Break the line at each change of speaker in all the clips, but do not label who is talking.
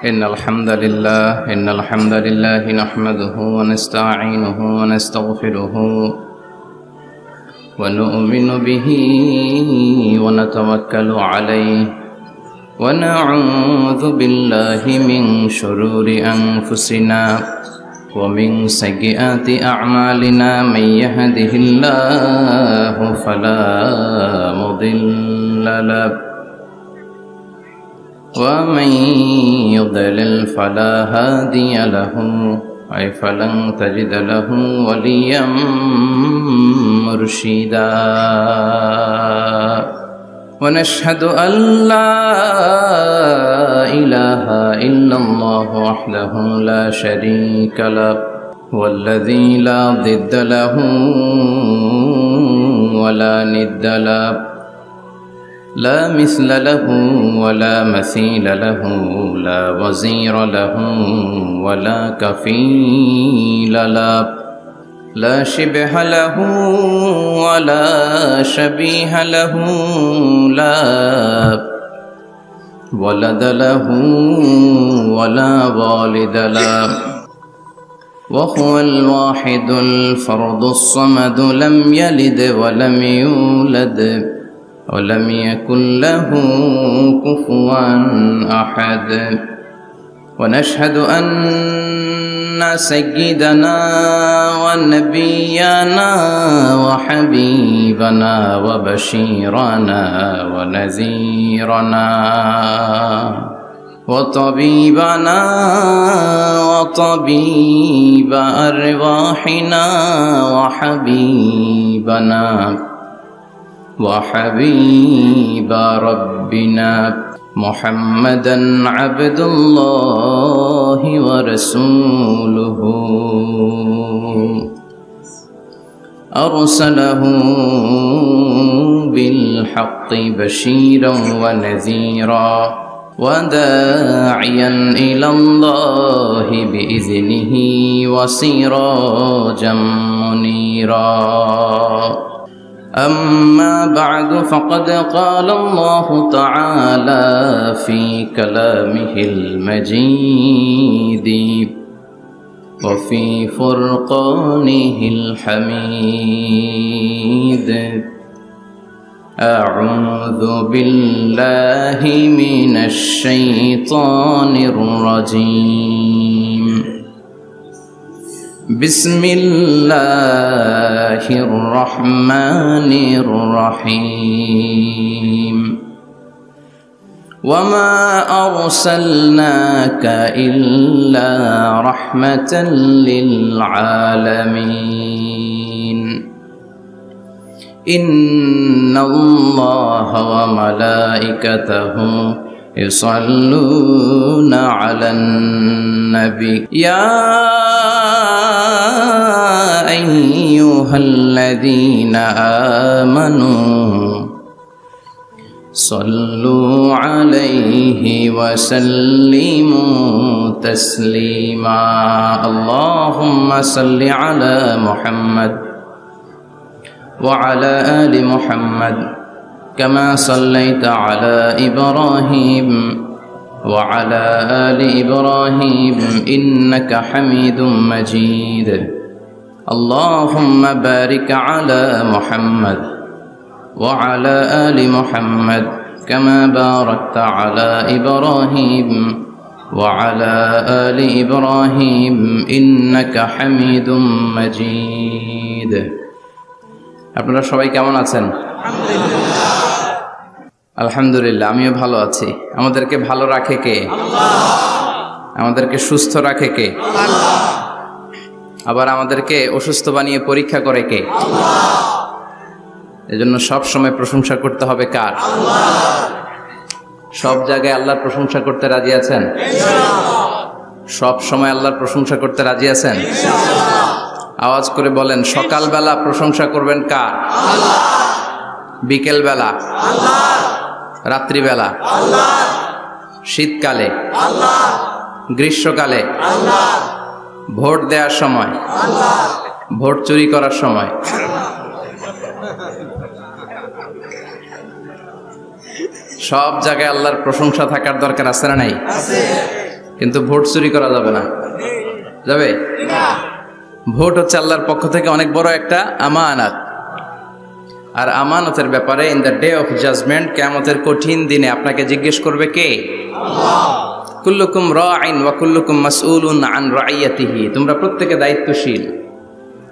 إن الحمد لله نحمده ونستعينه ونستغفره ونؤمن به ونتوكل عليه ونعوذ بالله من شرور أنفسنا ومن سيئات أعمالنا من يهده الله فلا مضل له ومن يضلل فلا هادي له أي فلن تجد له وليا مرشدا ونشهد أن لا إله إلا الله وحده لا شريك له والذي لا ضد له ولا ند له لا مثل له ولا مثيل له لا وزير له ولا كفيل له لا شبه له ولا شبيه له لا ولد له ولا والد له وهو الواحد الفرد الصمد لم يلد ولم يولد ولم يكن له كفوا أحد ونشهد أن سيدنا ونبينا وحبيبنا وبشيرنا ونذيرنا وطبيبنا وطبيب أرواحنا وحبيبنا وحبيب ربنا محمدا عبد الله ورسوله أرسله بالحق بشيرا ونذيرا وداعيا إلى الله بإذنه وسراجا منيرا أما بعد فقد قال الله تعالى في كلامه المجيد وفي فرقانه الحميد أعوذ بالله من الشيطان الرجيم بسم الله الرحمن الرحيم وما أرسلناك إلا رحمة للعالمين إن الله وملائكته يصلون على النبي يا أيها الذين آمنوا صلوا عليه وسلموا تسليما اللهم صل على محمد وعلى آل محمد كما صليت على إبراهيم وعلى آل إبراهيم إنك حميد مجيد اللهم بارك على محمد وعلى آل محمد كما باركت على إبراهيم وعلى آل إبراهيم إنك حميد مجيد আপনারা সবাই কেমন আছেন? আলহামদুলিল্লাহ, আমিও ভালো আছি। আমাদেরকে ভালো রাখে কে? আমাদেরকে সুস্থ রাখে কে? আবার আমাদেরকে অসুস্থ বানিয়ে পরীক্ষা করে কে? এজন্য সব সময় প্রশংসা করতে হবে কার? সব জায়গায় আল্লাহর প্রশংসা করতে রাজি আছেন? সব সময় আল্লাহর প্রশংসা করতে রাজি আছেন? আওয়াজ করে বলেন, সকালবেলা প্রশংসা করবেন কার? বিকেলবেলা? রাত্রিবেলা? শীতকালে? গ্রীষ্মকালে? ভোট দেওয়ার সময়? ভোট চুরি করার সময়? সব জায়গায় আল্লাহর প্রশংসা থাকার দরকার আছে না নাই? কিন্তু ভোট চুরি করা যাবে না, যাবে? ভোট হচ্ছে আল্লাহর পক্ষ থেকে অনেক বড় একটা আমানত, আর আমানতের ব্যাপারে in the day of judgment, কিয়ামতের কঠিন দিনে আপনাকে জিজ্ঞেস করবে কে? আল্লাহ। কুল্লুকুম রাঈন ওয়া কুল্লুকুম মাসউলুন আন রাইয়াতিহি, তোমরা প্রত্যেকে দায়িত্বশীল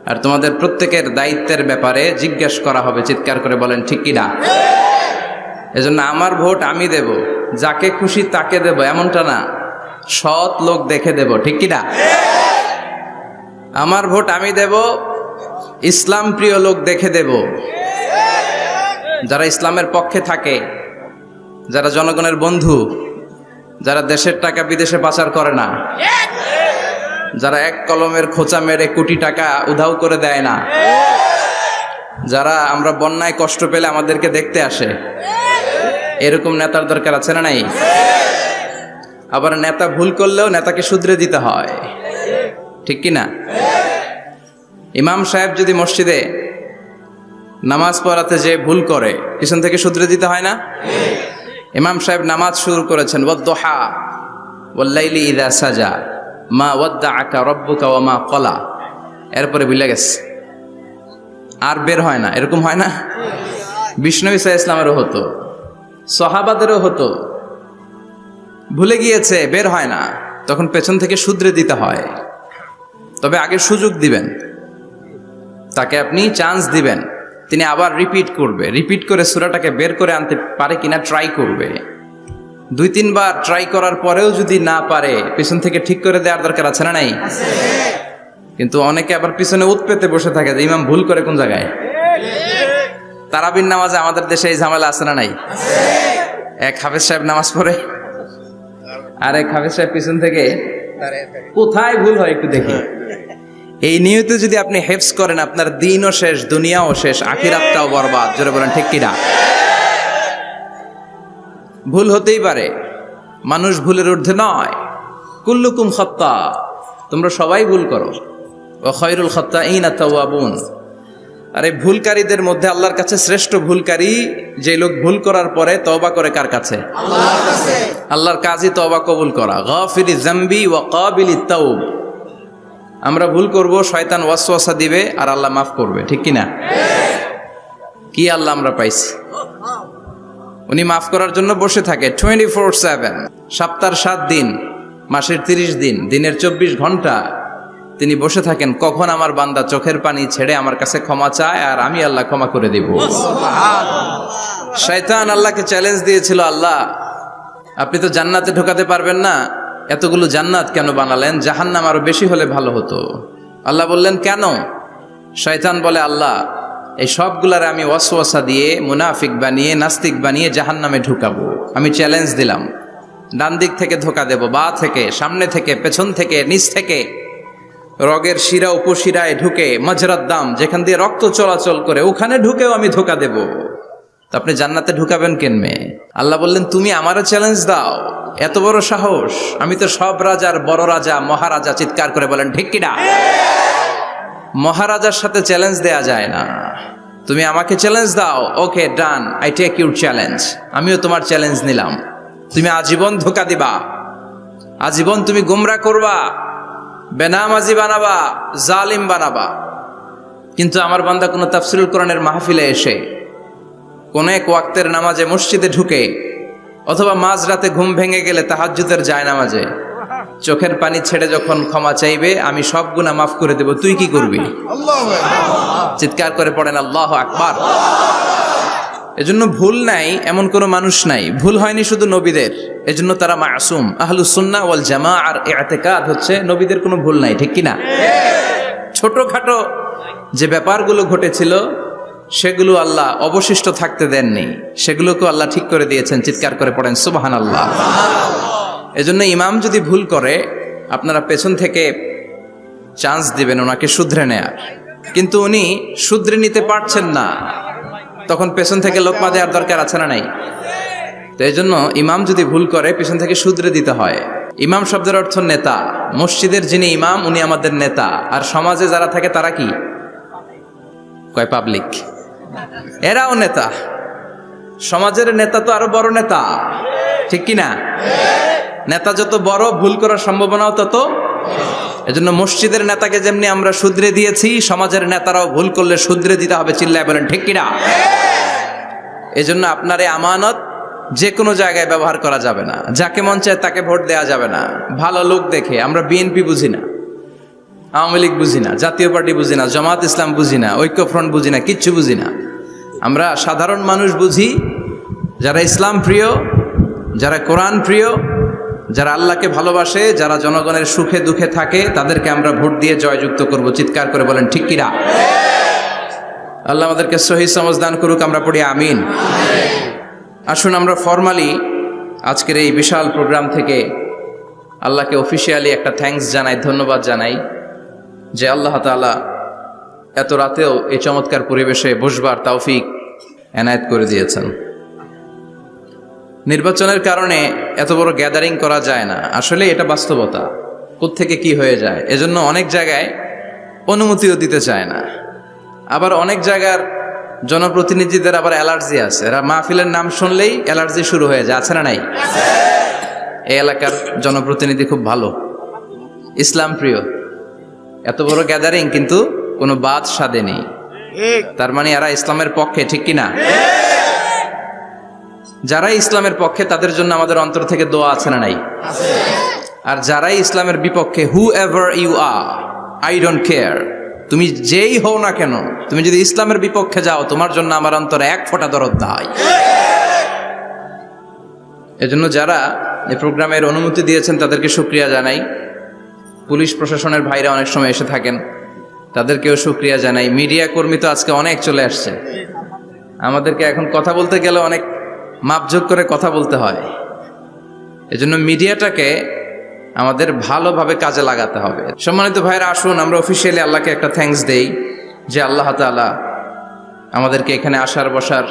আর তোমাদের প্রত্যেকের দায়িত্বের ব্যাপারে জিজ্ঞেস করা হবে। চিৎকার করে বলেন ঠিক কি না? এজন্য আমার ভোট আমি দেব, যাকে খুশি তাকে দেব এমনটা না, সৎ লোক দেখে দেব, ঠিক কি না? আমার ভোট আমি দেব, ইসলাম প্রিয় লোক দেখে দেব, যারা ইসলামের পক্ষে থাকে, যারা জনগণের বন্ধু, যারা দেশের টাকা বিদেশে পাচার করে না, যারা এক কলমের খোঁচা মেরে কোটি টাকা উধাও করে দেয় না, যারা আমরা বন্যায় কষ্ট পেলে আমাদেরকে দেখতে আসে, এরকম নেতার দরকার আছে না নাই? আবার নেতা ভুল করলেও নেতাকে শুধরে দিতে হয়, ঠিক কি না? ইমাম সাহেব যদি মসজিদে নামাজ পড়াতে যে ভুল করে, পিছন থেকে শুধরে দিতে হয় না? ইমাম সাহেব নামাজ শুরু করেছেন, ওয়াদ-দুহা ওয়াল-লাইলি ইযা সাজা মা ওয়াদ্দাআকা রাব্বুকা ওয়া মা ক্বালা, এরপরে ভুলে গেছে, আর বের হয় না। এরকম হয় না? বিষ্ণু ঈসা ইসলামেরও হতো, সাহাবাদেরও হতো, ভুলে গিয়েছে, বের হয় না, তখন পেছন থেকে শুধরে দিতে হয়। তবে আগে সুযোগ দিবেন, তাকে আপনি চান্স দিবেন, তিনি আবার রিপিট করবে, রিপিট করে সূরাটাকে বের করে আনতে পারে কিনা ট্রাই করবে। 2-3 বার ট্রাই করার পরেও যদি না পারে, পিছন থেকে ঠিক করে দেওয়ার দরকার আছে না নাই? কিন্তু অনেকে আবার পিছনে উৎ পেতে বসে থাকে যে ইমাম ভুল করে কোন জায়গায়। তারাবির নামাজে আমাদের দেশে এই ঝামেলা আছে না নাই? এক হাফেজ সাহেব নামাজ পড়ে, আর এক হাফেজ সাহেব পিছন থেকে কোথায় ভুল হয় একটু দেখি। এই নিয়তে যদি আপনি হেফজ করেন, আপনার দিনও শেষ, দুনিয়াও শেষ, আখিরাতটাও বরবাদ। জোরে বলেন ঠিক কিনা? ভুল হতেই পারে, মানুষ ভুলের ঊর্ধ্বে নয়। কুল্লুকুম খাত্তা, তোমরা সবাই ভুল করো, ওয়া খায়রুল খাত্তাইনা তাওয়াবুন, আর এই ভুলকারীদের মধ্যে আল্লাহর কাছে শ্রেষ্ঠ ভুলকারী যে লোক ভুল করার পরে তওবা করে কার কাছে? আল্লাহর কাছে। আল্লাহর কাজই তওবা কবুল করা। গাফিরিজ যামবি ওয়া কাবিলিত তাওব, আমরা ভুল করব, শয়তান ওয়াসওয়াসা দিবে আর আল্লাহ মাফ করবে, ঠিক কি না? কি আল্লাহ আমরা পাইছি, উনি মাফ করার জন্য বসে থাকে 24/7, সপ্তাহের 7 দিন, মাসের 30 দিন, দিনের 24 ঘন্টা তিনি বসে থাকেন, কখন আমার বান্দা চোখের পানি ছেড়ে আমার কাছে ক্ষমা চায় আর আমি আল্লাহ ক্ষমা করে দিব। শয়তান আল্লাহকে চ্যালেঞ্জ দিয়েছিল, আল্লাহ আপনি তো জান্নাতে ঢোকাতে পারবেন না, এতগুলো জান্নাত কেন বানালেন? জাহান্নাম আরো বেশি হলে ভালো হতো। আল্লাহ বললেন কেন? শয়তান বলে, আল্লাহ এই সবগুলারে আমি ওয়াসওয়াসা দিয়ে, মুনাফিক বানিয়ে, নাস্তিক বানিয়ে জাহান্নামে ঢুকাবো। আমি চ্যালেঞ্জ দিলাম, ডান দিক থেকে ধোকা দেব, বা থেকে, সামনে থেকে, পেছন থেকে, নিচ থেকে, রগের শিরা উপশিরায় ঢুকে, মাজরাত দাম যেখান দিয়ে রক্ত চলাচল করে ওখানে ঢুকেও আমি ধোকা দেব। তো আপনি জান্নাতে ঢুকাবেন কেনমে? আল্লাহ বললেন তুমি আমারও চ্যালেঞ্জ দাও, এত বড় সাহস? আমি তো সব রাজার বড় রাজা, মহারাজা। চিৎকার করে বলেন ঠিক কিনা? মহারাজার সাথে চ্যালেঞ্জ দেয়া যায় না। তুমি আমাকে চ্যালেঞ্জ দাও, ওকে ডান, আই টেক ইউর চ্যালেঞ্জ, আমিও তোমার চ্যালেঞ্জ নিলাম। তুমি আজীবন ধোকা দিবা, আজীবন তুমি গুমরাহ করবা, বেনামাজি বানাবা, জালিম বানাবা, কিন্তু আমার বান্দা কোনো তাফসীরুল কোরআনের মাহফিলে এসে, কোন এক ওয়াক্তের নামাজে মসজিদে ঢুকে, অথবা মাঝরাতে ঘুম ভেঙে গেলে তাহাজ্জুদের জায়নামাজে চোখের পানি ছেড়ে যখন ক্ষমা চাইবে, আমি সব গুনাহ মাফ করে দেব, তুই কি করবি? চিৎকার করে পড়েন আল্লাহু আকবার। এজন্য ভুল নাই এমন কোনো মানুষ নাই, ভুল হয়নি শুধু নবীদের, এজন্য তারা মাসুম। আহলুস সুন্নাহ ওয়াল জামাআর ইতিকাদ হচ্ছে নবীদের কোনো ভুল নাই, ঠিক কি না? ছোটখাটো যে ব্যাপারগুলো ঘটেছিল সেগুলো আল্লাহ অবশিষ্ট থাকতে দেননি, সেগুলোকে আল্লাহ ঠিক করে দিয়েছেন। চিৎকার করে পড়েন সুবহানাল্লাহ। এজন্য ইমাম যদি ভুল করে, আপনারা পেছন থেকে চান্স দিবেন ওনাকে শুধরে নেয়ার, কিন্তু উনি শুধরে নিতে পারছেন না, তখন পেছন থেকে লোকমা দেওয়ার দরকার আছে না নাই? তো এই জন্য ইমাম যদি ভুল করে, পেছন থেকে শুধরে দিতে হয়। ইমাম শব্দের অর্থ নেতা। মসজিদের যিনি ইমাম উনি আমাদের নেতা, আর সমাজে যারা থাকে তারা কি কয়? পাবলিক, এরাও নেতা। সমাজের নেতা তো আরো বড় নেতা, ঠিক কিনা? নেতা যত বড়, ভুল করার সম্ভাবনাও তত। এজন্য মসজিদের নেতাকে যেমনি আমরা শুধরে দিয়েছি, সমাজের নেতারাও ভুল করলে শুধরে দিতে হবে। চিল্লায় বলেন ঠিক কিনা? এজন্য আপনার এই আমানত যে কোনো জায়গায় ব্যবহার করা যাবে না। যাকে মন চায় তাকে ভোট দেওয়া যাবে না। ভালো লোক দেখে। আমরা বিএনপি বুঝি না, আওয়ামী লীগ বুঝি না, জাতীয় পার্টি বুঝি না, জামাত ইসলাম বুঝি না, ঐক্যফ্রন্ট বুঝি না, কিচ্ছু বুঝি না। আমরা সাধারণ মানুষ বুঝি, যারা ইসলাম প্রিয়, যারা কোরআন প্রিয়, যারা আল্লাহকে ভালোবাসে, যারা জনগণের সুখে দুঃখে থাকে, তাদেরকে আমরা ভোট দিয়ে জয়যুক্ত করব। চিৎকার করে বলেন ঠিক কিনা? আল্লাহ আমাদেরকে সহি সমঝ দান করুক। আমরা পড়ি আমিন। আসুন আমরা ফরমালি আজকের এই বিশাল প্রোগ্রাম থেকে আল্লাহকে অফিসিয়ালি একটা থ্যাঙ্কস জানাই, ধন্যবাদ জানাই যে আল্লাহ তাআলা এত রাতেও এই চমৎকার পরিবেশে বসবার তৌফিক এনায়েত করে দিয়েছেন। নির্বাচনের কারণে এত বড় গ্যাদারিং করা যায় না, আসলে এটা বাস্তবতা। কোত্থেকে কি হয়ে যায়, এজন্য অনেক জায়গায় অনুমতিও দিতে চায় না। আবার অনেক জায়গার জনপ্রতিনিধিদের আবার অ্যালার্জি আছে, এরা মাহফিলের নাম শুনলেই অ্যালার্জি শুরু হয়ে যায়। আছে না নাই? এই এলাকার জনপ্রতিনিধি খুব ভালো, ইসলাম প্রিয়, এত বড় গ্যাদারিং কিন্তু কোনো বাদ সাধে নেই। তার মানে এরা ইসলামের পক্ষে, ঠিক কিনা? যারাই ইসলামের পক্ষে তাদের জন্য আমাদের অন্তর থেকে দোয়া আছে না নাই? আর যারাই ইসলামের বিপক্ষে, whoever you are, I don't care, তুমি যেই হও না কেন, তুমি যদি ইসলামের বিপক্ষে যাও, তোমার জন্য আমার অন্তরে এক ফোঁটা দরদ নাই। এজন্য যারা এই প্রোগ্রামের অনুমতি দিয়েছেন তাদেরকে শুকরিয়া জানাই। পুলিশ প্রশাসনের ভাইরা অনেক সময় এসে থাকেন, তাদেরকেও শুকরিয়া জানাই। মিডিয়া কর্মী তো আজকে অনেক চলে আসছে, আমাদেরকে এখন কথা বলতে গেলে অনেক মাপযোগ করে কথা বলতে হয়। এজন্য মিডিয়াটাকে আমাদের ভালোভাবে কাজে লাগাতে হবে। সম্মানিত ভাইরা, আসুন আমরা অফিসিয়ালি আল্লাহকে একটা থ্যাঙ্কস দেই যে আল্লাহ তাআলা আমাদেরকে এখানে আসার বসার,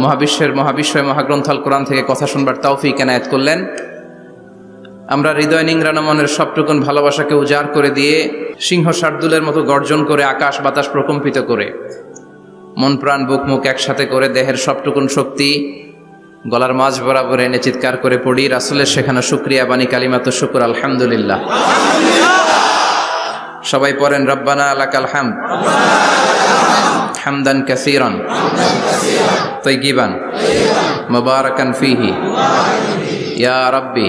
মহাবিশ্বয় মহাগ্রন্থ আল কোরআন থেকে কথা শুনবার তৌফিক এনায়েত করলেন। আমরা হৃদয় নিংড়ানো মনের সবটুকুন ভালোবাসাকে উজাড় করে দিয়ে, সিংহ শার্দুলের মতো গর্জন করে, আকাশ বাতাস প্রকম্পিত করে, মন প্রাণ বুক মুখ একসাথে করে, দেহের সবটুকুন শক্তি গলার মাঝ বরাবর এনে চিৎকার করে পড়ি রাসূলের শেখানো শুকরিয়া বাণী কালিমাত শুকর, আলহামদুলিল্লাহ। সবাই পড়েন রব্বানা লাকাল হামদ হামদান কাসীরান তাইয়িবান মুবারাকান ফীহি ইয়া রাব্বি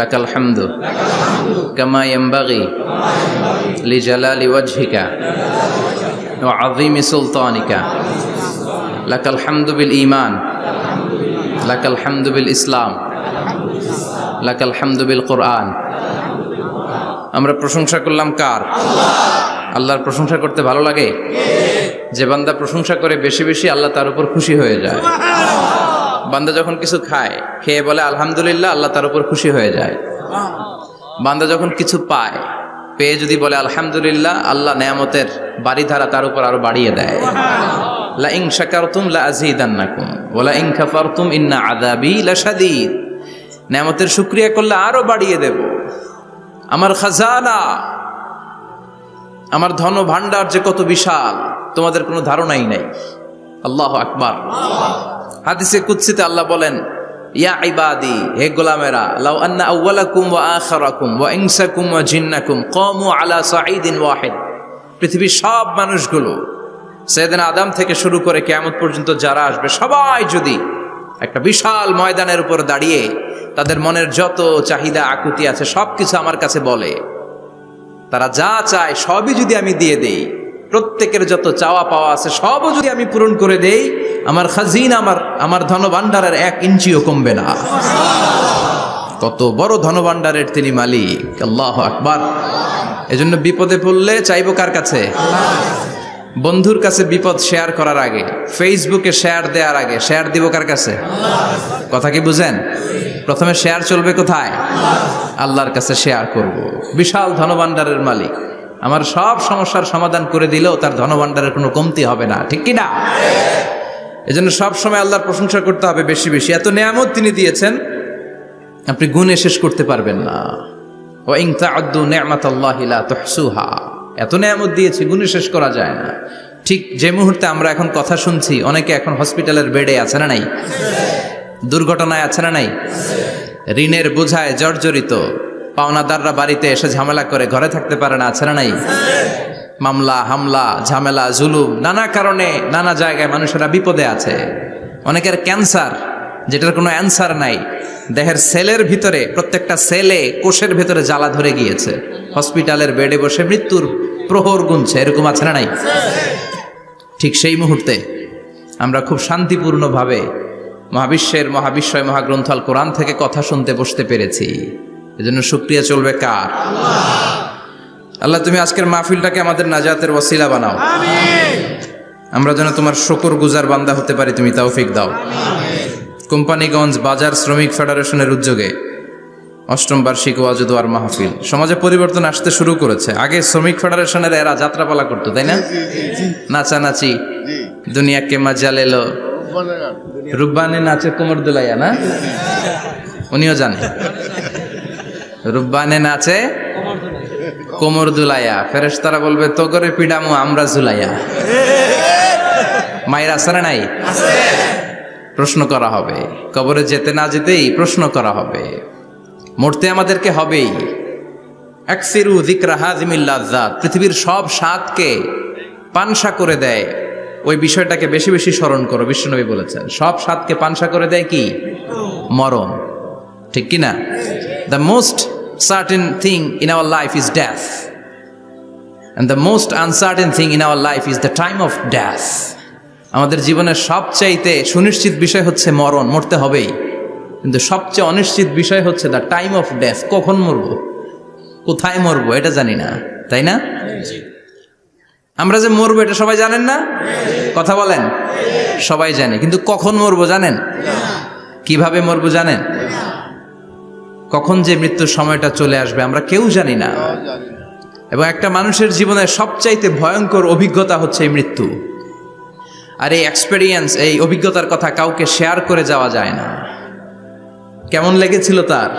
লাকাল হামদু কামা ইয়ানবাগি লিজালালি ওয়াজহিকা ওয়া আযীমি সুলতানিকা লাকাল হামদু বিল ঈমান লাকাল হামদু বিল ইসলাম লাকাল হামদু বিল কোরআন। আমরা প্রশংসা করলাম কার? আল্লাহর প্রশংসা করতে ভালো লাগে? যে বান্দা প্রশংসা করে বেশি বেশি, আল্লাহ তার উপর খুশি হয়ে যায়। বান্দা যখন কিছু খায়, খেয়ে বলে আলহামদুলিল্লাহ, আল্লাহ তার উপর খুশি হয়ে যায়। বান্দা যখন কিছু পায়, পেয়ে যদি বলে আলহামদুলিল্লাহ, আল্লাহ নেয়ামতের বাড়িধারা তার উপর আরো বাড়িয়ে দেয়। লা ইন শাকারতুম লা আযীদান্নাকুম ওয়া লা ইন কাফারতুম ইন্না আযাবি লাশাদীদ। নেয়ামতের শুকরিয়া করলে আরো বাড়িয়ে দেব। আমার খাজানা, আমার ধন ভান্ডার যে কত বিশাল, তোমাদের কোনো ধারণাই নাই। আল্লাহু আকবার। হাদিসে কুদসিতে আল্লাহ বলেন, ইয়া ইবাদি, হে গোলামেরা, লাউ আন্না আউওয়ালাকুম ওয়া আখিরাকুম ওয়া ইনসাকুম ওয়া জিন্নাকুম কামু আলা সাঈদিন ওয়াহিদ। পৃথিবীর সব মানুষগুলো, সাইয়েদনা আদম থেকে শুরু করে কিয়ামত পর্যন্ত যারা আসবে, সবাই যদি একটা বিশাল ময়দানের উপর দাঁড়িয়ে তাদের মনের যত চাহিদা আকুতি আছে সবকিছু আমার কাছে বলে, তারা যা চায় সবই যদি আমি দিয়ে দেই, প্রত্যেকের যত চাওয়া পাওয়া আছে সবও যদি আমি পূরণ করে দেই, আমার খাজিনা, আমার ধনভাণ্ডারের 1 ইঞ্চিও কমবে না। কত বড় ধনভাণ্ডারের তিনি মালিক। আল্লাহু আকবার। এজন্য বিপদে পড়লে চাইবো কার কাছে? বন্ধুর কাছে বিপদ শেয়ার করার আগে, ফেসবুকে শেয়ার দেওয়ার আগে শেয়ার দিব কার কাছে? কথা কি বুঝেন? প্রথমে শেয়ার চলবে কোথায়? আল্লাহর কাছে শেয়ার করব। বিশাল ধনভাণ্ডারের মালিক আমার সব সমস্যার সমাধান করে দিলেও তার ধনভাণ্ডারের কোনো কমতি হবে না, ঠিক কি না? এজন্য সব সময় আল্লাহর প্রশংসা করতে হবে বেশি বেশি। এত নেয়ামত তিনি দিয়েছেন, আপনি গুণে শেষ করতে পারবেন না। ওয়া ইন তা'উদ্দু নি'মাতাল্লাহি লা তুহসুহা। এত নেয়ামত দিয়েছি, গুণে শেষ করা যায় না। ঠিক যে মুহূর্তে আমরা এখন কথা শুনছি, অনেকে এখন হসপিটালের বেডে আছে না নাই? দুর্ঘটনায় আছে না নাই? ঋণের বোঝায় জর্জরিত, পাওনাদাররা বাড়িতে এসে ঝামেলা করে ঘরে থাকতে পারে না, আছে না নাই? মামলা হামলা ঝামেলা জুলুম, নানা কারণে নানা জায়গায় মানুষেরা বিপদে আছে। অনেকের ক্যান্সার, যেটার কোনো অ্যান্সার নাই, দেহের সেলের ভিতরে, প্রত্যেকটা সেলে কোষের ভেতরে জ্বালা ধরে গিয়েছে, হসপিটালের বেডে বসে মৃত্যুর প্রহর গুনছে, এরকম আছে না নাই? ঠিক সেই মুহূর্তে আমরা খুব শান্তিপূর্ণভাবে মহাবিশ্বের মহাবিশ্বয় মহাগ্রন্থ আল কোরআন থেকে কথা শুনতে বসতে পেরেছি। এজন্য শুকরিয়া চলবে কার? আল্লাহ, তুমি আজকের মাহফিলটাকে আমাদের নাজাতের ওয়াসিলা বানাও। আমরা যেন তোমার শুকর গুজার বান্দা হতে পারি, তুমি তৌফিক দাও। কোম্পানিগঞ্জ বাজার শ্রমিক ফেডারেশনের উদ্যোগে ৮ম বার্ষিক ওয়াজ ও দোয়ার মাহফিল। সমাজে পরিবর্তন আসতে শুরু করেছে। আগে শ্রমিক ফেডারেশনের এরা যাত্রাপালা করতো, তাই না? নাচানাচি, দুনিয়াকে মজা এলো, রুব্বানে নাচে কোমর দুলাইয়া, না? উনিও জানে রুব্বানে নাচে কোমর দুলাইয়া, ফেরেশতারা বলবে তো করে পিডামু আমরা ঝুলাইয়া। মায়ের আসরে নাই, প্রশ্ন করা হবে, কবরে যেতে না যেতেই প্রশ্ন করা হবে, মরতে আমাদেরকে হবেই। আকসিরু যিকরা হাযিমিল লাযযাত, পৃথিবীর সব স্বাদকে পানসা করে দেয় ওই বিষয়টাকে বেশি বেশি স্মরণ করো। বিশ্বনবী বলেছেন সব স্বাদকে পানসা করে দেয় কি? মরণ, ঠিক কি না? The most certain thing in our life is death, and the most uncertain thing in our life is the time of death. আমাদের জীবনের সবচাইতে সুনিশ্চিত বিষয় হচ্ছে মরণ, মরতে হবেই, কিন্তু সবচেয়ে অনিশ্চিত বিষয় হচ্ছে দ্য টাইম অফ ডেথ। কখন মরবো, কোথায় মরবো এটা জানি না, তাই না? আমরা যে মরবো এটা সবাই জানেন না? কথা বলেন। সবাই জানে, কিন্তু কখন মরবো জানেন? কিভাবে মরবো জানেন? কখন যে মৃত্যুর সময়টা চলে আসবে আমরা কেউ জানি না। এবং একটা মানুষের জীবনের সবচাইতে ভয়ঙ্কর অভিজ্ঞতা হচ্ছে এই মৃত্যু। আর এই এক্সপেরিয়েন্স, এই অভিজ্ঞতার কথা কাউকে শেয়ার করে যাওয়া যায় না। কেমন লেগেছিল তার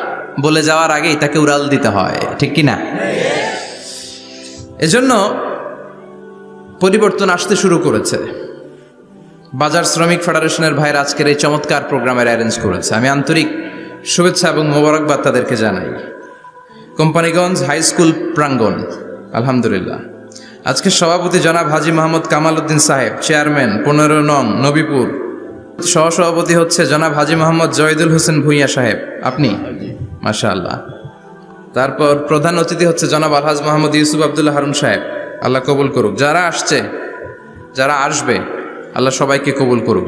বলে যাওয়ার আগেই তাকে উড়াল দিতে হয়, ঠিক কি না? এজন্য পরিবর্তন আসতে শুরু করেছে। বাজার শ্রমিক ফেডারেশনের ভাইয়ের আজকের এই চমৎকার প্রোগ্রামের অ্যারেঞ্জ করেছে। আমি আন্তরিক শুভেচ্ছা এবং মোবারকবাদ তাদেরকে জানাই। কোম্পানিগঞ্জ হাই স্কুল প্রাঙ্গণ, আলহামদুলিল্লাহ। আজকে সভাপতি জনাব হাজী মোহাম্মদ কামাল উদ্দিন সাহেব, চেয়ারম্যান 15 নং নবীপুর। সহসভাপতি হচ্ছে জনাব হাজী মোহাম্মদ জয়দুল হোসেন ভুঁইয়া সাহেব, আপনি, মাশাআল্লাহ। তারপর প্রধান অতিথি হচ্ছে জনাব আলহাজ মোহাম্মদ ইউসুফ আব্দুল্লাহ হারুন সাহেব, আল্লাহ কবুল করুক। যারা আসছে, যারা আসবে, আল্লাহ সবাইকে কবুল করুক।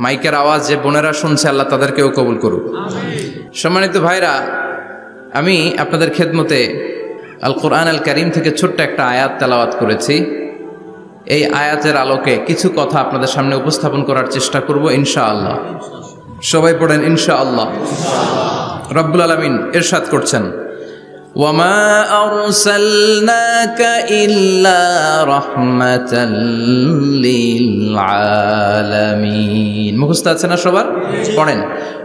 মাইকের আওয়াজ যে বোনেরা শুনছে, আল্লাহ তাদেরকেও কবুল করুক। সম্মানিত ভাইরা, আমি আপনাদের খেদমতে আল কোরআন আল কারীম থেকে ছোট্ট একটা আয়াত তেলাওয়াত করেছি। এই আয়াতের আলোকে কিছু কথা আপনাদের সামনে উপস্থাপন করার চেষ্টা করব ইনশাআল্লাহ। সবাই পড়েন ইনশাআল্লাহ। রব্বুল আলামিন ইরশাদ করছেন, ওয়ামা আরসালনাকা ইল্লা রাহমাতাল লিল আলামিন। মুখস্থ আছে না সবার? পড়েন,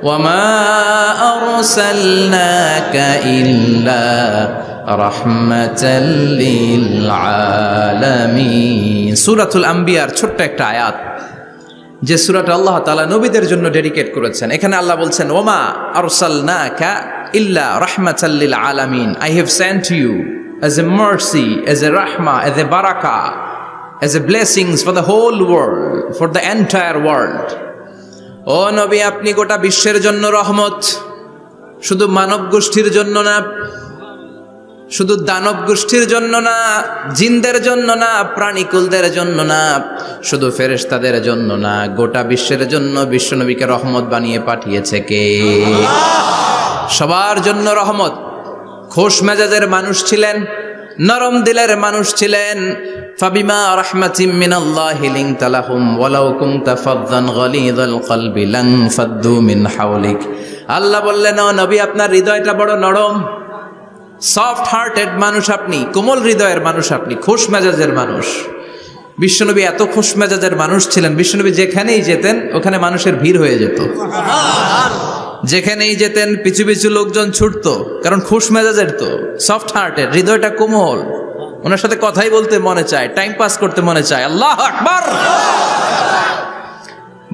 ওয়ামা আরসালনাকা ইল্লা রাহমাতাল লিল আলামিন। সূরাতুল আম্বিয়ার ছোট্ট একটা আয়াত, যে সূরাটা আল্লাহ তাআলা নবীদের জন্য ডেডিকেট করেছেন। এখানে আল্লাহ বলছেন, ওমা আরসালনাকা ইল্লা রাহমাতাল লিল আলামিন। I have sent you as a mercy, as a rahmah, as a barakah, as a blessings for the whole world, for the entire world. ও নবী, আপনি গোটা বিশ্বের জন্য রহমত, শুধু মানব গোষ্ঠীর জন্য না, শুধু দানব গোষ্ঠীর জন্য না, জিনদের জন্য না, প্রাণীকুলদের জন্য না, শুধু ফেরেশতাদের জন্য না, গোটা বিশ্বের জন্য বিশ্বনবীকে রহমত বানিয়ে পাঠিয়েছে কে? সবার জন্য রহমত। খোশ মেজাজের মানুষ ছিলেন, নরম দিলের মানুষ ছিলেন। ফাবিমা রাহমাতিম মিনাল্লাহি লিনতা লাহুম ওয়ালাউ কুনতা ফাযযান গালিযাল কলবি লান ফাদ্দু মিন হাওলিক। আল্লাহ বললেন, ও নবী, আপনার হৃদয়টা বড় নরম, সফট হার্টেড মানুষ আপনি, কোমল হৃদয়ের মানুষ আপনি, খোশ মেজাজের মানুষ। বিশ্বনবী এত খোশ মেজাজের মানুষ ছিলেন, বিশ্বনবী যেখানেই যেতেন ওখানে মানুষের ভিড় হয়ে যেত। যেখানেই যেতেন পিছু পিছু লোকজন ছুটতো, কারণ খোশ মেজাজের তো, সফট হার্টেড, হৃদয়টা কোমল, ওনার সাথে কথাই বলতে মনে চায়, টাইম পাস করতে মনে চায়। আল্লাহু আকবার।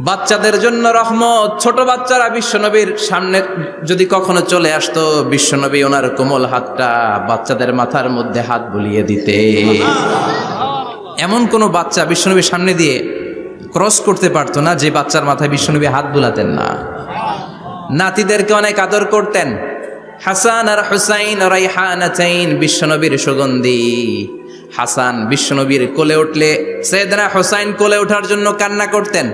বাচ্চাদের জন্য রহমত। ছোট বাচ্চারা বিশ্বনবীর সামনে যদি কখনো চলে আসতো, বিশ্বনবী ওনার কোমল হাতটা বাচ্চাদের মাথার মধ্যে হাত বুলিয়ে দিতে। এমন কোন বাচ্চা বিশ্বনবীর সামনে দিয়ে ক্রস করতে পারতো না যে বাচ্চার মাথায় বিশ্বনবী হাত বুলাতেন না। নাতিদেরকে অনেক আদর করতেন। হাসান আর হুসাইন রাইহানাতাইন, বিশ্বনবীর সুগন্ধি। হাসান বিশ্বনবীর কোলে উঠলে সাইয়েদনা হুসাইন কোলে ওঠার জন্য কান্না করতেন,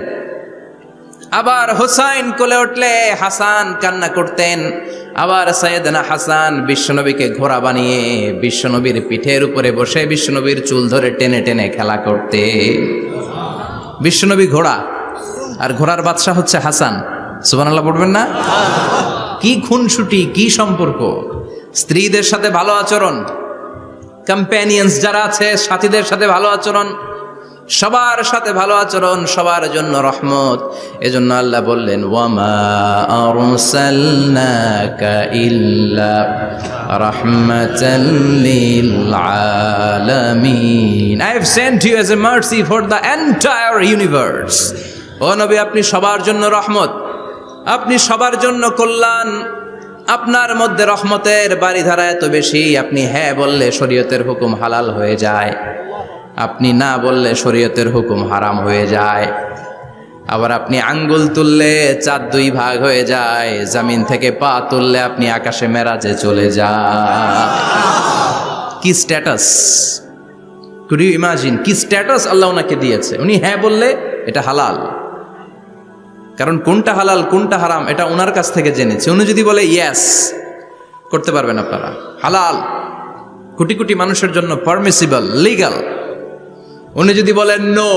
আবার হুসাইন কোলে উঠলে হাসান কান্না করতেন। আবার সাইয়েদনা হাসান বিশ্বনবীকে ঘোড়া বানিয়ে বিশ্বনবীর পিঠের উপরে বসে বিশ্বনবীর চুল ধরে টেনে টেনে খেলা করতে। বিশ্বনবী ঘোড়া, আর ঘোড়ার বাদশা হচ্ছে হাসান। সুবহানাল্লাহ পড়বেন না? কি খুনসুটি, কি সম্পর্ক! স্ত্রীদের সাথে ভালো আচরণ, কম্প্যানিয়ন্স যারা আছে সাথীদের সাথে ভালো আচরণ, সবার সাথে ভালো আচরণ, সবার জন্য রহমত। এজন্য আল্লাহ বললেন, ওয়ামা আরসালনাকা ইল্লা রাহমাতাল লিল আলামিন। I have sent you as a mercy for the entire universe. ও নবী, আপনি সবার জন্য রহমত, আপনি সবার জন্য কল্যাণ। আপনার মধ্যে রহমতের বাড়িধারা এত বেশি, আপনি হ্যাঁ বললে শরীয়তের হুকুম হালাল হয়ে যায়, আপনি না বললে শরীয়তের হুকুম হারাম হয়ে যায়। আবার আপনি আঙ্গুল তুললে চাঁদ দুই ভাগ হয়ে যায়, জমিন থেকে পা তুললে আপনি আকাশে মেরাজে চলে যান। কি স্ট্যাটাস! কুড ইউ ইমাজিন কি স্ট্যাটাস আল্লাহ ওনাকে দিয়েছে। উনি হ্যাঁ বললে এটা হালাল, কারণ কোনটা হালাল কোনটা হারাম এটা ওনার কাছ থেকে জেনেছে। উনি যদি বলে ইয়েস, করতে পারবেন আপনারা, হালাল, কোটি কোটি মানুষের জন্য পারমিসিবল, লিগ্যাল। উনি যদি বলেন নো,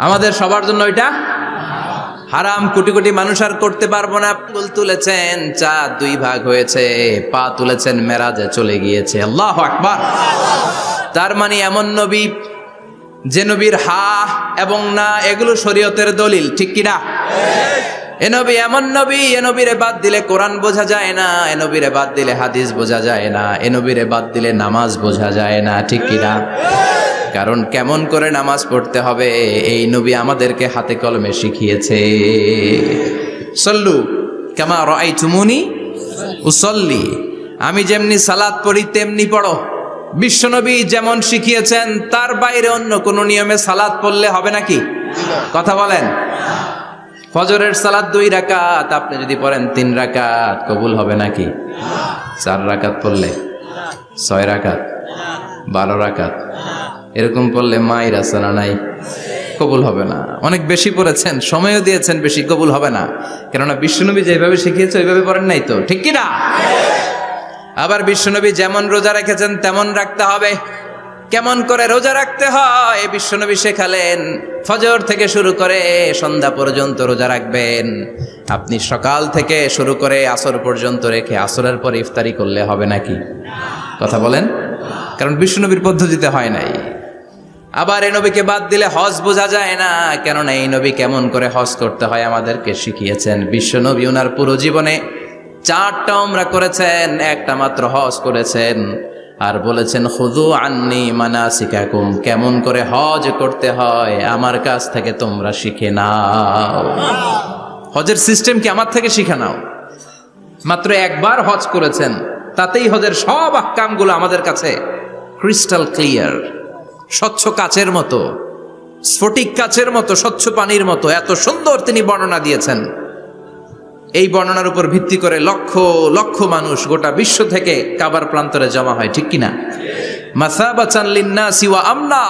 আমাদের সবার জন্য এটা হারাম, কোটি কোটি মানুষ আর করতে পারবো না। আঙ্গুল তুলেছেন চাঁদ দুই ভাগ হয়েছে, পা তুলেছেন মেরাজে চলে গিয়েছে। আল্লাহু আকবার। তার মানে এমন নবী যে নবীর হা এবং না এগুলো শরীয়তের দলিল, ঠিক কিনা? এ নবী এমন নবী, এ নবীরে বাদ দিলে কোরআন বোঝা যায় না, এ নবীরে বাদ দিলে হাদিস বোঝা যায় না, এ নবীরে বাদ দিলে নামাজ বোঝা যায় না, ঠিক কিনা? কারণ কেমন করে নামাজ পড়তে হবে এই নবী আমাদেরকে হাতে কলমে শিখিয়েছে। সল্লু কামা রাআইতুমুনি উসাল্লি, আমি যেমনি সালাত পড়ি তেমনি পড়ো। বিশ্বনবী যেমন শিখিয়েছেন তার বাইরে অন্য কোন নিয়মে সালাত পড়লে হবে নাকি? কথা বলেন। ফজরের সালাত 2 রাকাত, আপনি যদি পড়েন 3 রাকাত, কবুল হবে নাকি? 4 রাকাত পড়লে, 6 রাকাত, 12 রাকাত এরকম পড়লে মায়ের আসানা নাই, কবুল হবে না। অনেক বেশি পড়েছেন, সময়ও দিয়েছেন বেশি, কবুল হবে না। কেননা বিশ্বনবী যেভাবে শিখিয়েছে ওইভাবে পড়েন নাই তো, ঠিক কিনা? আবার বিশ্বনবী যেমন রোজা রেখেছেন তেমন রাখতে হবে। কেমন করে রোজা রাখতে হয় বিশ্বনবী শেখালেন। ফজর থেকে শুরু করে সন্ধ্যা পর্যন্ত রোজা রাখবেন। আপনি সকাল থেকে শুরু করে আসর পর্যন্ত রেখে আসরের পর ইফতারি করলে হবে নাকি? কথা বলেন। কারণ বিশ্বনবীর পদ্ধতিতে হয় নাই। আবার এই নবীকে বাদ দিলে হজ বোঝা যায় না, কেননা এই নবী কেমন করে হজ করতে হয় আমাদেরকে শিখিয়েছেন। বিশ্বনবী ওনার পুরো জীবনে 4টা উমরা করেছেন, একটা মাত্র হজ করেছেন। আর বলেছেন খুযু আন্নী মানাসিকাকুম, কেমন করে হজ করতে হয় আমার কাছ থেকে তোমরা শিখে নাও। হজের সিস্টেম কি আমার থেকে শিখে নাও। মাত্র একবার হজ করেছেন, তাতেই হজের সব আহকামগুলো আমাদের কাছে ক্রিস্টাল ক্লিয়ার, স্বচ্ছ কাচের মতো, স্ফটিক কাচের মতো, স্বচ্ছ পানির মতো এত সুন্দর তিনি বর্ণনা দিয়েছেন। এই বর্ণনার উপর ভিত্তি করে লক্ষ লক্ষ মানুষ গোটা বিশ্ব থেকে কাবার প্রান্তরে জমা হয়, ঠিক কিনা? মাসাবাতান লিন্নাসি ওয়া আমনা,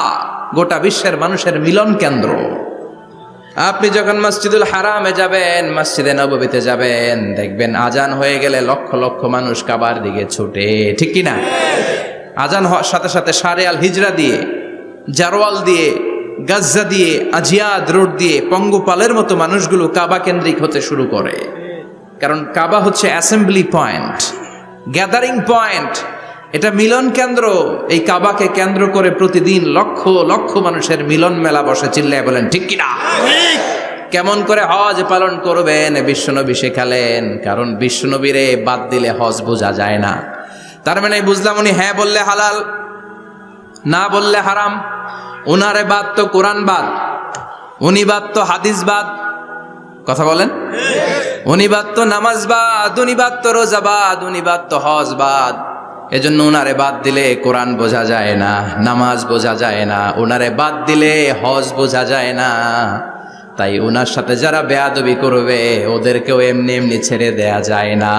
গোটা বিশ্বের মানুষের মিলন কেন্দ্র। আপনি যখন মসজিদুল হারামে যাবেন, মসজিদে নববীতে যাবেন, দেখবেন আজান হয়ে গেলে লক্ষ লক্ষ মানুষ কাবার দিকে ছুটে, ঠিক কিনা? আজান হওয়ার সাথে সাথে শারে আল হিজরা দিয়ে, জারওয়াল দিয়ে, গাজ্জা দিয়ে, আজিয়াদ রোড দিয়ে পঙ্গপালের মতো মানুষগুলো কাবা কেন্দ্রিক হতে শুরু করে। কারণ কাবা হচ্ছে অ্যাসেম্বলি পয়েন্ট, গ্যাদারিং পয়েন্ট, এটা মিলন কেন্দ্র। এই কাবাকে কেন্দ্র করে প্রতিদিন লক্ষ লক্ষ মানুষের মিলন মেলা বসে। চিল্লায় বলেন ঠিক কিনা? কেমন করে হজ পালন করবেন বিশ্বনবী শেখালেন। কারণ বিশ্বনবীরে বাদ দিলে হজ বোঝা যায় না। তার মানে বুঝলাম উনি হ্যাঁ বললে হালাল, না বললে হারাম। উনারে বাদ তো কোরআন বাদ, উনি বাদ তো হাদিস বাদ, কথা বলেন, উনি বাদ তো নামাজ বাদ, উনি বাদ তো রোজা বাদ, উনি বাদ তো হজ বাদ। এজন্য উনারে বাদ দিলে কোরআন বোঝা যায় না, নামাজ বোঝা যায় না, উনারে বাদ দিলে হজ বোঝা যায় না। তাই উনার সাথে যারা বেয়াদবি করবে ওদেরকেও এমনি এমনি ছেড়ে দেয়া যায় না।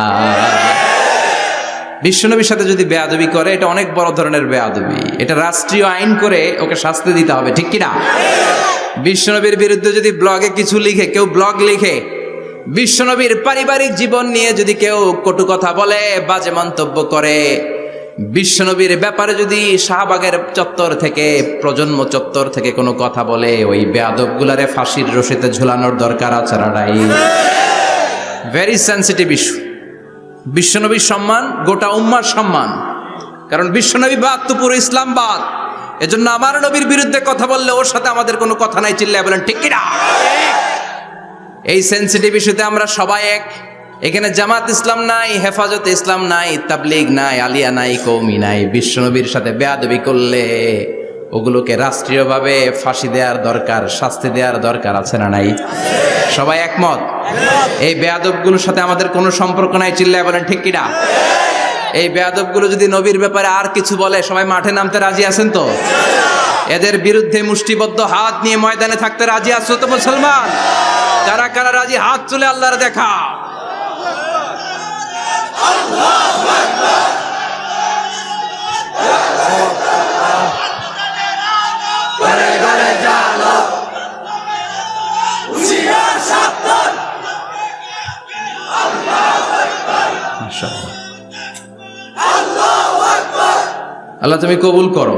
বিশ্বনবীর সাথে যদি বেয়াদবি করে এটা অনেক বড় ধরনের বেয়াদবি, এটা রাষ্ট্রীয় আইন করে ওকে শাস্তি দিতে হবে, ঠিক কিনা? বিশ্বনবীর বিরুদ্ধে যদি ব্লগে কিছু লিখে, কেউ ব্লগ লিখে, বিশ্বনবীর পারিবারিক জীবন নিয়ে যদি কেউ কটু কথা বলে, বাজে মন্তব্য করে, বিশ্বনবীর ব্যাপারে যদি শাহবাগের চত্বর থেকে, প্রজন্ম চত্বর থেকে কোনো কথা বলে, ওই বেয়াদবগুলারে ফাঁসির রশিতে ঝুলানোর দরকার আছে না নাই? Very sensitive issue. বিশ্বনবীর সম্মান গোটা উম্মার সম্মান, কারণ বিশ্বনবী বাদ তো পুরো ইসলাম বাদ। এজন্য আমার নবীর বিরুদ্ধে কথা বললে ওর সাথে আমাদের কোনো কথা নাই, চিল্লায় বলেন ঠিক কিনা? এই সেন্সিটিভ ইস্যুতে আমরা সবাই এক। এখানে জামাত ইসলাম নাই, হেফাজতে ইসলাম নাই, তাবলীগ নাই, আলিয়া নাই, কওমি নাই। বিশ্বনবীর সাথে বেয়াদবি করলে ওগুলোকে রাষ্ট্রীয়ভাবে ফাঁসি দেওয়ার দরকার, শাস্তি দেওয়ার দরকার আছে না নাই? সবাই একমত? এই বেয়াদবগুলোর সাথে আমাদের কোনো সম্পর্ক নাই, চিল্লায় বলেন ঠিক কিনা? এই বেয়াদবগুলো যদি নবীর ব্যাপারে আর কিছু বলে সবাই মাঠে নামতে রাজি আছেন তো? এদের বিরুদ্ধে মুষ্টিবদ্ধ হাত নিয়ে ময়দানে থাকতে রাজি আছো তো মুসলমান? কারা কারা রাজি হাত তুলে আল্লাহর দেখা। আল্লাহ তুমি কবুল করো।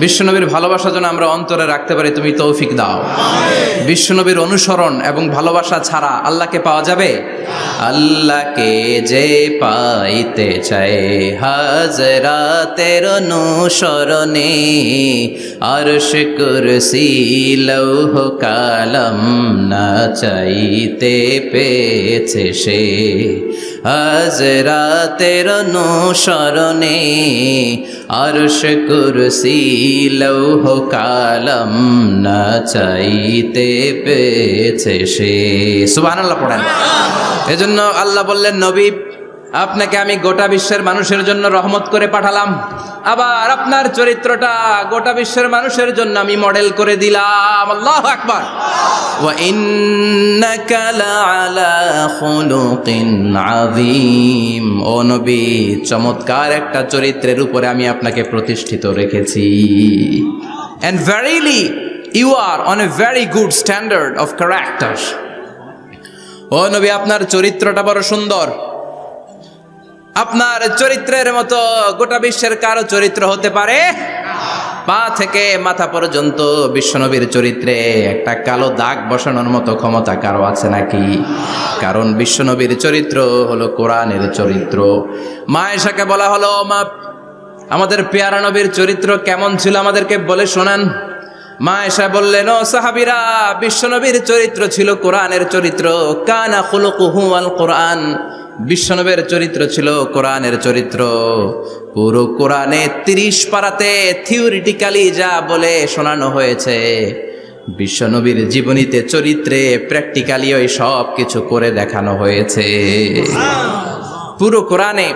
বিশ্বনবীর ভালোবাসা যেন আমরা অন্তরে রাখতে পারি, তুমি তৌফিক দাও। বিশ্বনবীর অনুসরণ এবং ভালোবাসা ছাড়া আল্লাহকে পাওয়া যাবে? আল্লাহকে যে পাইতে চায় হাজরাতের অনুসরণে, আরশ কুরসি লৌহ কালাম না চাইতে পেয়েছে সে। হাজরাতের অনুসরণে আরশ কুরসি লৌহ কালাম না চাইতে পেয়েছে সে। সুবহানাল্লাহ পড়েন। এজন্য আল্লাহ বললেন, নবী আপনাকে আমি গোটা বিশ্বের মানুষের জন্য রহমত করে পাঠালাম, আবার আপনার চরিত্রটা গোটা বিশ্বের মানুষের জন্য আমি মডেল করে দিলাম। আল্লাহু আকবার। ওয়া ইন্নাকা লাআলা খুলুকিন আযীম। ও নবী, চমৎকার একটা চরিত্রের উপরে আমি আপনাকে প্রতিষ্ঠিত রেখেছি। And verily you are on a very good standard of character. ও নবী, আপনার চরিত্রটা বড় সুন্দর। আপনার চরিত্রের মতো গোটা বিশ্বের কারো চরিত্র হতে পারে? পা থেকে মাথা পর্যন্ত বিশ্বনবীর চরিত্রে একটা কালো দাগ বসানোর মতো ক্ষমতা কারো আছে নাকি? কারণ বিশ্বনবীর চরিত্র হলো কোরআনের চরিত্র। মা আয়েশাকে বলা হলো, মা আমাদের পেয়ারা নবীর চরিত্র কেমন ছিল আমাদেরকে বলে শোনান। মা আয়েশা বললেন, ও সাহাবীরা, বিশ্বনবীর চরিত্র ছিল কোরআনের চরিত্র। কানা খুলুকুহু আল কোরআন। বিশ্বনবীর চরিত্র ছিল কোরআনের চরিত্র। পুরো কোরআনে 30 পারাতে থিওরিটিক্যালি যা বলে শোনানো হয়েছে, বিশ্বনবীর জীবনীতে চরিত্রে প্র্যাকটিক্যালি ওই সব কিছু করে দেখানো হয়েছে। পুরো কোরআনে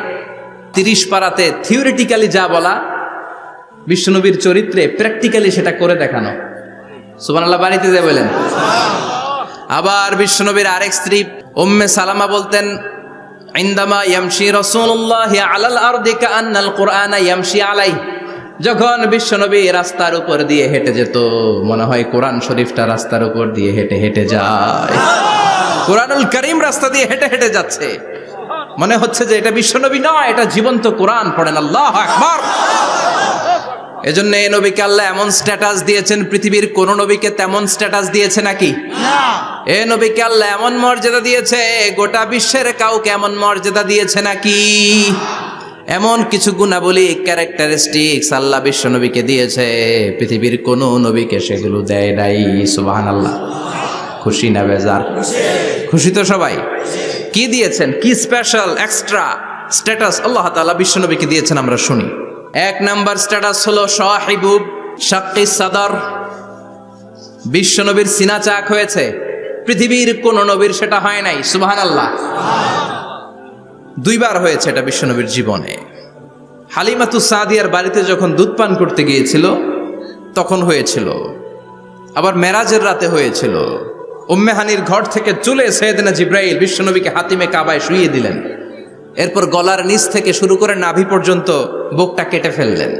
30 পারাতে থিওরিটিক্যালি যা বলা, বিশ্বনবীর চরিত্রে প্র্যাকটিক্যালি সেটা করে দেখানো। সুবহানাল্লাহ বাড়িতে যে বলেন। আবার বিশ্বনবীর আরেক স্ত্রী উম্মে সালামা বলতেন, ইনদামা ইয়ামশি রাসূলুল্লাহি আলাল আরদি কাআন্নাল কুরআনা ইয়ামশি আলাইহি। যখন বিশ্বনবী রাস্তার উপর দিয়ে হেঁটে যেত, মনে হয় কোরআন শরীফটা রাস্তার উপর দিয়ে হেঁটে হেঁটে যায়। কোরআনুল কারীম রাস্তা দিয়ে হেঁটে হেঁটে যাচ্ছে, মনে হচ্ছে যে এটা বিশ্বনবী নয়, এটা জীবন্ত কোরআন। পড়েন আল্লাহু আকবার। এজন্য এই নবীকে আল্লাহ এমন স্ট্যাটাস দিয়েছেন, পৃথিবীর কোন নবীকে তেমন স্ট্যাটাস দিয়েছে নাকি? এই নবীকে আল্লাহ এমন মর্যাদা দিয়েছে, গোটা বিশ্বের কাউকে এমন মর্যাদা দিয়েছে নাকি? এমন কিছু গুণাবলী, ক্যারেক্টারিস্টিক্স আল্লাহ বিশ্ব নবীকে দিয়েছে, পৃথিবীর কোন নবীকে সেগুলো দেয় নাই। সুবহানাল্লাহ। খুশি না বেজার? খুশি তো সবাই। কি দিয়েছেন, কি স্পেশাল এক্সট্রা স্ট্যাটাস আল্লাহ তাআলা বিশ্ব নবীকে দিয়েছেন আমরা শুনি। এক নাম্বার স্ট্যাটাস হলো সাহিবু শাক্কি সাদর। বিশ্বনবীর সিনা চাক হয়েছে, পৃথিবীর কোন নবীর সেটা হয় নাই। সুবহানাল্লাহ। দুইবার হয়েছে এটা বিশ্বনবীর জীবনে। হালিমাতুস সাদিয়ার বাড়িতে যখন দুধ পান করতে গিয়েছিল তখন হয়েছিল, আবার মেরাজের রাতে হয়েছিল। উম্মে হানির ঘর থেকে চলে সাইয়েদনা জিব্রাইল বিশ্বনবীকে হাতিমে কাবায় শুইয়ে দিলেন। এরপর গলার নিচ থেকে শুরু করে নাভি পর্যন্ত বুকটা কেটে ফেললেন,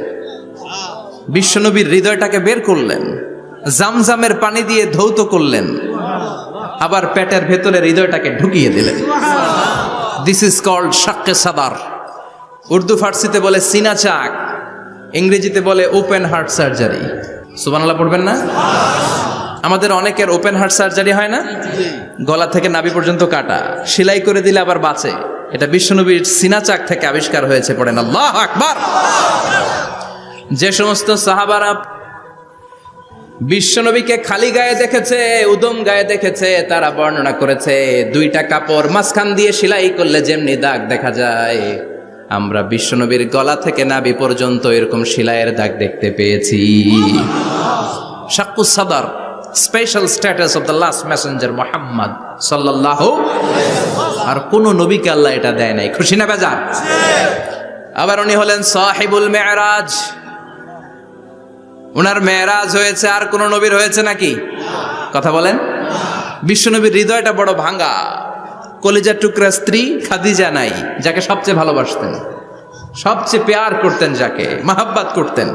বিশ্বনবীর হৃদয়টাকে বের করলেন, জামজামের পানি দিয়ে ধৌত করলেন, আবার পেটের ভেতরে হৃদয়টাকে ঢুকিয়ে দিলেন। দিস ইজ কল্ড শাক্কে সাদার। উর্দু ফার্সিতে বলে সিনা চাক, ইংরেজিতে বলে ওপেন হার্ট সার্জারি। সুবহানাল্লাহ পড়বেন না? আমাদের অনেকের ওপেন হার্ট সার্জারি হয় না, গলা থেকে নাভি পর্যন্ত কাটা, সেলাই করে দিলে আবার বাঁচে। এটা বিশ্বনবীর সিনা চাক থেকে আবিষ্কার হয়েছে। পড়েন আল্লাহু আকবার। যে সমস্ত সাহাবারা বিশ্বনবীকে খালি গায়ে দেখেছে, উদম গায়ে দেখেছে, তারা বর্ণনা করেছে দুইটা কাপড় মাঝখান দিয়ে সেলাই করলে যেমনি দাগ দেখা যায়, আমরা বিশ্বনবীর গলা থেকে নাভি পর্যন্ত এরকম সেলাইয়ের দাগ দেখতে পেয়েছি। শাক্কুস সাদার, special status of the last Messenger Muhammad সাল্লাল্লাহু। আর কোন নবীকে আল্লাহ এটা দেয় নাই। খুশি না বেজার? আবার উনি হলেন সাহিবুল মেরাজ। ওনার মেরাজ হয়েছে, আর কোন নবীর হয়েছে নাকি? কথা বলেন। বিশ্বনবীর হৃদয়টা বড় ভাঙা, কলিজার টুকরা স্ত্রী খাদিজা নাই, যাকে সবচেয়ে ভালোবাসতেন, সবচেয়ে প্যার করতেন, যাকে মাহাব্বাত করতেন।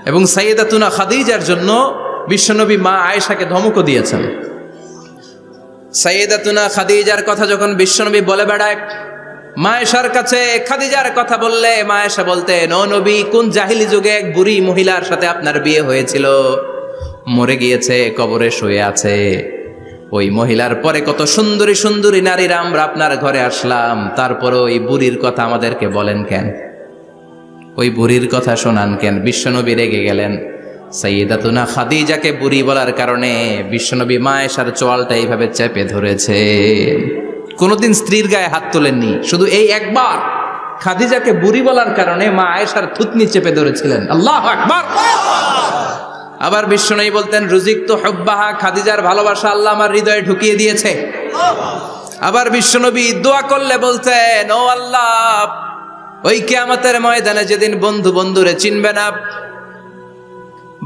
এবং সাইয়েদাতুনা খাদিজার জন্য বিশ্বনবী মা আয়েশাকে ধমকও দিয়েছেন। সাইয়েদাতুনা খাদিজার কথা যখন বিশ্বনবী বলে বেড়ায় মা আয়েশার কাছে, খাদিজার কথা বললে মা আয়েশা বলতেন, ও নবী, কোন জাহিলি যুগে এক বুড়ি মহিলার সাথে আপনার বিয়ে হয়েছিল, মরে গিয়েছে, কবরে শুয়ে আছে। ওই মহিলার পরে কত সুন্দরী সুন্দরী নারীরা আমরা আপনার ঘরে আসলাম, তারপরে ওই বুড়ির কথা আমাদেরকে বলেন কেন? ওই বুড়ির কথা শোনান কেন? বিশ্বনবী রেগে গেলেন। সাইয়েদাতুনা খাদিজাকে বুড়ি বলার কারণে বিশ্বনবী মা আয়েশার চোয়ালটা এইভাবে চেপে ধরেছে। কোনোদিন স্ত্রীর গায়ে হাত তোলেননি, শুধু এই একবার খাদিজাকে বুড়ি বলার কারণে মা আয়েশার থুতনি চেপে ধরেছিলেন। আল্লাহু আকবার। আবার বিশ্বনবী বলতেন, রুজিকতু হুব্বাহা, খাদিজার ভালোবাসা আল্লাহ আমার হৃদয়ে ঢুকিয়ে দিয়েছে। আবার বিশ্বনবী দোয়া করলে বলতেন, ও আল্লাহ, ওই কিয়ামতের ময়দানে যেদিন বন্ধু বন্ধুরে চিনবে না,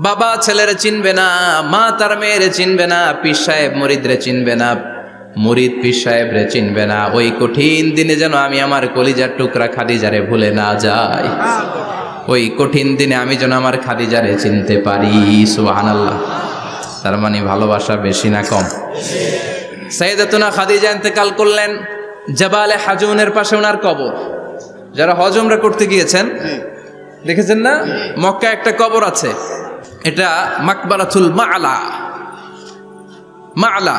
বাবা ছেলেরে চিনবে না, মা তার মেয়েরে চিনবে না, পীর সাহেব মুরিদরে চিনবে না, মুরিদ পীর সাহেবরে চিনবে না, ওই কঠিন দিনে যেন আমি আমার কলিজার টুকরা খাদিজারে ভুলে না যাই। ওই কঠিন দিনে আমি যেন আমার খাদিজারে চিনতে পারি। সুবহানাল্লাহ। তার মানে ভালোবাসা বেশি না কম? সাইয়েদাতুনা খাদিজা ইন্তেকাল করলেন, জাবালে হাজুনের পাশে ওনার কবর। যারা হজ উমরা করতে গিয়েছেন দেখেছেন না, মক্কা একটা কবর আছে, এটা মাকবারাতুল মা'লা। মা'লা,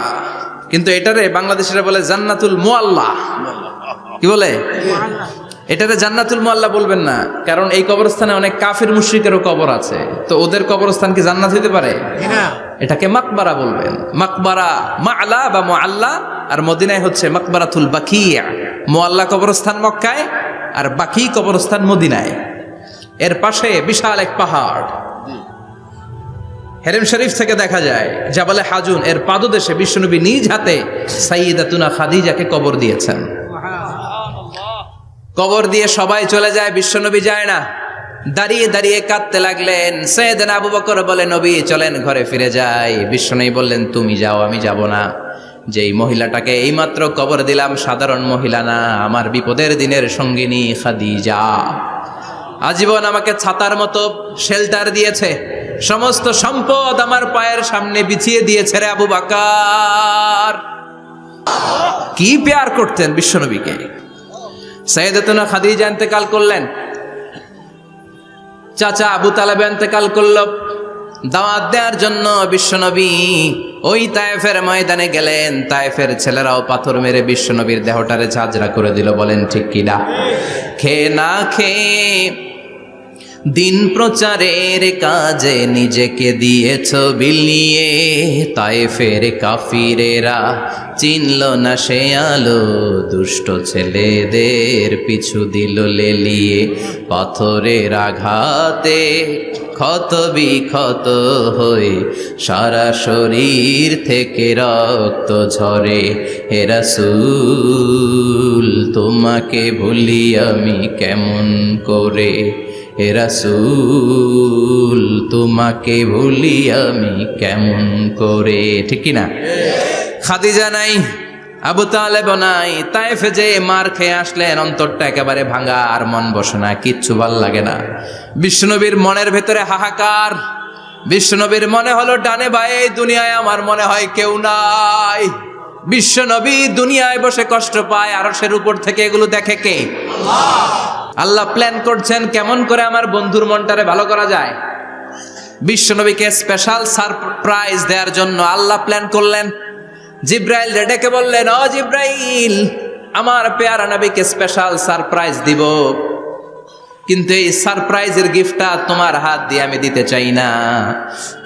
কিন্তু এটারে বাংলাদেশিরা বলে জান্নাতুল মুআল্লা। কি বলে? এটারে জান্নাতুল মুআল্লা বলবেন না, কারণ এই কবরস্থানে অনেক কাফির মুশরিকেরও কবর আছে, তো ওদের কবরস্থান কি জান্নাত হতে পারে? এটাকে মাকবারা বলবেন। মাকবারা মা'লা বা মুআল্লা, আর মদিনায় হচ্ছে মাকবারাতুল বাকিয়া। মুআল্লা কবরস্থান মক্কায়, আর বাকি কবরস্থান মদিনায়। এর পাশে বিশাল এক পাহাড়, হেরেম শরীফ থেকে দেখা যায় জাবালে হাজুন, এর পাদদেশে বিশ্বনবী নিজ হাতে সাইয়েদাতুনা খাদিজাকে কবর দিয়েছেন। কবর দিয়ে সবাই চলে যায়, বিশ্বনবী যায় না। দাঁড়িয়ে দাঁড়িয়ে কাঁদতে লাগলেন। সাইয়েদনা আবু বকর বলে, নবী চলেন ঘরে ফিরে যাই। বিশ্বনবী বললেন, তুমি যাও, আমি যাব না। যেই মহিলাটাকে এইমাত্র কবর দিলাম সাধারণ মহিলা না, আমার বিপদের দিনের সঙ্গিনী খাদিজা। আজীবন আমাকে ছাতার মতো শেল্টার দিয়েছে, সমস্ত সম্পদ আমার পায়ের সামনে বিছিয়ে দিয়েছে রে আবু বকর। কি প্যার করতেন বিশ্বনবীকে। সাইয়েদাতুনা খাদিজা ইন্তেকাল করলেন, চাচা আবু তালেব ইন্তেকাল করল। দাওয়াত দেওয়ার জন্য বিশ্বনবী ওই তায়েফের ময়দানে গেলেন। তায়েফের ছেলেরাও পাথর মেরে বিশ্বনবীর দেহটারে ঝাঁঝরা করে দিল। বলেন ঠিক কিনা? খেয়ে না খেয়ে দিন প্রচারের কাজে নিজেকে দিয়েছ বিলিয়ে, তায়েফের কাফিরেরা চিনল না সে আলো, দুষ্ট ছেলেদের পিছু দিল লেলিয়ে। পাথরের আঘাতে ক্ষত বিক্ষত হয়ে সারা শরীর থেকে রক্ত ঝরে। হে রাসূল তোমাকে ভুলি আমি কেমন করে, হে রাসূল তোমাকে ভুলি আমি কেমন করে। ঠিক কি না? খাদিজা নাই, আবু তালেব নাই, তায়েফে যে মার খেয়ে আসলেন, অন্তরটা একেবারে ভাঙা, আর মন বসে না, কিচ্ছু ভাল লাগে না। বিশ্বনবীর মনের ভেতরে হাহাকার। বিশ্বনবীর মনে হলো ডানে বায়ে দুনিয়ায় আমার মনে হয় কেউ নাই। বিশ্বনবী দুনিয়ায় বসে কষ্ট পায়, আরশের উপর থেকে এগুলো দেখে কে? আল্লাহ প্ল্যান করছেন কেমন করে আমার বন্ধুর মনটারে ভালো করা যায়। বিশ্বনবীকে স্পেশাল সারপ্রাইজ দেওয়ার জন্য আল্লাহ প্ল্যান করলেন। জিব্রাইল ডেকে বললেন, ও জিব্রাইল, আমার পেয়ারা নবীকে স্পেশাল সারপ্রাইজ দিব, কিন্তু এই সারপ্রাইজের গিফটটা তোমার হাত দিয়ে আমি দিতে চাই না,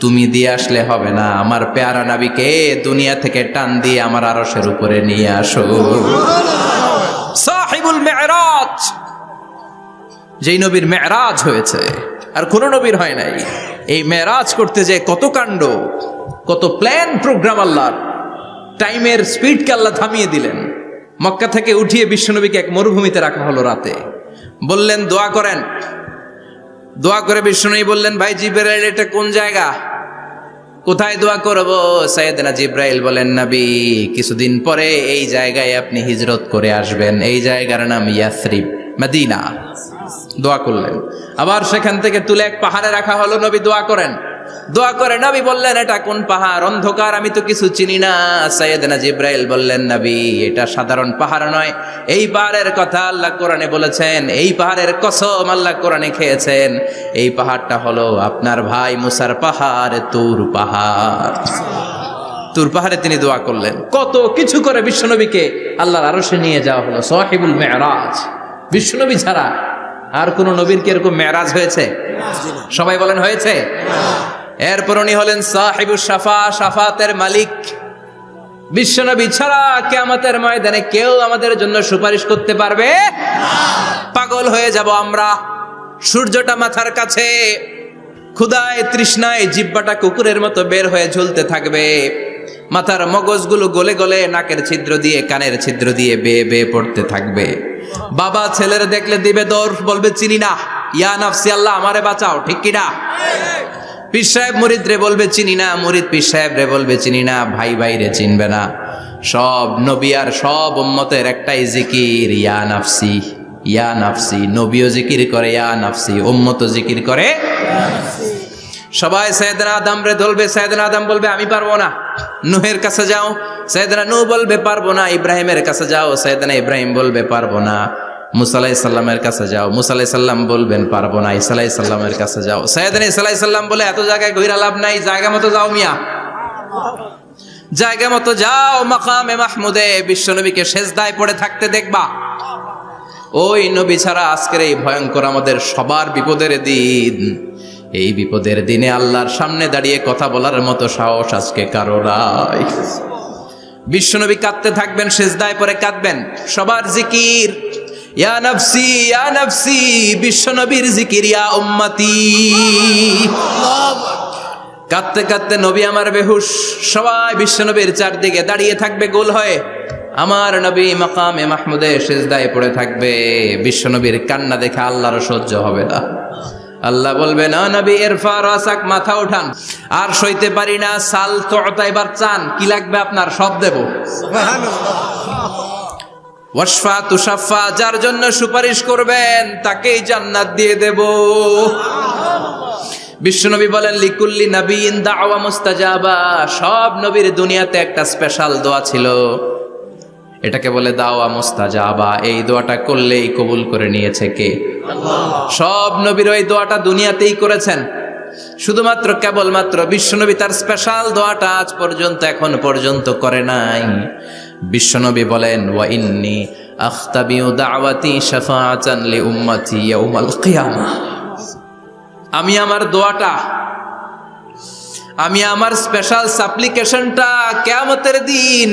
তুমি দিয়ে আসলে হবে না। আমার পেয়ারা নবীকে দুনিয়া থেকে টান দিয়ে আমার আরশের উপরে নিয়ে আসো। সাহিবুল মেরাজ, যেই নবীর মেরাজ হয়েছে আর কোন নবীর হয় নাই। এই মেরাজ করতে যে কত কাণ্ড, কত প্ল্যান প্রোগ্রাম আল্লাহর। টাইমের স্পিডকে আল্লাহ থামিয়ে দিলেন। মক্কা থেকে উঠিয়ে বিশ্বনবীকে এক মরুভূমিতে রাখা হলো রাতে। বললেন দোয়া করেন। দোয়া করে বিশ্বনবী বললেন, ভাই জিবরাইল, এটা কোন জায়গা, কোথায় দোয়া করব? সাইয়েদনা জিবরাইল বলেন, নবী, কিছুদিন পরে এই জায়গায় আপনি হিজরত করে আসবেন, এই জায়গার নাম ইয়াসরিব, মদিনা। দোয়া করলেন। আবার সেখান থেকে তুলে এক পাহাড়ে রাখা হলো, নবী দোয়া করেন। দোয়া করে নবী বললেন, এটা কোন পাহাড়, অন্ধকার, আমি তো কিছু চিনি না। সাইয়েদনা জিবরাইল বললেন, নবী, এটা সাধারণ পাহাড় নয়, এই পাহাড়ের কথা আল্লাহ কোরআনে বলেছেন, এই পাহাড়ের কসম আল্লাহ কোরআনে খেয়েছেন। এই পাহাড়টা হলো আপনার ভাই মুসার পাহাড়, তুর পাহাড়। তুর পাহাড়ে তিনি দোয়া করলেন। কত কিছু করে বিশ্বনবীকে আল্লাহর আরশে নিয়ে যাওয়া হলো। সাহিবুল মেরাজ। বিশ্বনবী ছাড়া আর কোন নবীর কি এরকম মেরাজ হয়েছে? সবাই বলেন হয়েছে। এরপর উনি হলেন সাহিবুস শাফা, শাফাতের মালিক। বিশ্বনবী ছাড়া কিয়ামতের ময়দানে কেউ আমাদের জন্য সুপারিশ করতে পারবে না। পাগল হয়ে যাব আমরা। সূর্যটা মাথার কাছে, ক্ষুধায় তৃষ্ণায় জিহ্বাটা কুকুরের মতো বের হয়ে ঝুলতে থাকবে। মাথার মগজগুলো গলে গলে নাকের ছিদ্র দিয়ে, কানের ছিদ্র দিয়ে বেয়ে বেয়ে পড়তে থাকবে। বাবা ছেলের দেখলে দিবে দৌড়, বলবে চিনি না, ইয়া নাফসি, আল্লাহ আমারে বাঁচাও। ঠিক কিনা? পীর সাহেব মুরিদ রে বলবে চিনি না, মুরিদ পীর সাহেব রে বলবে চিনি না, ভাই ভাই রে চিনবে না। সব নবী আর সব উম্মতের একটাই জিকির, ইয়া নাফসি, ইয়া নাফসি। নবীও জিকির করে ইয়া নাফসি, উম্মতও জিকির করে। সবাই সাইয়েদনা আদম রে ধরবে, সাইয়েদনা আদম বলবে আমি পারবো না। নূহের কাছে যাও, সাইয়েদনা নূহ বলবে পারবো না। ইব্রাহিমের কাছে যাও, সাইয়েদনা ইব্রাহিম বলবে পারবো না। মুসা আলাইহিস সালামের কাছে যাও, মুসা আলাইহিস সালাম বলবেন পারবো না। ঈসা আলাইহিস সালামের কাছে যাও, সাইয়েদনা ঈসা আলাইহিস সালাম বলে এত জায়গায় ঘুরে লাভ নাই, জায়গা মতো যাও মিয়া, জায়গা মতো যাও। মাকামে মাহমুদে বিশ্বনবীকে সেজদায় পড়ে থাকতে দেখবা। ওই নবী ছাড়া আজকের এই ভয়ঙ্কর আমাদের সবার বিপদের দিন। এই বিপদের দিনে আল্লাহর সামনে দাঁড়িয়ে কথা বলার মতো সাহস আজকে কারো নাই। বিশ্বনবী কাঁদতে থাকবেন, সেজদায় পড়ে কাঁদবেন। সবার জিকির ইয়া নাফসি, ইয়া নাফসি। বিশ্বনবীর জিকির ইয়া উম্মতি। কাঁদতে কাঁদতে নবী আমার বেহুশ। সবাই বিশ্বনবীর চারদিকে দাঁড়িয়ে থাকবে গোল হয়ে। আমার নবী মাকামে মাহমুদে সেজদায় পড়ে থাকবে। বিশ্বনবীর কান্না দেখে আল্লাহর সহ্য হবে না। আল্লাহ বলবে, না নবী, ইরফা রাসাক, মাথা উঠান, আর সইতে পারি না। সাল তুতা, এবার চান, কি লাগবে আপনার, সব দেব। ওয়াশফা তুশাফা, যার জন্য সুপারিশ করবেন তাকেই জান্নাত দিয়ে দেব। বিশ্বনবী বলেন, লিকুল্লি নবিয়িন দাওয়া মুস্তাজাবা। সব নবীর দুনিয়াতে একটা স্পেশাল দোয়া ছিল, এটাকে বলে দাওয়া মুস্তাজাবা। এই দোয়াটা করলেই কবুল করে নিয়েছে কে? সব নবীর ওই দোয়াটা দুনিয়াতেই করেছেন। শুধুমাত্র কেবলমাত্র বিশ্বনবী তার স্পেশাল দোয়াটা আজ পর্যন্ত, এখন পর্যন্ত করে নাই। বিশ্বনবী বলেন, ওয়া ইন্নী আখতাবিউ দাওয়াতি শাফাআতান লি উম্মতি ইয়াউমাল কিয়ামাহ। আমি আমার দোয়াটা, আমি আমার স্পেশাল সাপ্লিকেশনটা কিয়ামতের দিন,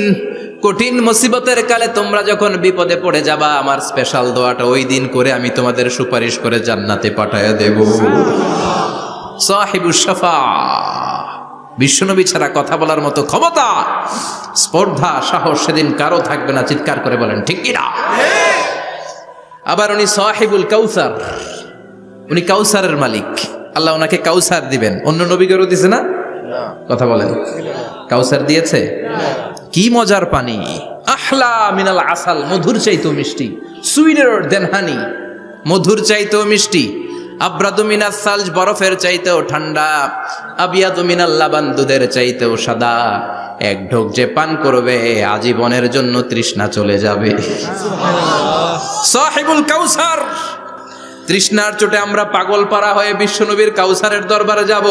কঠিন মুসিবতের কালে তোমরা যখন বিপদে পড়ে যাবা, আমার স্পেশাল দোয়াটা ওই দিন করে আমি তোমাদের সুপারিশ করে জান্নাতে পাঠায়া দেব। সাহিবুশ শাফা, বিশ্বনবী ছাড়া কথা বলার মতো ক্ষমতা, স্পর্ধা, সাহস সেদিন কারো থাকবে না। চিৎকার করে বলেন ঠিক কিনা? আবার উনি সাহিবুল কাউসার, উনি কাউসারের মালিক। আল্লাহ ওনাকে কাউসার দিবেন। অন্য নবীদেরও দিছে না? কথা বলেন, কাউসার দিয়েছে। কি মজার পানি, আহলা মিনাল আসাল, মধুর চাইতেও মিষ্টি, সুইটার দেন হানি, মধুর চাইতেও মিষ্টি, আব্রাদু মিনাস সালজ, বরফের চাইতেও ঠান্ডা, আবিয়াদু মিনাল লাবান, দুধের চাইতেও সাদা। এক ঢোক যে পান করবে আজীবনের জন্য তৃষ্ণা চলে যাবে। সাহিবুল কাউসার, তৃষ্ণার চোটে আমরা পাগল পারা হয়ে বিশ্বনবীর কাউসারের দরবারে যাব।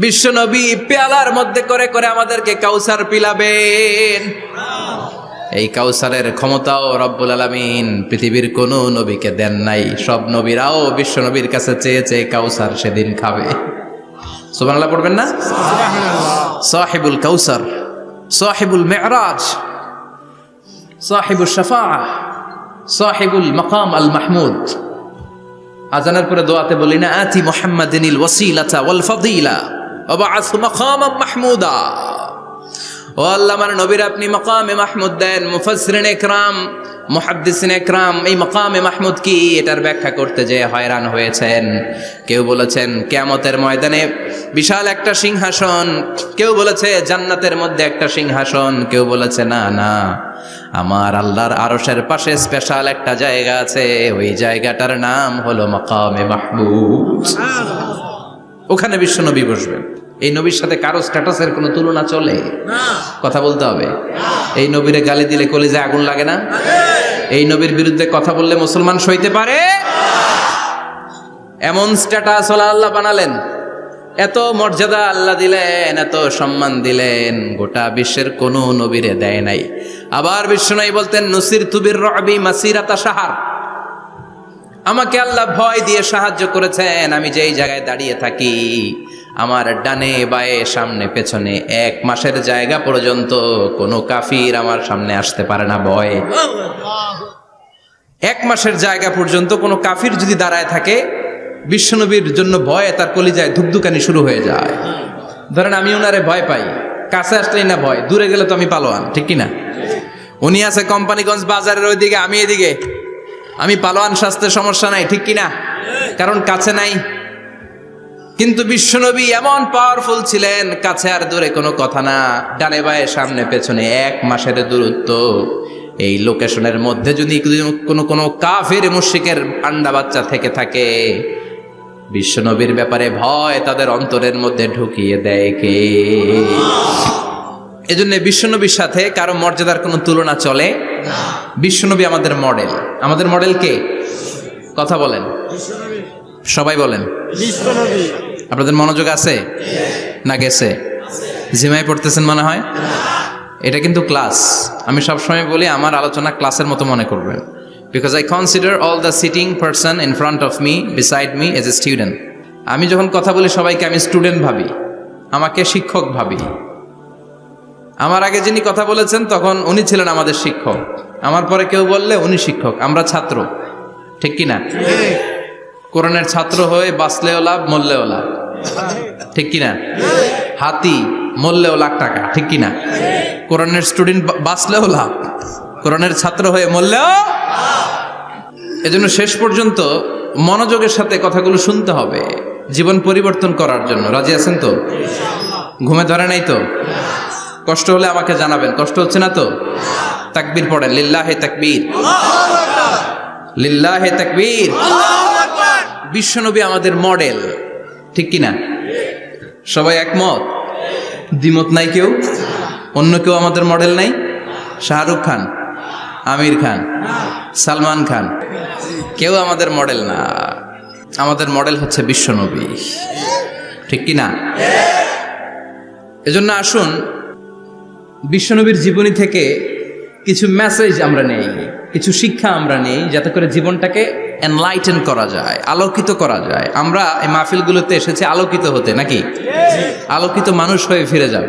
বিশ্বনবী পেয়ালার মধ্যে করে করে আমাদেরকে কাউসার পিলাবেন। এই কাউসারের ক্ষমতাও রব্বুল আলামিন পৃথিবীর কোন নবীকে দেন নাই। সব নবীরাও বিশ্বনবীর কাছে চেয়ে চেয়ে কাউসার সেদিন খাবে। সুবহানাল্লাহ পড়বেন না? সাহিবুল কাউসার, সাহিবুল মিরাজ, সাহিবুশ শাফাআহ, সাহিবুল মাকাম আল মাহমুদ। আজানের পরে দোয়াতে বলি না, আতি মুহাম্মাদিনিল ওয়াসিলাতা ওয়াল ফাদিলা ওয়া বা'আসহু মাকামান মাহমুদা। ও আল্লাহ, আমার নবীর আপনি মাকামে মাহমুদ দেন। মুফাসসিরিন ইকরাম, মুহাদ্দিসিন ইকরাম এই মাকামে মাহমুদ কি এটার ব্যাখ্যা করতে যে হয়রান হয়েছেন। কেউ বলেছেন কিয়ামতের ময়দানে বিশাল একটা সিংহাসন, কেউ বলেছে জান্নাতের মধ্যে একটা সিংহাসন, কেউ বলেছে না না, আমার আল্লাহর আরশের পাশে স্পেশাল একটা জায়গা আছে, ওই জায়গাটার নাম হলো মাকামে মাহমুদ। ওখানে বিশ্বনবী বসবেন। এই নবীর সাথে কারো স্ট্যাটাসের কোনো তুলনা চলে? কথা বলতে হবে। এই নবীরে গালি দিলে কলিজায় আগুন লাগে না? এই নবীর বিরুদ্ধে কথা বললে মুসলমান সইতে পারে? এমন স্ট্যাটাস আল্লাহ বানালেন, এত মর্যাদা আল্লাহ দিলেন, এত সম্মান দিলেন, গোটা বিশ্বের কোন নবীরে দেয় নাই। আবার বিশ্বনবী বলতেন, নুসিরতু বির-রু'বি মাসিরাতা শাহর, আমাকে আল্লাহ ভয় দিয়ে সাহায্য করেছেন। আমি যেই জায়গায় দাঁড়িয়ে থাকি, আমার ডানে বায়ে সামনে পেছনে 1 মাসের জায়গা পর্যন্ত কোনো কাফির আমার সামনে আসতে পারে না ভয়ে। 1 মাসের জায়গা পর্যন্ত কোনো কাফির যদি দাঁড়ায় থাকে, বিশ্বনবীর জন্য ভয়ে তার কলিজায় ধুকধুকানি শুরু হয়ে যায়। ধরেন আমি ওনারে ভয় পাই, কাছে আসলেই না ভয়, দূরে গেলে তো আমি পালোয়ান, ঠিক কিনা? উনি আছে কোম্পানিগঞ্জ বাজারের ওইদিকে, আমি এদিকে, আমি পালোয়ান, স্বাস্থ্যের সমস্যা নাই, ঠিক কিনা? কারণ কাছে নাই। কিন্তু বিশ্বনবী এমন পাওয়ারফুল ছিলেন, কাছে আর দূরে কোনো কথা না, ডানে বায়ে সামনে পেছনে 1 মাসের দূরত্ব। এই লোকেশনের মধ্যে যদি কোনো কাফির মুশরিকের আন্ডা বাচ্চা থেকে থাকে, বিশ্বনবীর ব্যাপারে ভয় তাদের অন্তরের মধ্যে ঢুকিয়ে দেয় কে? এজন্য বিশ্বনবীর সাথে কারো মর্যাদার কোনো তুলনা চলে না। বিশ্বনবী আমাদের মডেল। আমাদের মডেল কে? কথা বলেন, সবাই বলেন। বিশ্বনবী। আপনাদের মনোযোগ আছে না গেছে? জিমায় পড়তেছেন মনে হয়। এটা কিন্তু ক্লাস। আমি সবসময় বলি আমার আলোচনা ক্লাসের মতো মনে করবেন, because I consider all the sitting person in front of me beside me as a student. আমি যখন কথা বলি সবাইকে আমি স্টুডেন্ট ভাবি, আমাকে শিক্ষক ভাবি। আমার আগে যিনি কথা বলেছেন তখন উনি ছিলেন আমাদের শিক্ষক, আমার পরে কেউ বললে উনি শিক্ষক, আমরা ছাত্র, ঠিক কিনা? কোরআনের ছাত্র হয়ে বাঁচলেও লাভ, মরলেও লাভ, ঠিক কিনা? হাতি মরলেও লাখ টাকা, ঠিক কিনা? কোরআনের স্টুডেন্ট বাঁচলেও লাভ, কোরআনের ছাত্র হয়ে মরলেও। এজন্য শেষ পর্যন্ত মনোযোগের সাথে কথাগুলো শুনতে হবে জীবন পরিবর্তন করার জন্য। রাজি আছেন তো? ঘুমে ধরে নাই তো? কষ্ট হলে আমাকে জানাবেন। কষ্ট হচ্ছে না তো? তাকবীর পড়েন, লিল্লাহে তাকবীর, লিল্লাহে তাকবীর। বিশ্বনবী আমাদের মডেল, ঠিক কিনা? সবাই একমত? দ্বিমত নাই কেউ? অন্য কেউ আমাদের মডেল নাই? শাহরুখ খান, আমির খান, সালমান খান, কেউ আমাদের মডেল না। আমাদের মডেল হচ্ছে বিশ্বনবী, ঠিক কিনা? এজন্য আসুন বিশ্বনবীর জীবনী থেকে কিছু মেসেজ আমরা নেই, কিছু শিক্ষা আমরা নেই, যাতে করে জীবনটাকে এনলাইটেন করা যায়, আলোকিত করা যায়। আমরা এই মাহফিলগুলোতে এসেছি আলোকিত হতে, নাকি? আলোকিত মানুষ হয়ে ফিরে যাব।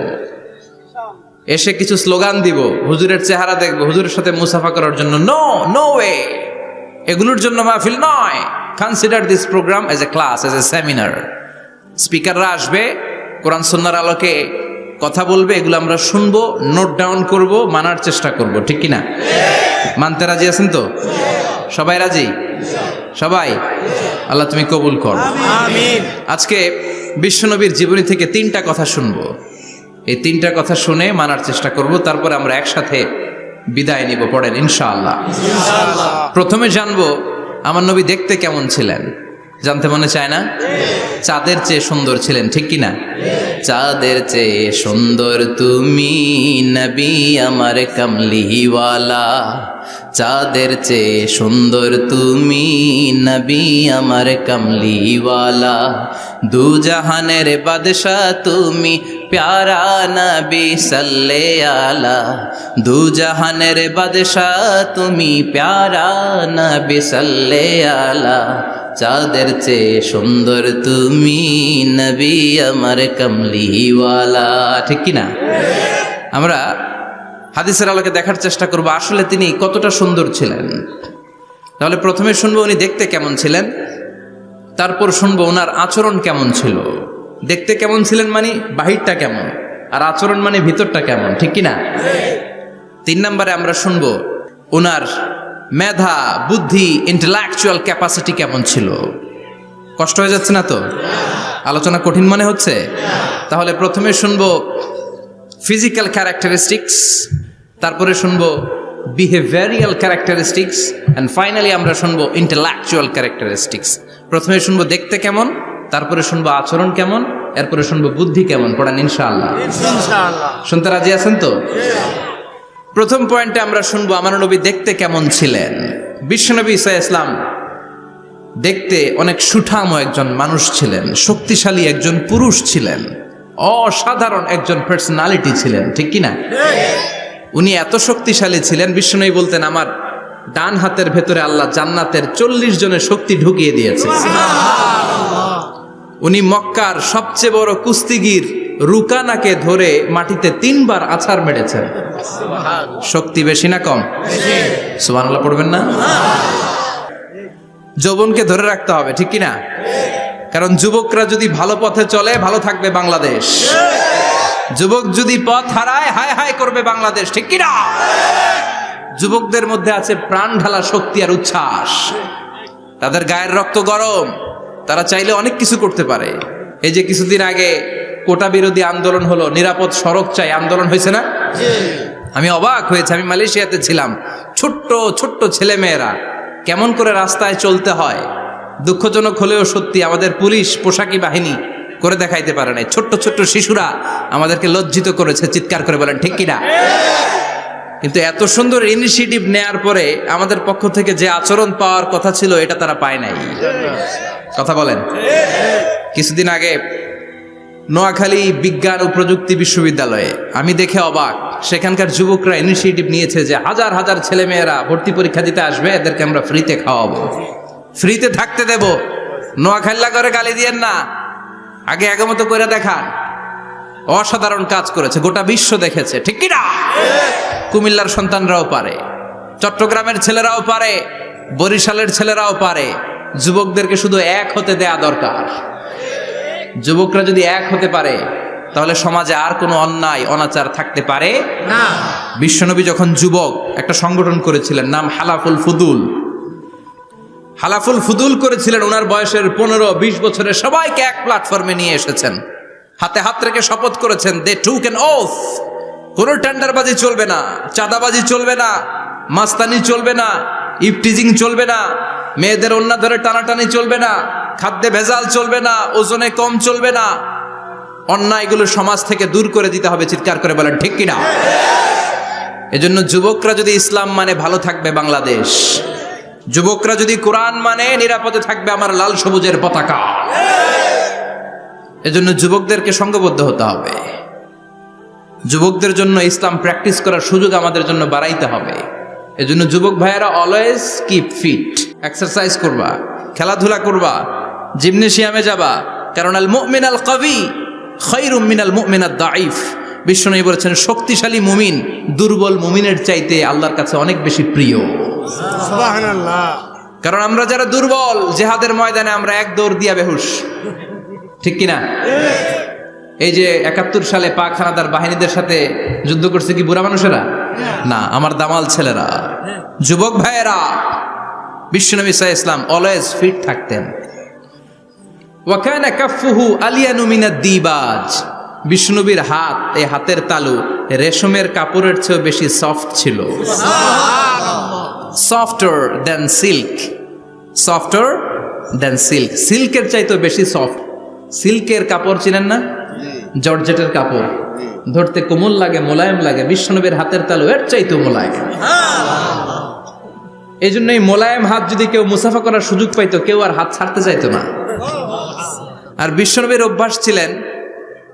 এসে কিছু স্লোগান দিব, হুজুরের চেহারা দেখবো, হুজুরের সাথে মুসাফা করার জন্য। নো, নো ওয়ে, এগুলোর জন্য মাহফিল নয়। Consider this program as a class, as a seminar. স্পিকাররা আসবে, কোরআন সুন্নাহর আলোকে কথা বলবে, এগুলো আমরা শুনবো, নোট ডাউন করব, মানার চেষ্টা করব, ঠিক কিনা? মানতে রাজি আছেন তো? সবাই রাজি? সবাই? আল্লাহ তুমি কবুল কর, আমিন। আজকে বিশ্বনবীর জীবনী থেকে 3টা কথা শুনবো। এই 3টা কথা শুনে মানার চেষ্টা করব, তারপরে আমরা একসাথে বিদায় নিব। পড়েন ইনশাআল্লাহ। প্রথমে জানবো আমার নবী দেখতে কেমন ছিলেন। জানতে মনে চায় না? চাঁদের চেয়ে সুন্দর ছিলেন, ঠিক কিনা? চাঁদের চেয়ে সুন্দর তুমি নবী আমার কামলিওয়ালা, চাঁদের চেয়ে সুন্দর তুমি নবী আমার কামলিওয়ালা, দু জাহানের বাদশা তুমি প্যারা নবী সাল্লে আলা, দু জাহানের বাদশা তুমি প্যারা নবী সাল্লে আলা, চাঁদের চেয়ে সুন্দর তুমি নবী আমার কামলিওয়ালা, ঠিক কিনা? আমরা হাদিসের আলোকে দেখার চেষ্টা করব আসলে তিনি কতটা সুন্দর ছিলেন। তাহলে প্রথমে শুনবো উনি দেখতে কেমন ছিলেন, তারপর শুনবো ওনার আচরণ কেমন ছিল। দেখতে কেমন ছিলেন মানে বাহিরটা কেমন, আর আচরণ মানে ভিতরটা কেমন, ঠিক কিনা? 3 নম্বরে আমরা শুনবো ওনার মেধা, বুদ্ধি, ইন্টেলেকচুয়াল ক্যাপাসিটি কেমন ছিল। কষ্ট হয়ে যাচ্ছে না তো? আলোচনা কঠিন মনে হচ্ছে? তাহলে প্রথমে শুনবো ফিজিক্যাল ক্যারেক্টারিস্টিক্স, তারপরে শুনবো বিহেভিয়ারিয়াল ক্যারেক্টারিস্টিক্স, এন্ড ফাইনালি আমরা শুনবো ইন্টেলেকচুয়াল ক্যারেক্টারিস্টিক্স। প্রথমে শুনবো দেখতে কেমন, তারপরে শুনবো আচরণ কেমন, এরপরে শুনবো বুদ্ধি কেমন। পড়েন ইনশাআল্লাহ। শুনতে রাজি আছেন তো? প্রথম পয়েন্টে আমরা শুনবো আমার নবী দেখতে কেমন ছিলেন। বিশ্বনবী ঈসা ইসলাম দেখতে অনেক সুঠাম একজন মানুষ ছিলেন, শক্তিশালী একজন পুরুষ ছিলেন, অসাধারণ একজন পার্সোনালিটি ছিলেন, ঠিক কিনা? উনি এত শক্তিশালী ছিলেন, বিশ্বনবী বলতেন আমার ডান হাতের ভেতরে আল্লাহ জান্নাতের 40 জনের শক্তি ঢুকিয়ে দিয়েছে। উনি মক্কার সবচেয়ে বড় কুস্তিগির রুকানাকে ধরে মাটিতে 3 বার আছাড় মেরেছেন। শক্তি বেশি না কম? সুবহানাল্লাহ পড়বেন না? যৌবনকে ধরে রাখতে হবে, ঠিক কিনা? কারণ যুবকরা যদি ভালো পথে চলে ভালো থাকবে বাংলাদেশ, যুবক যদি পথ হারায় হায় হায় করবে বাংলাদেশ, ঠিক কিনা? যুবকদের মধ্যে আছে প্রাণ ঢালা শক্তি আর উচ্ছ্বাস, তাদের গায়ের রক্ত গরম, তারা চাইলে অনেক কিছু করতে পারে। এই যে কিছুদিন আগে কোটা বিরোধী আন্দোলন হলো, নিরাপদ সড়ক চাই আন্দোলন হয়েছে না? আমি অবাক হয়েছে, আমি মালয়েশিয়াতে ছিলাম, ছোট্ট ছোট্ট ছেলে মেয়েরা কেমন করে রাস্তায় চলতে হয় দুঃখজনক হলেও সত্যি আমাদের পুলিশ পোশাকি বাহিনী করে দেখাইতে পারে নাই। ছোট্ট ছোট্ট শিশুরা আমাদেরকে লজ্জিত করেছে, চিৎকার করে বলেন ঠিক কিনা? কিন্তু এত সুন্দর ইনিশিয়েটিভ নেয়ার পরে আমাদের পক্ষ থেকে যে আচরণ পাওয়ার কথা ছিল এটা তারা পায় নাই। কথা বলেন। কিছুদিন আগে নোয়াখালী বিজ্ঞান ও প্রযুক্তি বিশ্ববিদ্যালয়ে আমি দেখে অবাক, সেখানকার যুবকরা ইনিশিয়েটিভ নিয়েছে যে হাজার হাজার ছেলে মেয়েরা ভর্তি পরীক্ষা দিতে আসবে, এদেরকে আমরা ফ্রিতে খাওয়াবো, ফ্রিতে থাকতে দেব। নোয়াখাল্লা করে গালি দিয়েন না, আগে আগে মতো করে দেখান। অসাধারণ কাজ করেছে, গোটা বিশ্ব দেখেছে, ঠিক কিনা? কুমিল্লার সন্তানরাও পারে, চট্টগ্রামের ছেলেরাও পারে, বরিশালের ছেলেরাও পারে। যুবকদেরকে শুধু এক হতে দেয়া দরকার। যুবকরা যদি এক হতে পারে তাহলে সমাজে আর কোনো অন্যায় অনাচার থাকতে পারে না। বিশ্বনবী যখন যুবক একটা সংগঠন করেছিলেন, নাম হালাফুল ফুদুল। হালাফুল ফুদুল করেছিলেন, ওনার বয়সের 15-20 বছরের সবাইকে এক প্ল্যাটফর্মে নিয়ে এসেছেন, হাতে হাত রেখে শপথ করেছেন, দে টুক অ্যান ওথ, কোনো টেন্ডারবাজি চলবে না, চাঁদাবাজি চলবে না, মাস্তানি চলবে না, ইফটিজিং চলবে না, মেয়েদের ওন্না ধরে টানাটানি চলবে না, খাদ্যে ভেজাল চলবে না, ওজনে কম চলবে না, অন্যায়গুলো সমাজ থেকে দূর করে দিতে হবে। চিৎকার করে বলেন ঠিক কিনা? এজন্য যুবকরা যদি ইসলাম মানে ভালো থাকবে বাংলাদেশ, যুবকরা যদি কোরআন মানে নিরাপদে থাকবে আমার লাল সবুজের পতাকা। এজন্য যুবকদেরকে সংঘবদ্ধ হতে হবে, যুবকদের জন্য ইসলাম প্র্যাকটিস করার সুযোগ আমাদের জন্য বাড়াইতে হবে। এজন্য যুবক ভাইয়েরা অলওয়েজ কিপ ফিট, এক্সারসাইজ করবা, খেলাধুলা করবা, জিমনেশিয়ামে যাবা, কারণ আল মুমিন আল কবি খায়রুম মিনাল মুমিন আদ দাঈফ। বিশ্বনবী বলেছেন শক্তিশালী মুমিন দুর্বল মুমিনের চাইতে আল্লাহর কাছে অনেক বেশি প্রিয়। সুবহানাল্লাহ। কারণ আমরা যারা দুর্বল, জিহাদের ময়দানে আমরা এক দৌড় দিয়া বেহুশ, ঠিক কিনা? এই যে 71 সালে পাক হানাদার বাহিনীদের সাথে যুদ্ধ করছে কি বুড়া মানুষেরা? না, আমার দামাল ছেলেরা, যুবক ভাইয়েরা। বিশ্বনবী সাল্লাল্লাহু আলাইহি ওয়াসাল্লাম অলওয়েজ ফিট থাকতেন। ওয়া কানা কাফফুহু আলিয়ানু মিনাদ দিবাজ। বিশ্বনবীর হাত, এই হাতের তালু রেশমের কাপড়ের চেয়ে বেশি সফট ছিল। সফটার দেন সিল্ক, সফটার দেন সিল্ক, সিল্কের চাইতে বেশি সফট। সিল্কের কাপড় চিনেন না? জর্জেটের কাপড় ধরতে কোমল লাগে, মোলায়েম লাগে। বিশ্বনবীর হাতের তালু এর চাইতে মোলায়েম। এই জন্য এই মোলায়েম হাত যদি কেউ মুসাফা করার সুযোগ পাইতো, কেউ আর হাত ছাড়তে চাইতো না। আর বিশ্বনবীর অভ্যাস ছিলেন,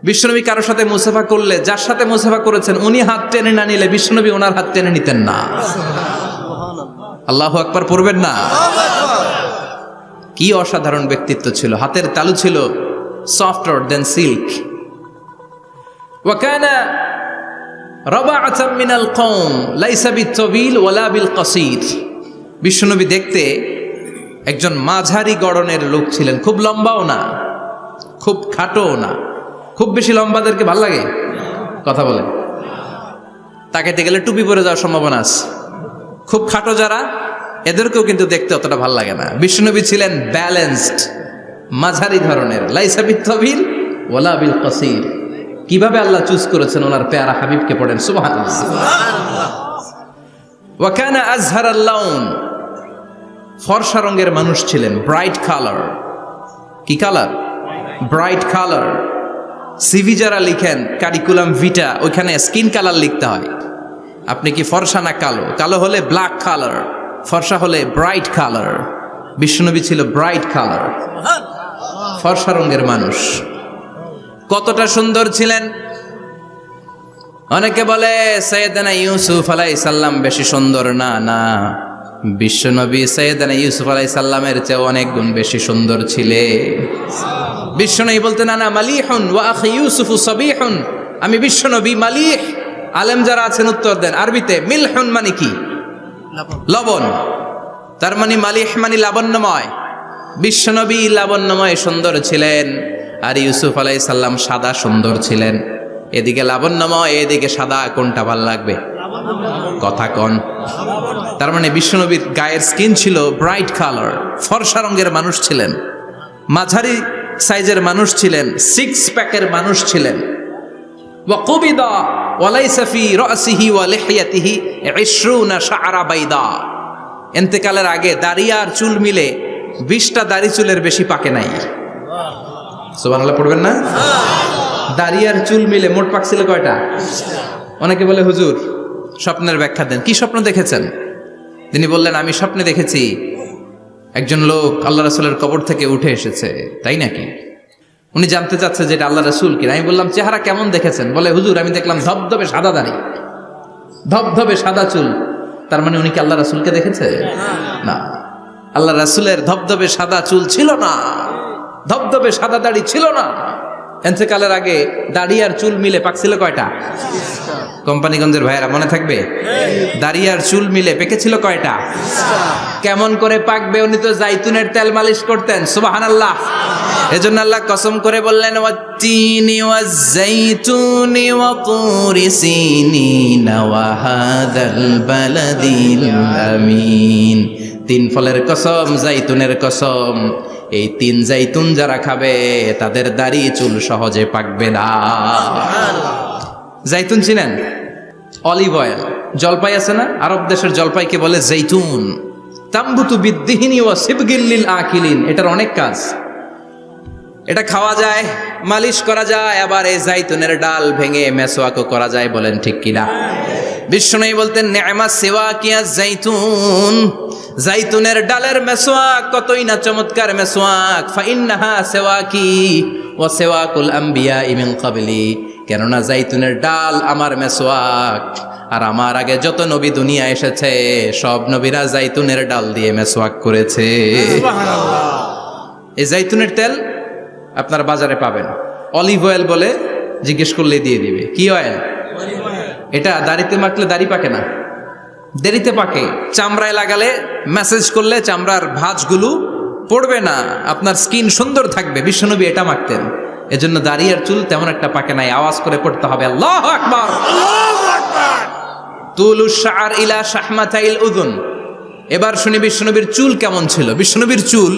বিশ্বনবী কারোর সাথে মুসাফা করলে, যার সাথে মুসাফা করেছেন উনি হাত টেনে না নিলে বিশ্বনবী ওনার হাত টেনে নিতেন না। আল্লাহু আকবার পড়বেন না? কি অসাধারণ ব্যক্তিত্ব ছিল। হাতের তালু ছিল সফটার দেন সিল্ক। ওয়া কানা রাবাআতাম মিনাল কওম লাইসা বিত-তাবিল ওয়ালা বিল কাসীর। বিশ্বনবী দেখতে একজন মাঝারি গড়নের লোক ছিলেন, খুব লম্বাও না, খুব খাটোও না। খুব বেশি লম্বাদেরকে ভাল লাগে? কথা বলে তাকাইতে গেলে টুপি পরে যাওয়ার সম্ভাবনা আছে। খুব খাটো যারা, এদেরকেও কিন্তু দেখতে অতটা ভাল লাগে না। বিশ্বনবী ছিলেন ব্যালেন্সড, মাঝারি ধরনের। লাইসা বিত-তাবিল ওয়ালা বিল কাসীর। কিভাবে আল্লাহ চুজ করেছেন ওনার পেয়ারা হাবিবকে, পড়েন সুবহানাল্লাহ। ওয়া কানা আযহারাল লাউন। ফর্সা রঙের মানুষ ছিলেন, ব্রাইট কালার। কি কালার? Bright colour. সিভি যারা লিখেন কারিকুলাম ভিটা, ওইখানে স্কিন কালার লিখতে হয়। আপনি কি ফর্সা না কালো? কালো হলে ব্ল্যাক কালার, ফর্সা হলে ব্রাইট কালার। বিশ্বনবী ছিল ব্রাইট কালার, ফর্সা রঙের মানুষ। কতটা সুন্দর ছিলেন! অনেকে বলে সাইয়েদনা ইউসুফ আলাইহিস সালাম বেশি সুন্দর। না না, বিশ্বনবী সাইয়েদনা ইউসুফ আলাইহিস সালামের চেয়ে অনেক গুণ বেশি সুন্দর ছিলেন। বিশ্বনবী বলতেন আনা মালিহুন ওয়া আখি ইউসুফু সাবিহুন। আমি বিশ্বনবী মালিহ। আলেম যারা আছেন উত্তর দেন আরবিতে। মিলহুন মানে কি? লবণ। তার মানে মালিহ মানে লাবণ্যময়। বিশ্বনবী লাবণ্যময় সুন্দর ছিলেন, আর ইউসুফ আলাইহিস সালাম সাদা সুন্দর ছিলেন। এদিকে লাবণ্যময়, এদিকে সাদা, কোনটা ভাল লাগবে? কথা কন। তার মানে বিশ্বনবীর গায়ের স্কিন ছিল ব্রাইট কালার, ফর্সা রঙের মানুষ ছিলেন, মাঝারি সাইজের মানুষ ছিলেন, সিক্স প্যাকের মানুষ ছিলেন। ওয়া কুবিদা ওয়া লাইসা ফি রাসিহি ওয়া লিহিয়াতিহি 20 শাআরা বাইদা। ইন্তেকালের আগে দাড়ি আর চুল মিলে 20টা দাড়ি চুলের বেশি পাকে নাই। সুবহানাল্লাহ পড়বেন না? দাড়ি আর চুল মিলে মোট পাকছিল কয়টা? অনেকে বলে হুজুর স্বপ্নের ব্যাখ্যা দেন। কি স্বপ্ন দেখেছেন? তিনি বললেন আমি স্বপ্নে দেখেছি একজন লোক আল্লাহ রাসূলের কবর থেকে উঠে এসেছে। তাই নাকি? উনি জানতে চাচ্ছে যে এটা আল্লাহ রাসূল কিনা। আমি বললাম চেহারা কেমন দেখেছেন? বলে হুজুর আমি দেখলাম ধবধবে সাদা দাড়ি, ধবধবে সাদা চুল। তার মানে উনি কি আল্লাহ রাসূলকে দেখেছে? না, আল্লাহ রাসূলের ধবধবে সাদা চুল ছিল না, ধবধবে সাদা দাড়ি ছিল না। ইন্তেকালের আগে দাড়ি আর চুল মিলে পাকছিল কয়টা? কোম্পানিগঞ্জের ভাইয়েরা মনে থাকবে? দাড়ি আর চুল মিলে পেকেছিল কয়টা? কেমন করে পাকবে? উনি তো জাইতুনের তেল মালিশ করতেন। সুবহানাল্লাহ। এজন্য আল্লাহ কসম করে বললেন ওয়াত্তিনি ওয়াজ-জাইতুনি ওয়া তুরি সিনিনা ওয়া হাদাল বালাদিল আমিন। তিন ফলের কসম, জাইতুনের কসম। এই তিন জাইতুন যারা খাবে তাদের দাড়ি চুল সহজে পাকবে না। জাইতুন চিনেন? Olive oil. জলপাই আছে না? আরব দেশের জলপাইকে বলে জাইতুন। তাম্বুতু বিদ্দিহিনি ওয়া সিবগিল লিল আকিলিন। এটার অনেক কাজ। এটা খাওয়া যায়, মালিশ করা যায়, আবার এই জাইতুনের ডাল ভেঙে মেসওয়াকও করা যায়। বলেন ঠিক কিনা? বিশ্বনবী বলতেন নি'মা সিওয়াকিয়া জাইতুন। জাইতুনের ডালের মেসওয়াক কতই না চমৎকার মেসওয়াক। ফাইন্নাহা সিওয়াকি ওয়া সিওয়াকুল আমবিয়া মিন ক্বাবলি। কেননা জাইতুনের ডাল আমার মেসওয়াক, আর আমার আগে যত নবী দুনিয়া এসেছে সব নবীরা জাইতুনের ডাল দিয়ে মেসওয়াক করেছে। সুবহানাল্লাহ। এই জাইতুনের তেল আপনারা বাজারে পাবেন। অলিভ অয়েল বলে জিজ্ঞেস করলে দিয়ে দিবে। কি অয়েল? এটা দাড়িতে মাখলে দাড়ি পাকে না, দেরিতে পাকে। চামড়ায় লাগালে ম্যাসেজ করলে চামড়ার ভাঁজগুলো পড়বে না, আপনার স্কিন সুন্দর থাকবে। বিশ্বনবী এটা মাখতেন। এজন্য দাড়ি আর চুল তেমন একটা পাকে নাই, আওয়াজ করে পড়তে হবে আল্লাহু আকবার। তুলুশ শাআর ইলা শাহমাতাইল উযুন। এবার শুনি বিশ্বনবীর চুল কেমন ছিল। বিশ্বনবীর চুল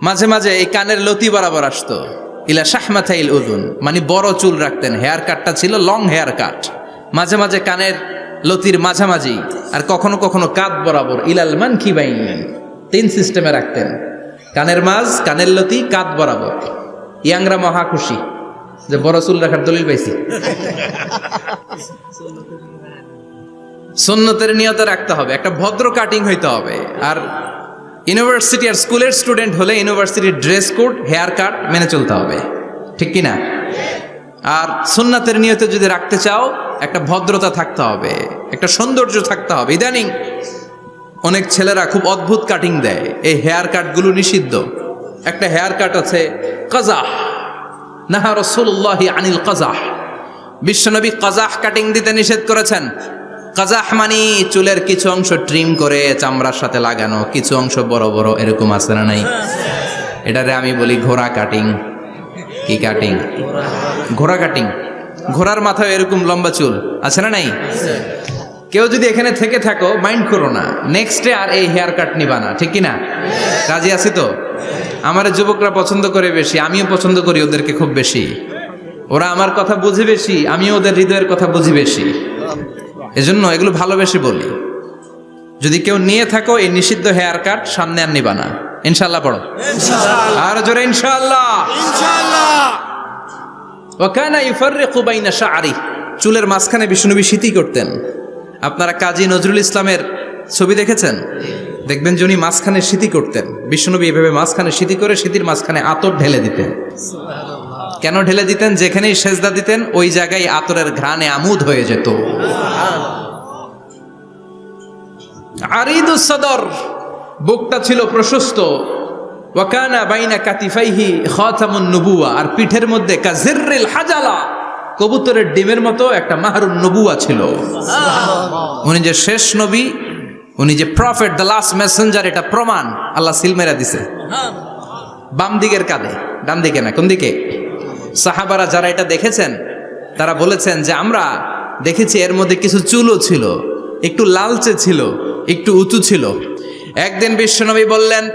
মাঝে মাঝে এই কানের লতি বরাবর আসতো। ইলা শাহমাতাইল উযুন মানে বড় চুল রাখতেন, হেয়ার কাটটা ছিল লং হেয়ার কাট, মাঝে মাঝে কানের লতির মাঝামাঝি, আর কখনো কখনো কাঁধ বরাবর ইলাল মানকিবাইন, 3 সিস্টেমে রাখতেন। কানের মাঝ, কানের লতি, কাঁধ বরাবর। ইয়াংরা মহা খুশি যে বড় চুল রাখার দলিল পাইছি। সুন্নতের নিয়তে রাখতে হবে, একটা ভদ্র কাটিং হইতে হবে। আর ইউনিভার্সিটি আর স্কুলের স্টুডেন্ট হলে ইউনিভার্সিটির ড্রেস কোড, হেয়ার কাট মেনে চলতে হবে, ঠিক কিনা? আর সুন্নাতের নিয়তে যদি রাখতে চাও একটা ভদ্রতা থাকতে হবে, একটা সৌন্দর্য থাকতে হবে। ইদানিং অনেক ছেলেরা খুব অদ্ভুত কাটিং দেয়, এই হেয়ার কাটগুলো নিষিদ্ধ। একটা হেয়ার কাট আছে কাজাহ, নাহা রাসূলুল্লাহি আনিল কাজাহ। বিশ্বনবী কাজাহ কাটিং দিতে নিষেধ করেছেন। কাজাহ মানে চুলের কিছু অংশ ট্রিম করে চামড়ার সাথে লাগানো, কিছু অংশ বড় বড়, এরকম আছে না নাই? এটারে আমি বলি ঘোড়া কাটিং। কি কাটিং? ঘোড়া কাটিং। ঘোড়ার মাথায় এরকম লম্বা চুল আছে না নাই? কেউ যদি এখানে থেকে থাকো মাইন্ড করো না, নেক্সট ডে আর এই হেয়ার কাট নিবা না, ঠিক কিনা? রাজি আছি তো? আমার যুবকরা পছন্দ করে বেশি, আমিও পছন্দ করি ওদেরকে খুব বেশি। ওরা আমার কথা বুঝে বেশি, আমিও ওদের হৃদয়ের কথা বুঝি বেশি, এজন্য এগুলো ভালোবেসে বলি। যদি কেউ নিয়ে থাকো এই নিষিদ্ধ হেয়ার কাট, সামনে আর নিবা না, ইনশাআল্লাহ। পড়ো আর জোরে ইনশাআল্লাহ। ওয়া কানা ইউফাররিকু বাইনা শা'রি। চুলের মাঝখানে বিষ্ণুনবী সিঁথি করতেন। আপনারা কাজী নজরুল ইসলামের ছবি দেখেছেন? দেখবেন যে উনি মাঝখানে সিঁথি করতেন। বিষ্ণুনবী এভাবে মাঝখানে সিঁথি করে সিঁথির মাঝখানে আতর ঢেলে দিতেন। কেন ঢেলে দিতেন? যেখানেই সেজদা দিতেন ওই জায়গায় আতরের ঘ্রাণে আমোদ হয়ে যেত। আরিদুস সদর, বুকটা ছিল প্রশস্ত। ওয়া কানা বাইনা কাতিফাইহি খাতামুন নবুওয়া, আর পিঠের মধ্যে কাজিররিল হাজালা, কবুতরের ডিমের মতো একটা মাহরুন নবুওয়া ছিল। উনি যে শেষ নবী, উনি যে প্রফেট, দ্য লাস্ট মেসেঞ্জার, এটা প্রমাণ আল্লাহ সিল মেরা দিছে। বাম দিকের কাঁধে, ডান দিকে না, কোন দিকে? সাহাবারা যারা এটা দেখেছেন তারা বলেছেন যে আমরা দেখেছি এর মধ্যে কিছু চুলও ছিল, একটু লালচে ছিল, একটু উঁচু ছিল। একদিন বিশ্বনবী বললেন,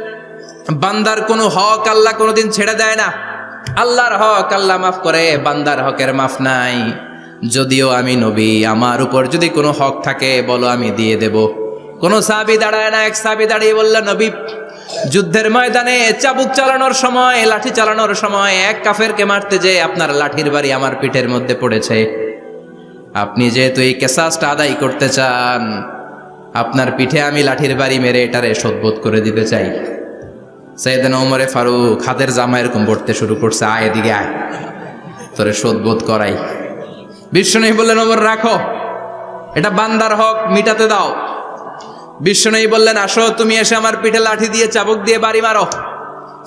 বান্দার কোনো হক আল্লাহ কোনোদিন ছেড়ে দেয় না। আল্লাহর হক আল্লাহ মাফ করে, বান্দার হকের মাফ নাই। যদিও আমি নবী, আমার উপর যদি কোনো হক থাকে বলো, আমি দিয়ে দেব। কোনো সাহাবী দাঁড়ায় না। এক সাহাবী দাঁড়িয়ে বলল, নবী, যুদ্ধের ময়দানে চাবুক চালানোর সময়, লাঠি চালানোর সময় এক কাফেরকে মারতে যেয়ে আপনার লাঠির বাড়ি আমার পিঠের মধ্যে পড়েছে। আপনি যেহেতু এই কেসাসটা আদায় করতে চান, আপনার পিঠে আমি লাঠির বাড়ি মেরে এটারে শোধবোধ করে দিতে চাই। সাইয়েদনা ওমরে ফারুক হাতের জামা এরকম পড়তে শুরু করছে, আয় এদিকে আয়, তোরে শোধবোধ করাই। বিশ্বনবী বললেন, ওমর রাখো, এটা বান্দার হক, মিটাতে দাও। বিশ্বনবী বললেন, আসো তুমি এসে আমার পিঠে লাঠি দিয়ে চাবুক দিয়ে বাড়ি মারো।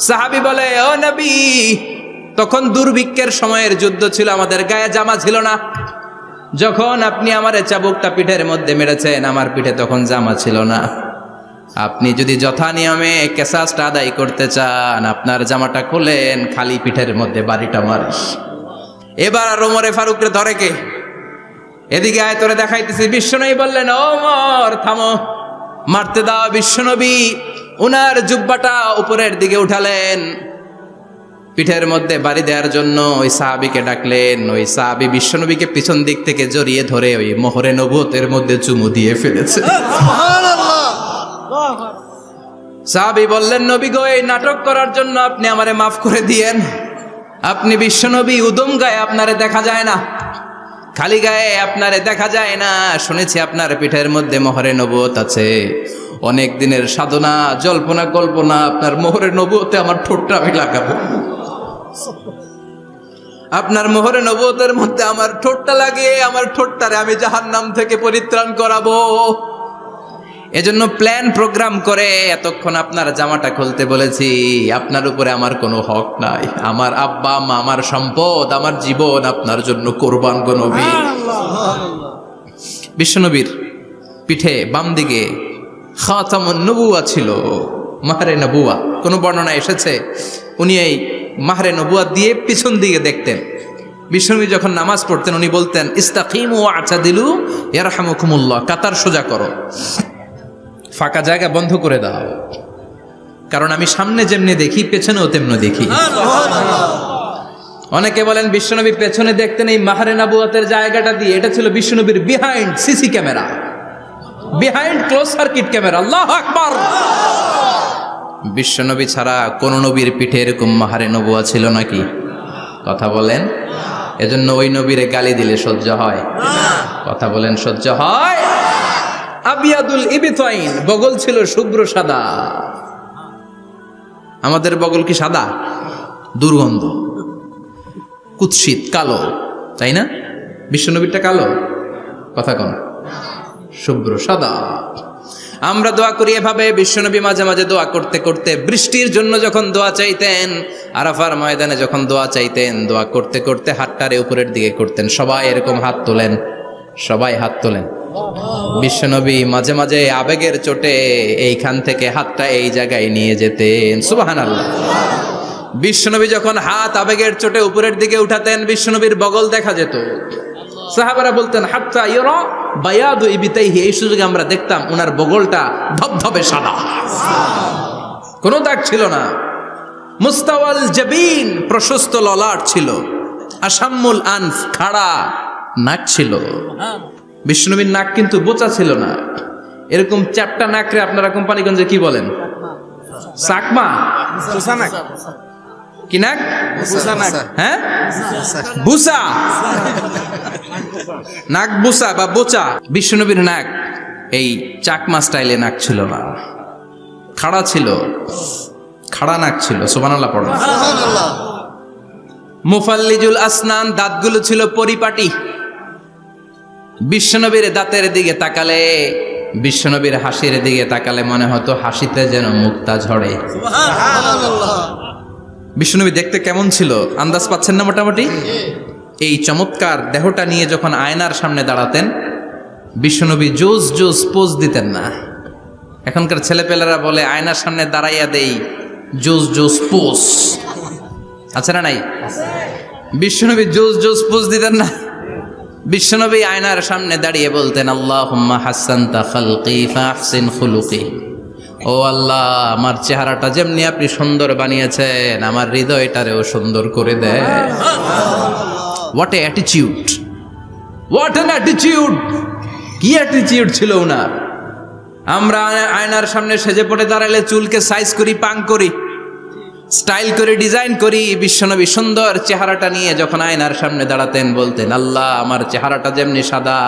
সাহাবী বলে, ও নবী, তখন দুর্ভিক্ষের সময়ের যুদ্ধ ছিল, আমাদের গায়ে জামা ছিল না। যখন আপনি আমার চাবুকটা পিঠের মধ্যে মেরেছেন, আমার পিঠে তখন জামা ছিল না। আপনি যদি যথা নিয়মে কেসাসটা আদায় করতে চান, আপনার জামাটা খুলেন, খালি পিঠের মধ্যে বাড়িটা মারিস। এবার আর ওমরে ফারুককে ধরে কে? এদিকে আয়, তোরে দেখাইতেছি। বিশ্বনবী বললেন, ওমর থামো, মারতে দাও। বিশ্বনবী উনার জুব্বাটা উপরের দিকে উঠালেন, পিঠের মধ্যে বাড়ি দেওয়ার জন্য ওই সাহাবীকে ডাকলেন। ওই সাহাবী বিশ্বনবীকে পিছন দিক থেকে জড়িয়ে ধরে ওই মোহরে নবুয়তের মধ্যে চুমু দিয়ে ফেলেছে। সাহাবী বললেন, নবী গো, এই নাটক করার জন্য আপনি আমারে মাফ করে দিয়েন। আপনি বিশ্বনবী, উদম গায়ে আপনারে দেখা যায় না, খালি গায়ে আপনারে দেখা যায় না। শুনেছি আপনার পিঠের মধ্যে মোহরে নবুয়ত আছে। অনেক দিনের সাধনা, জল্পনা কল্পনা, আপনার মোহরে নবুয়তে আমার ঠোঁটটা আমি লাগাবো। আপনার মোহরে নবুয়তের মধ্যে আমার ঠোঁটটা লাগিয়ে আমার ঠোঁটটারে আমি জাহান্নাম থেকে পরিত্রাণ করাবো। এজন্য প্ল্যান প্রোগ্রাম করে এতক্ষণ আপনার জামাটা খুলতে বলেছি। আপনার উপরে আমার কোনো হক নাই। আমার আব্বা মা, আমার সম্পদ, আমার জীবন আপনার জন্য কোরবান গো নবী। বিশ্বনবীর পিঠে বাম দিকে খাতামুন নবুওয়া ছিল, মাহরে নবুওয়া। কোন বর্ণনা এসেছে উনি এই মাহরে নবুয়াত দিয়ে পিছন দিকে দেখতেন। বিশ্বনবী যখন নামাজ পড়তেন উনি বলতেন ইস্তাকিমু আ'তাদিলু ইয়ারহামুকুমুল্লাহ, কাতার সোজা করো, ফাঁকা জায়গা বন্ধ করে দাও, কারণ আমি সামনে যেমনি দেখি পেছনেও তেমনি দেখি। অনেকে বলেন বিশ্বনবী পেছনে দেখতেন এই মাহরে নবুয়াতের জায়গাটা দিয়ে, এটা ছিল বিশ্বনবীর behind CC camera, behind close circuit camera. আল্লাহু আকবার। বিশ্বনবী ছাড়া কোন নবীর পিঠে এরকম মাহরে নবুয়া ছিল নাকি? কথা বলেন। এজন্য ওই নবীরে গালি দিলে সহ্য হয়? কথা বলেন, সহ্য হয়? আবিয়াদুল ইবতাইন, বগল ছিল শুভ্র সাদা। আমাদের বগল কি সাদা? দুর্গন্ধ, কুৎসিত, কালো, তাই না? বিশ্বনবীরটা কালো? কথা কোন? শুভ্র সাদা। আমরা দোয়া করি এভাবে। বিশ্বনবী মাঝে মাঝে দোয়া করতে করতে বৃষ্টির জন্য যখন দোয়া চাইতেন, আরাফার ময়দানে যখন দোয়া চাইতেন, দোয়া করতে করতে হাতটারে উপরের দিকে করতেন। সবাই এরকম হাত তোলেন, সবাই হাত তোলেন। বিশ্বনবী মাঝে মাঝে আবেগের চোটে এইখান থেকে হাতটা এই জায়গায় নিয়ে যেতেন। সুবহানাল্লাহ। বিশ্বনবী যখন হাত আবেগের চোটে উপরের দিকে উঠাতেন, বিশ্বনবীর বগল দেখা যেত। সাহাবারা বলতেন হাত্তা ইরা বায়াদু ইবতাইহি, এই সুযোগে আমরা দেখতাম ওনার বগলটা ধবধবে সাদা, কোনো দাগ ছিল না। মুস্তাওয়াল জাবিন, প্রশস্ত ললাট ছিল। আসাম্মুল আনফ, খাড়া নাক ছিল। বিষ্ণুবীর নাক কিন্তু বোচা ছিল না। এরকম চ্যাপটা নাকরে আপনারা কোম্পানিগঞ্জে কি বলেন? চাকমা? কি নাক? হ্যাঁ, বুসা। নাক বুসা বা বোচা। বিশ্বনবীর নাক এই চাকমা স্টাইলে নাক ছিল না, খাড়া ছিল, খাড়া নাক ছিল। সুবহানাল্লাহ পড়ো। মুফাল্লিজুল আসনান, দাঁতগুলো ছিল পরিপাটি। বিশ্বনবীর দাঁতের দিকে তাকালে, বিশ্বনবীর হাসির দিকে তাকালে মনে হতো হাসিতে যেন মুক্তা ঝরে। বিশ্বনবী দেখতে কেমন ছিল আন্দাজ পাচ্ছেন না মোটামুটি? এই চমৎকার দেহটা নিয়ে যখন আয়নার সামনে দাঁড়াতেন, বিশ্বনবী জোস জোস পোজ দিতেন না। এখনকার ছেলেপেলেরা বলে আয়নার সামনে দাঁড়াইয়া দেই জোস জোস পোজ, আছে না নাই? বিশ্বনবী জোস জোস পোজ দিতেন না। বিশ্বনবী আয়নার সামনে দাঁড়িয়ে বলতেন আল্লাহুম্মা হাসানতা খালকি ফাহসিন খুলুকি, ও আল্লাহ আমার চেহারাটা যেমনি আপনি সুন্দর বানিয়েছেন, আমার হৃদয়টারেও সুন্দর করে দেয়। What a attitude, what an attitude! কি অ্যাটিটিউড ছিল ওনার! আমরা আয়নার সামনে সেজে পড়ে দাঁড়ালে চুলকে সাইজ করি, পাং করি, স্টাইল করে ডিজাইন করি। বিশ্বনবী সুন্দর চেহারাটা নিয়ে যখন আয়নার সামনে দাঁড়াতেন বলতেন আল্লাহ আমার চেহারাটা যেমনি সাদা,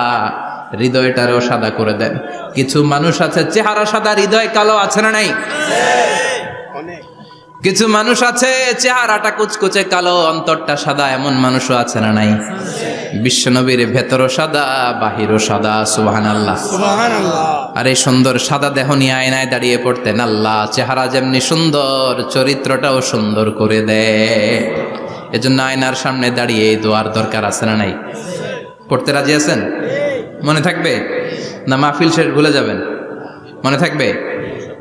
হৃদয়টারও সাদা করে দেন। কিছু মানুষ আছে চেহারা সাদা, হৃদয় কালো, আছে না নাই? কিছু মানুষ আছে চেহারাটা কুচকুচে কালো, অন্তরটা সাদা, এমন মানুষও আছে না নাই? বিশ্বনবীর ভেতরও সাদা, বাহিরও সাদা। সুবহানাল্লাহ। আর এই সুন্দর সাদা দেহ নিয়ে আয়নায় দাঁড়িয়ে পড়তেন আল্লাহ চেহারা যেমনি সুন্দর, চরিত্রটাও সুন্দর করে দেয়। এজন্য আয়নার সামনে দাঁড়িয়ে এই দোয়ার দরকার আছে না নাই? পড়তে রাজি আছেন? মনে থাকবে না মাহফিল শেষ ভুলে যাবেন? মনে থাকবে?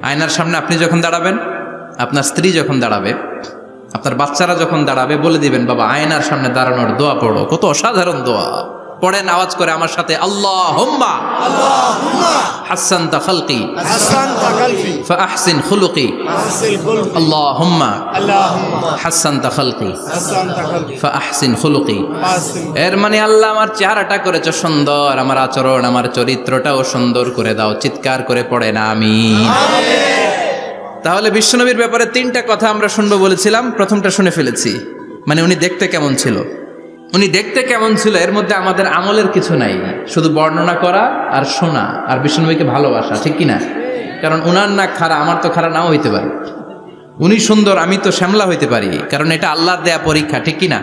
আয়নার সামনে আপনি যখন দাঁড়াবেন, আপনার স্ত্রী যখন দাঁড়াবে, আপনার বাচ্চারা যখন দাঁড়াবে, বলে দিবেন বাবা আয়নার সামনে দাঁড়ানোর দোয়া পড়ো। কত অসাধারণ দোয়া! পড়েন আওয়াজ করে আমার সাথে, আল্লাহুম্মা হাসানতা খালকি ফাহসিন খুলুকি, আল্লাহুম্মা হাসানতা খালকি ফাহসিন খুলুকি। এর মানে আল্লাহ আমার চেহারাটা করেছো সুন্দর, আমার আচরণ, আমার চরিত্রটাও সুন্দর করে দাও। চিৎকার করে পড়েন আমিন। তাহলে বিশ্বনবীর ব্যাপারে তিনটা কথা আমরা শুনবো বলেছিলাম, প্রথমটা শুনে ফেলেছি। মানে উনি দেখতে কেমন ছিল, উনি দেখতে কেমন ছিল, এর মধ্যে আমাদের আমলের কিছু নাই, শুধু বর্ণনা করা আর শোনা আর বিশ্বনবীকে ভালোবাসা, ঠিক কিনা? কারণ উনার না খাড়া, আমার তো খাড়া নাও হইতে পারে। উনি সুন্দর, আমি তো শ্যামলা হইতে পারি, কারণ এটা আল্লাহর দেয়া পরীক্ষা, ঠিক কিনা?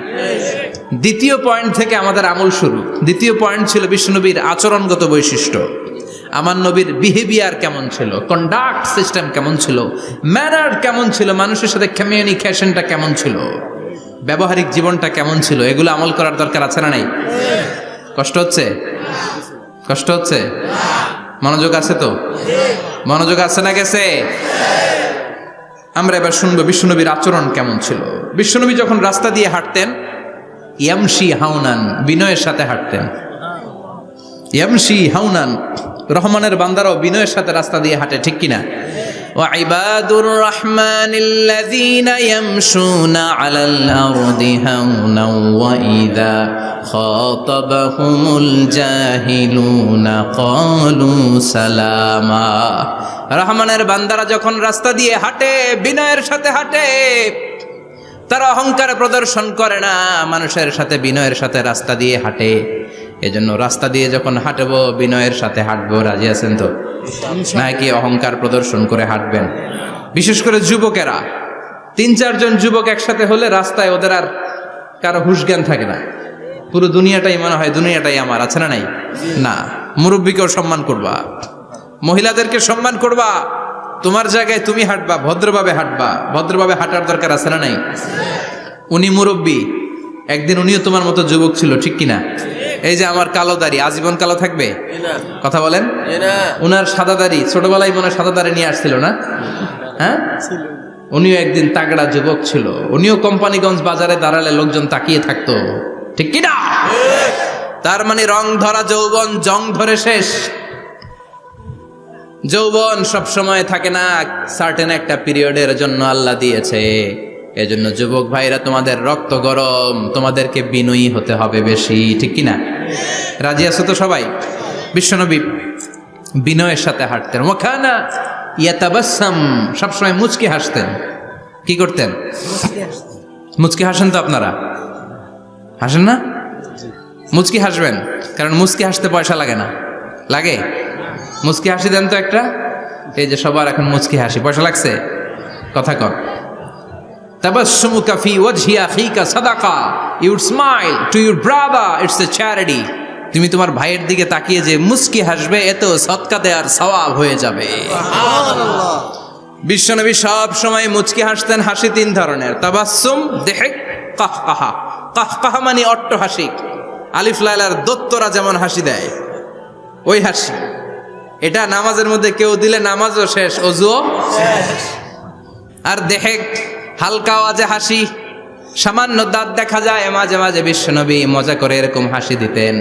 দ্বিতীয় পয়েন্ট থেকে আমাদের আমল শুরু। দ্বিতীয় পয়েন্ট ছিল বিশ্বনবীর আচরণগত বৈশিষ্ট্য। আমার নবীর বিহেভিয়ার কেমন ছিল, কন্ডাক্ট সিস্টেম কেমন ছিল, ম্যানার কেমন ছিল, মানুষের সাথে কমিউনিকেশনটা কেমন ছিল, ব্যবহারিক জীবনটা কেমন ছিল, এগুলো আমল করার দরকার আছে না নাই? কষ্ট হচ্ছে? কষ্ট হচ্ছে? মনোযোগ আছে তো? মনোযোগ আছে না গেছে? আমরা এবার শুনবো বিশ্বনবীর আচরণ কেমন ছিল। বিশ্বনবী যখন রাস্তা দিয়ে হাঁটতেন, ইয়ামশি হাউনান, বিনয়ের সাথে হাঁটতেন। ইয়ামশি হাউনান, রহমানের বান্দারাও বিনয়ের সাথে রাস্তা দিয়ে হাঁটে, ঠিক কিনা? ওয়া ইবাদুর রহমানিল্লাযীনা ইয়ামশুনা আলাল আরদি হাওনাও ওয়া ইযা খাতাবাহুমুল জাহিলুনা ক্বালু সালামা। রহমানের বান্দারা যখন রাস্তা দিয়ে হাঁটে, বিনয়ের সাথে হাঁটে, তারা অহংকার প্রদর্শন করে না, মানুষের সাথে বিনয়ের সাথে রাস্তা দিয়ে হাঁটে। এজন্য রাস্তা দিয়ে যখন হাঁটবো বিনয়ের সাথে হাঁটবো। রাজি আছেন তো? নাকি অহংকার প্রদর্শন করে হাঁটবেন? বিশেষ করে যুবকেরা, 3-4 জন যুবক একসাথে হলে রাস্তায় ওদের আর কারো হুঁশ জ্ঞান থাকে না, পুরো দুনিয়াটাই মনে হয় দুনিয়াটাই আমার, আছে না নাই? না, মুরব্বীকেও সম্মান করবা, মহিলাদেরকে সম্মান করবা, তোমার জায়গায় তুমি হাঁটবা, ভদ্রভাবে হাঁটবা। ভদ্রভাবে হাঁটার দরকার আছে না নাই? উনি মুরব্বী, একদিন উনিও তোমার মতো যুবক ছিল, ঠিক কিনা? এই যে আমার কালো দাড়ি আজীবন কালো থাকবে? কথা বলেন। উনার সাদা দাড়ি ছোটবেলায় মনে সাদা দাড়ি নিয়ে আসছিল না? হ্যাঁ, উনিও একদিন তাগড়া যুবক ছিল। উনিও কোম্পানিগঞ্জ বাজারে দাঁড়ালে লোকজন তাকিয়ে থাকতো, ঠিক কিনা? তার মানে রং ধরা যৌবন জং ধরে শেষ। যৌবন সব সময় থাকে না, সার্টেন একটা পিরিয়ডের জন্য আল্লাহ দিয়েছে। এজন্য যুবক ভাইরা, তোমাদের রক্ত গরম, তোমাদেরকে বিনয়ী হতে হবে বেশি, ঠিক কিনা? রাজি আছো তো সবাই? বিশ্বনবী বিনয়ের সাথে হাঁটতেন। ওয়াকানা ইয়াতাবাসসাম, সবসময় মুচকি হাসতেন। কি করতেন? মুচকি হাসেন তো আপনারা? হাসেন না? মুচকি হাসবেন, কারণ মুচকি হাসতে পয়সা লাগে না। লাগে? মুচকি হাসি দেন তো একটা। এই যে সবার এখন মুচকি হাসি, পয়সা লাগছে? কথা কর। তাবাসসুমুকা ফি ওয়াজহি আখিকা সাদাকা, you smile to your brother, it's a charity. তুমি তোমার ভাইয়ের দিকে তাকিয়ে যে মুচকি হাসবে, এতেও সদকা দেওয়ার সওয়াব হয়ে যাবে। সুবহানাল্লাহ। বিশ্বনবী সব সময় মুচকি হাসতেন। হাসি 3 ধরনের, তাবাসসুম, দিহক, কাহকাহা। কাহকাহা মানে অট্টহাসি, আলিফ লাইলার দত্তরা যেমন হাসি দেয় ওই হাসি। এটা নামাজের মধ্যে কেউ দিলে নামাজও শেষ, ওযুও শেষ। আর দেহেক, হালকা আওয়াজে হাসি, সামান্য দাঁত দেখা যায় মাঝে মাঝে। বিশ্বনবী মজা করে এরকম হাসি দিতেন,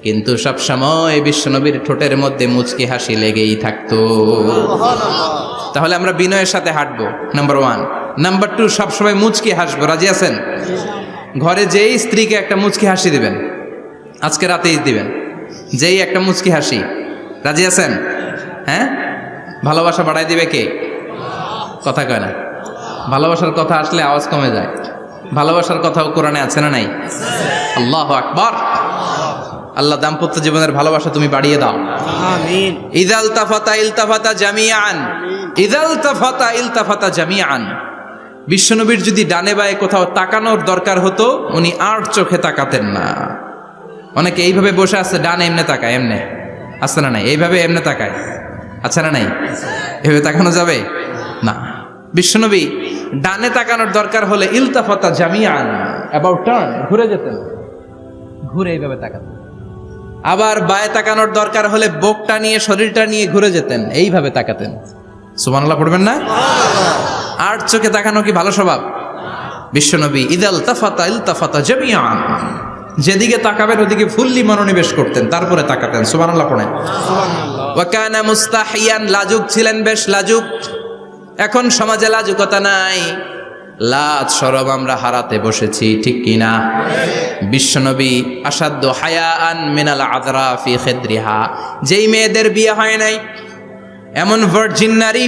কিন্তু সব সময় বিশ্বনবীর ঠোঁটের মধ্যে মুচকি হাসি লেগেই থাকতো। তাহলে আমরা বিনয়ের সাথে হাঁটবো, নাম্বার 1। নাম্বার 2, সব সময় মুচকি হাসবো। রাজি আছেন? ঘরে যেই স্ত্রীকে একটা মুচকি হাসি দিবেন, আজকে রাতেই দিবেন, যেই একটা মুচকি হাসি। রাজি আছেন? হ্যাঁ, ভালোবাসা বাড়াই দিবে কে? কথা কয় না। ভালোবাসার কথা আসলে আওয়াজ কমে যায়। ভালোবাসার কথাও কোরআনে আছে না নাই? আল্লাহু আকবার। আল্লাহ দাম্পত্য জীবনের ভালোবাসা তুমি বাড়িয়ে দাও, আমিন। ইযাল তাফাতা ইলতাফাতা জামিআন, ইযাল তাফাতা ইলতাফাতা জামিআন। বিশ্বনবীর যদি ডানে বায়ে কোথাও তাকানোর দরকার হতো, উনি আর চোখে তাকাতেন না। অনেকে এইভাবে বসে আছে, ডানে এমনে তাকায়, এমনে আছে না নাই? এইভাবে এমনে তাকায়, আছে না নাই? এভাবে তাকানো যাবে না। বিশ্বনবী ডানে তাকানোর দরকার হলে ইলতাফাতা জামিআন, অ্যাবাউট টার্ন, ঘুরে যেতেন, ঘুরে এইভাবে তাকাতেন। আবার বায়ে তাকানোর দরকার হলে বুকটা নিয়ে, শরীরটা নিয়ে ঘুরে যেতেন, এইভাবে তাকাতেন। সুবহানাল্লাহ পড়বেন না? আর চোখে তাকানো কি ভালো স্বভাব? বিশ্বনবী ইদাল তাফাতা ইলতাফাতা জামিআন, যেদিকে তাকাবেন ওদিকে ফুল্লি মনোনিবেশ করতেন, তারপরে তাকাতেন। সুবহানাল্লাহ পড়েন। ওয়া কানা মুস্তাহিয়ান, লাজুক ছিলেন, বেশ লাজুক। এখন সমাজে লাজুকতা নাই, লাজ শরম আমরা হারাতে বসেছি, ঠিক কিনা? বিশ্বনবী আসাদ্দু হায়াআন মিনাল আযরা ফি খিদ্রিহা, যেই মেয়েদের বিয়ে হয় নাই, এমন ভার্জিন নারী,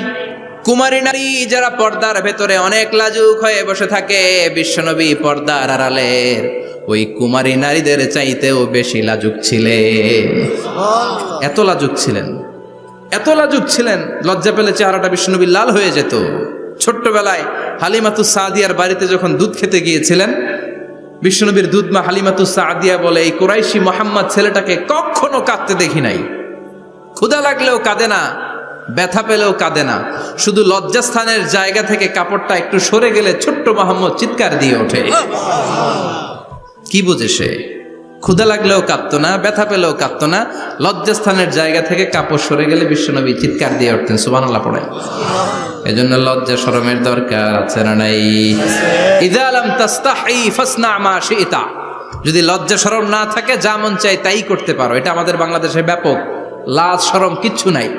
কুমারী নারী যারা পর্দার ভেতরে অনেক লাজুক হয়ে বসে থাকে, বিশ্বনবী পর্দার আড়ালের ওই কুমারী নারীদের চাইতেও বেশি লাজুক ছিলেন। এত লাজুক ছিলেন, এত লাজুক ছিলেন, লজ্জা পেলে চেহারাটা বিশ্বনবী লাল হয়ে যেত। ছোট্টবেলায় হালিমাতুস সাদিয়ার বাড়িতে যখন দুধ খেতে গিয়েছিলেন, বিশ্বনবীর দুধমা হালিমাতুস সাদিয়া বলে, এই কুরাইশি মোহাম্মদ ছেলেটাকে কখনো কাঁদতে দেখি নাই। ক্ষুধা লাগলেও কাঁদে না, ব্যথা পেলেও কাঁদে না, শুধু লজ্জাস্থানের জায়গা থেকে কাপড়টা একটু সরে গেলে ছোট্ট মোহাম্মদ চিৎকার দিয়ে ওঠে। কি বুঝে সে? ক্ষুধা লাগলেও কাঁদতো না, ব্যথা পেলেও কাঁদতো না। লজ্জাস্থানের জায়গা থেকে কাপড় সরে গেলে বিশ্বনবী চিৎকার দিয়ে উঠতেন, সুবহানাল্লাহ পড়ে। এজন্য লজ্জা শরমের দরকার আছে না নাই? ইযা লাম তাস্তাহি ফাসনা মা শিতা, যদি লজ্জা শরম না থাকে যা মন চাই তাই করতে পারো। এটা আমাদের বাংলাদেশে ব্যাপক, লাজ শরম কিচ্ছু নাই।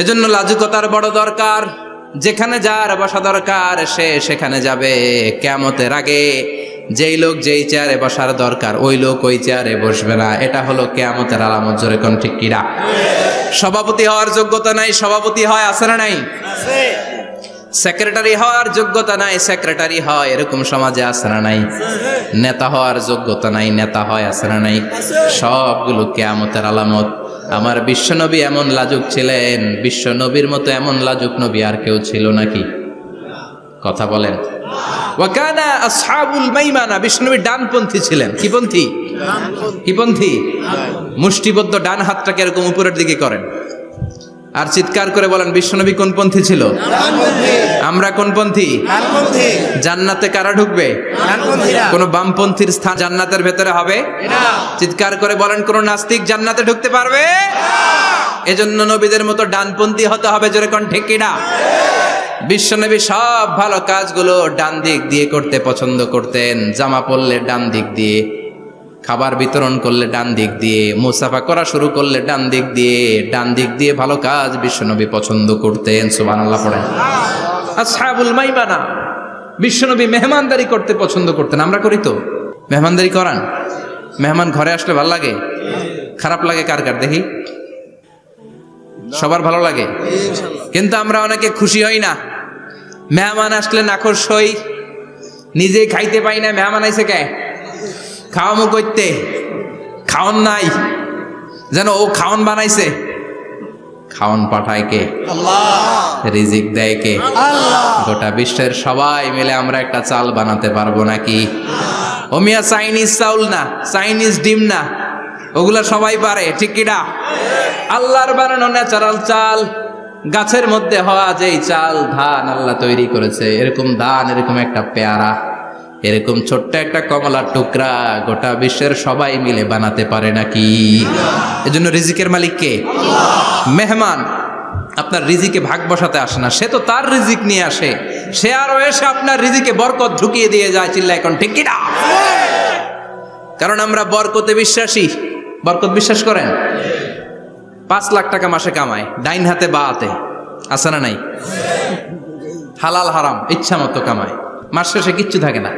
এজন্য লাজুকতার বড় দরকার। যেখানে যার বসা দরকার সে সেখানে যাবে। কিয়ামতের আগে যেই লোক যেই চেয়ারে বসার দরকার ওই লোক ওই চেয়ারে বসবে না। এটা হলো কিয়ামতের আলামত। জোরে কোন ঠিক কিনা? সভাপতি হওয়ার যোগ্যতা নাই, সভাপতি হয়, আছে না নাই? সেক্রেটারি হওয়ার যোগ্যতা নাই, সেক্রেটারি হয়, এরকম সমাজে আছে না নাই? নেতা হওয়ার যোগ্যতা নাই, নেতা হয়, আছে না নাই? সবগুলো কিয়ামতের আলামত। আমার বিশ্বনবী এমন লাজুক ছিলেন, বিশ্বনবীর মতো এমন লাজুক নবী আর কেউ ছিল নাকি? কথা বলেন। ওয়াকানা আসহাবুল মাইমানা, বিশ্বনবী ডানপন্থী ছিলেন। কি পন্থী? কি পন্থী? মুষ্টিবদ্ধ ডান হাতটাকে এরকম উপরের দিকে করেন আর চিৎকার করে বলেন, বিশ্বনবী কোন পন্থী ছিল? আমরা কোন পন্থী? জান্নাতে কারা ঢুকবে? কোন বামপন্থীর স্থান জান্নাতের ভেতরে হবে? চিৎকার করে বলেন, কোন নাস্তিক জান্নাতে ঢুকতে পারবে? এজন্য নবীদের মতো ডানপন্থী হতে হবে। জোরে কোন ঠিক কিনা? বিশ্বনবী সব ভালো কাজগুলো ডান দিক দিয়ে করতে পছন্দ করতেন। জামা পরলে ডান দিক দিয়ে, খাবার বিতরণ করলে ডান দিক দিয়ে, মুসাফা করা শুরু করলে ডান দিক দিয়ে, ডান দিক দিয়ে ভালো কাজ বিশ্বনবী পছন্দ করতেন। সুবহানাল্লাহ পড়েন। আসহাবুল মাইমানা, বিশ্বনবী মেহমানদারি করতে পছন্দ করতেন। আমরা করি তো? মেহমানদারি করান? মেহমান ঘরে আসলে ভালো লাগে? খারাপ লাগে কার কার দেখি? সবার ভালো লাগে, কিন্তু আমরা অনেকে খুশি হই না। মেহমান আসলে নাখোশ হই, নিজে খাইতে পাই না। মেহমান আইছে কে? খাওয়ামো করতে, খাওন নাই, যেন ও খাওন বানাইছে। খাওন পাঠায় কে? আল্লাহ। রিজিক দেয় কে? আল্লাহ। গোটা বিশ্বের সবাই মিলে আমরা একটা চাল বানাতে পারবো নাকি? ও মিয়া চাইনিজ চাউল না, চাইনিজ ডিম না, ওগুলা সবাই পারে, ঠিক কিনা? আল্লাহর বানানো ন্যাচারাল চাল, গাছের মধ্যে হওয়া যেই চাল, ধান আল্লাহ তৈরি করেছে, এরকম ধান, এরকম একটা পেয়ারা, এরকম ছোট্ট একটা কমলার টুকরা গোটা বিশ্বের সবাই মিলে বানাতে পারে নাকি? এজন্য রিজিকের মালিক কে? মেহমান আপনার রিজিকে ভাগ বসাতে আসে না, সে তো তার রিজিক নিয়ে আসে। সে আরো এসে আপনার রিজিকে বরকত ঢুকিয়ে দিয়ে যায়। চিল্লা এখন ঠিক কিনা? কারণ আমরা বরকতে বিশ্বাসী। বরকত বিশ্বাস করেন? 5 লাখ টাকা মাসে কামায়, ডাইন হাতে বা হাতে, আছে না নাই? হালাল হারাম ইচ্ছা মতো কামায়, মাস শেষে কিচ্ছু থাকে না,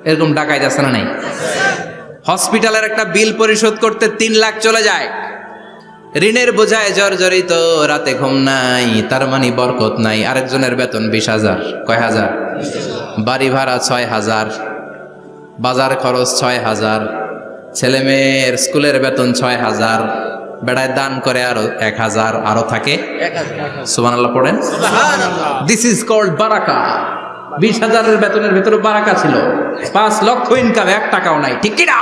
এরকম ডাকাইত আছে না নাই? হসপিটালের একটা বিল পরিশোধ করতে 3 লাখ চলে যায়, ঋণের বোঝায় জর্জরিত, রাতে ঘুম নাই, তার মানে বরকত নাই। আরেকজনের বেতন 20,000, কয় হাজার? বাড়ি ভাড়া 6,000, বাজার খরচ 6,000, ছেলে মেয়ের স্কুলের বেতন 6,000, বেড়ায় দান করে আরো 1,000, আরো থাকে। সুবহানাল্লাহ পড়েন। দিস ইজ কল্ড বারাকা। 20,000-এর বেতনের ভেতরে বারাকা ছিল। 5 লক্ষ ইনকাম, 1 টাকাও নাই, ঠিক কিনা?